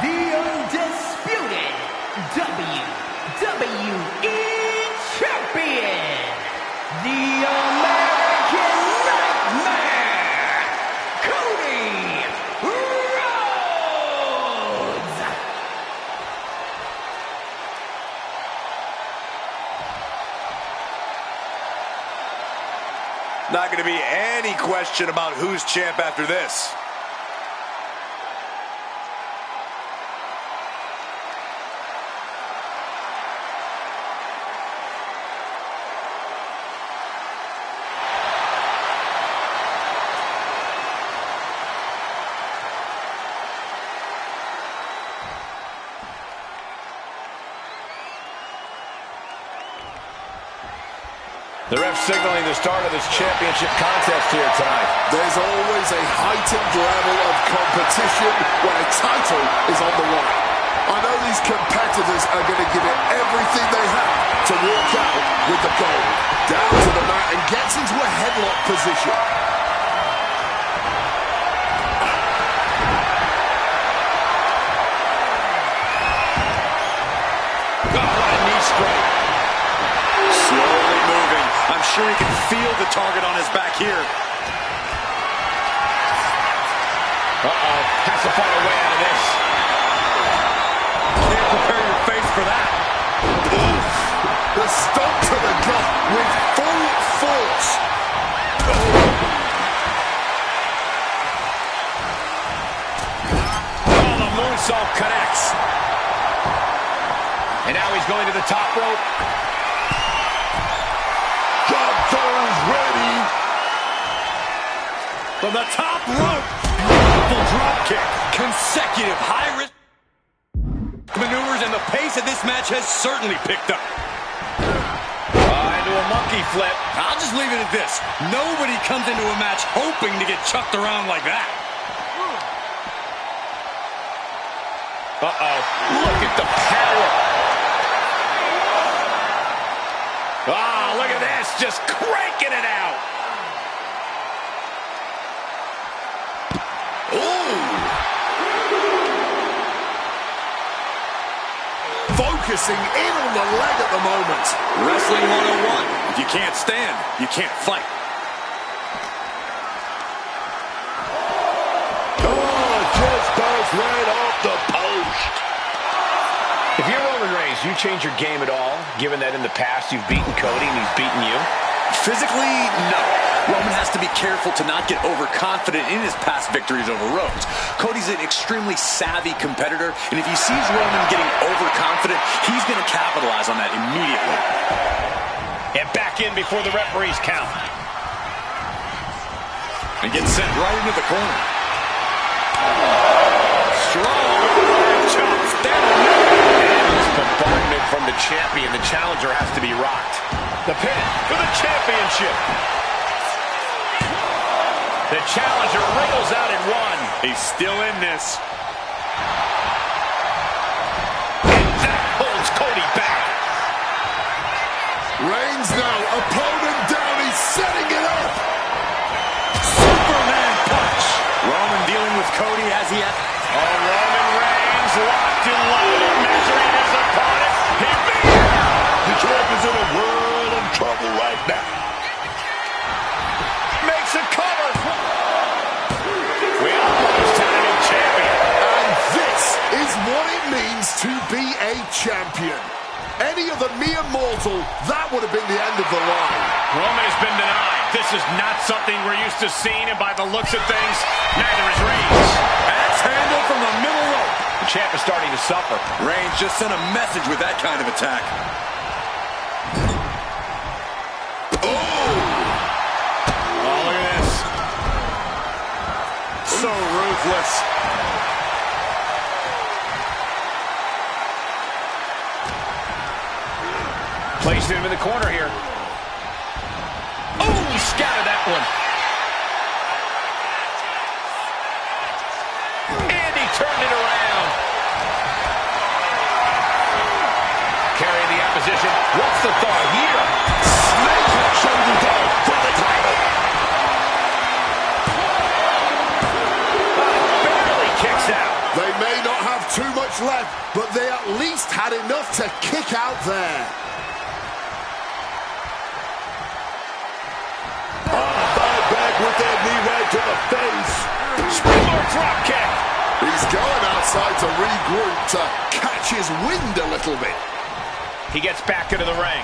the undisputed WWE Champion, the American Nightmare, Cody Rhodes! Not going to be any question about who's champ after this. The ref signaling the start of this championship contest here tonight. There's always a heightened level of competition when a title is on the line. I know these competitors are going to give it everything they have to walk out with the gold. Down to the mat and gets into a headlock position. Oh, what a knee strike. Slowly moving. I'm sure he can feel the target on his back here. Uh-oh. Has to find a way out of this. Can't prepare your face for that. Oof. The stomp to the gut with full force. Oh, the moonsault connects. And now he's going to the top rope. Godfather's ready. From the top rope. Beautiful drop kick. Consecutive high-risk maneuvers, and the pace of this match has certainly picked up. Into a monkey flip. I'll just leave it at this. Nobody comes into a match hoping to get chucked around like that. Uh-oh. Look at the power. Ah, look at this. Just cranking it out. Focusing in on the leg at the moment. Wrestling 101. If you can't stand, you can't fight. Oh, just bounced right off the post. If you're Roman Reigns, you change your game at all, given that in the past you've beaten Cody and he's beaten you? Physically, no. Roman has to be careful to not get overconfident in his past victories over Rhodes. Cody's an extremely savvy competitor, and if he sees Roman getting overconfident, he's going to capitalize on that immediately. And back in before the referees count. And gets sent right into the corner. Strong overhead chops. This bombardment from the champion. The challenger has to be rocked. The pin for the championship. The challenger wriggles out at one. He's still in this. And that holds Cody back. Reigns now, opponent down, he's setting it up. Superman punch. Roman dealing with Cody as he has. Oh, Roman Reigns locked and loaded, measuring his opponent. He beat him. The champ is in a world of trouble right now. Makes a cover. We almost had a new champion. And this is what it means to be a champion. Any other mere mortal, that would have been the end of the line. Roman has been denied. This is not something we're used to seeing, and by the looks of things, neither is Reigns. Axe handle from the middle rope. The champ is starting to suffer. Reigns just sent a message with that kind of attack. So ruthless. Placed him in the corner here. Oh, he scattered that one. And he turned it around. Carrying the opposition. What's the thought here? Snake shoulder down for the title. Barely kicks out. They may not have too much left, but they at least had enough to kick out there. Back with that knee right to the face. Springboard drop kick. He's going outside to regroup, to catch his wind a little bit. He gets back into the ring.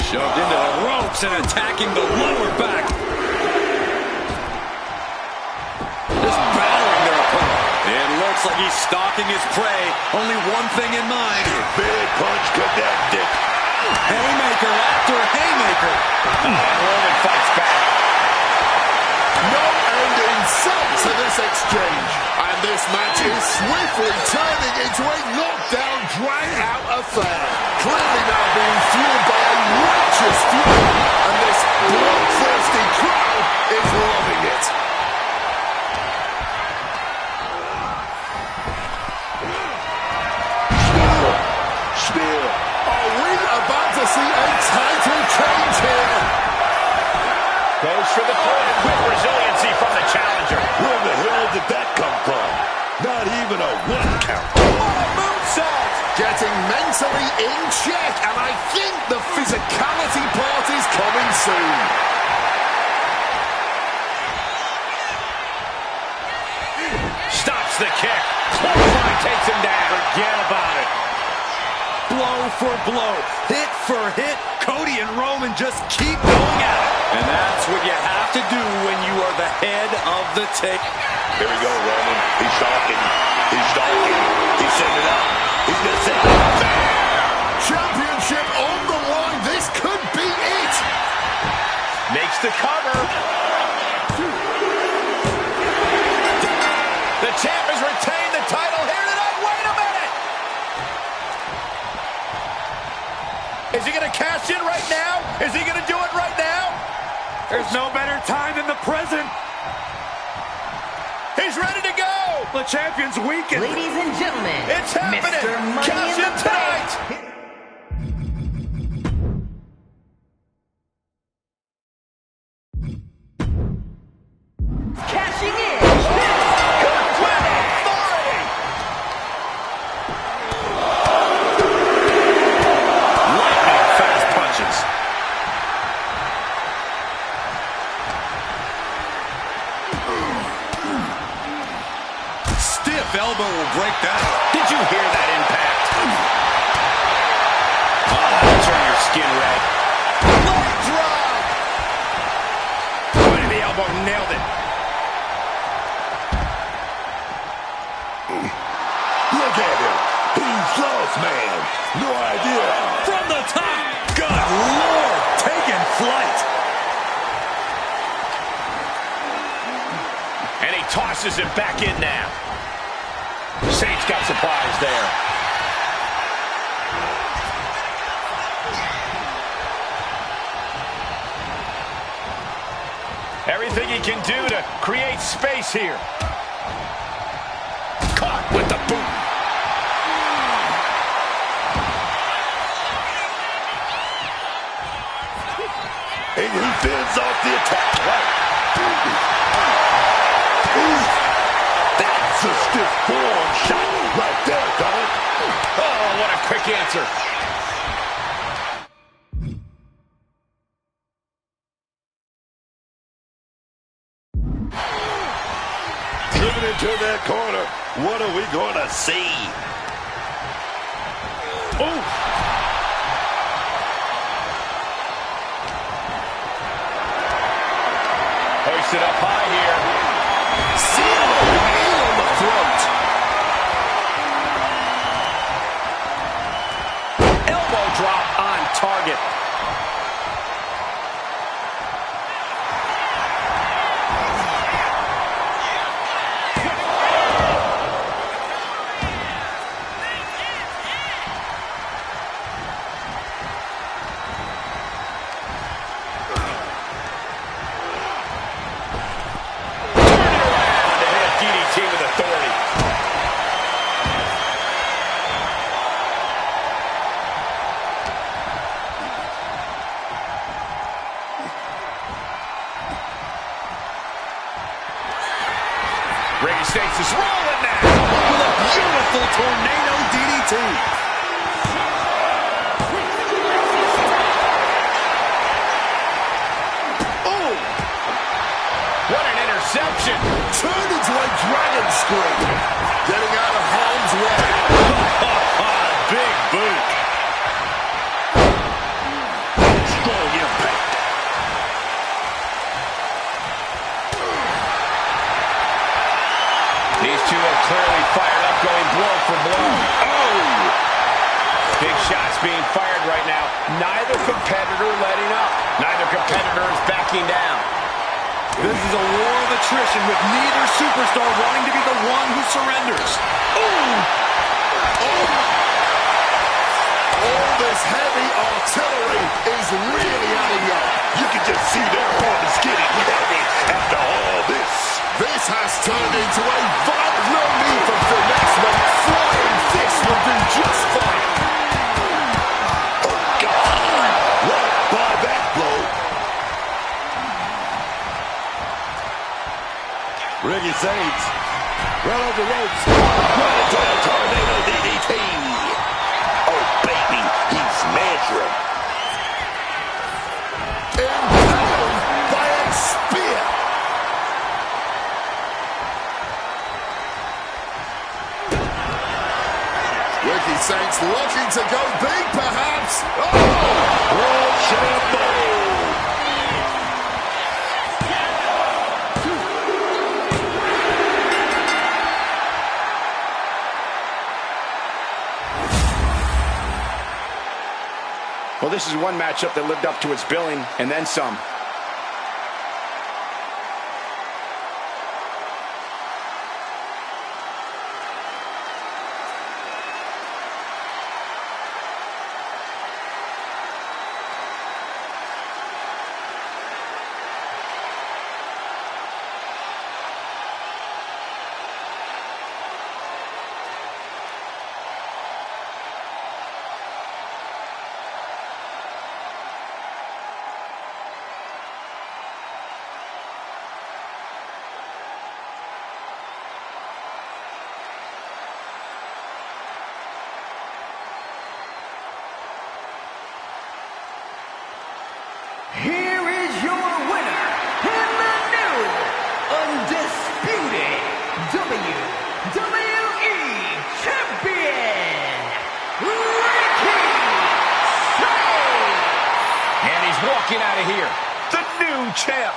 Shoved into the ropes and attacking the lower back. Just battering their opponent. It looks like he's stalking his prey. Only one thing in mind. Big punch connected. Haymaker after haymaker. Roman fights back. No end in sight to this exchange. And this match is swiftly turning into a knockdown, drag-out affair. Clearly now being fueled by a righteous fury. And this bloodthirsty crowd is loving it. Spear. Are we about to see a title change here? Goes for the pin with resiliency from the challenger. Where the hell did that come from? Not even a one count. Moonsault! Getting mentally in check, and I think the physicality part is coming soon. Stops the kick. Clothesline takes him down. Forget about it. Blow for blow, hit for hit, Cody and Roman just keep going at it. And that's what you have to do when you are the head of the take. Here we go, Roman. He's stalking. He's stalking. He's setting it up. He's going to set it up. Championship on the line. This could be it. Makes the cover. The champ has retained the title here tonight. Wait a minute. Is he going to cash in right now? Is he going to do it right now? There's no better time than the present. He's ready to go. The champion's weakened. Ladies and gentlemen, It's happening. Mr. Money Cash in in the tonight. Bank. Cashing in. With authority. Lightning fast punches. Stiff elbow will break that. Did you hear that impact? Oh, that'll turn your skin red. Leg drop. Right in the elbow, nailed it. Look at him. He's lost, man. No idea. From the top. Good Lord, taking flight. And he tosses it back in now. Saints got supplies there. Everything he can do to create space here. Caught with the boot. And he fends off the attack. That's a stiff forearm shot right there, Donald. Oh, what a quick answer. Driven into that corner. What are we going to see? Oh. Hoisted up high here. Zero knee on the throat. Ricky Starks is rolling now. With a beautiful tornado DDT. Oh! What an interception. Turned into a dragon scream. Getting out of harm's way. Big boot. Strong impact. These two are clearly fired up, going blow for blow. Oh! Big shots being fired right now. Neither competitor letting up. Neither competitor is backing down. This is a war of attrition with neither superstar wanting to be the one who surrenders. Oh! All this heavy artillery is really adding up. You can just see their arm is getting heavy after all this. This has turned into a violent. No need for finesse, mate. Flying fists will do just fine. Oh, God. Right by that blow. Ricky Starks right over the ropes. Right into a tornado DDT. Oh, baby, he's measuring. Impaled by a spear. Ricky Starks looking to go big, perhaps. Oh! Rochambeau. Well, this is one matchup that lived up to its billing, and then some. Here is your winner, and the new, undisputed WWE Champion, Ricky Starks! And he's walking out of here, the new champ.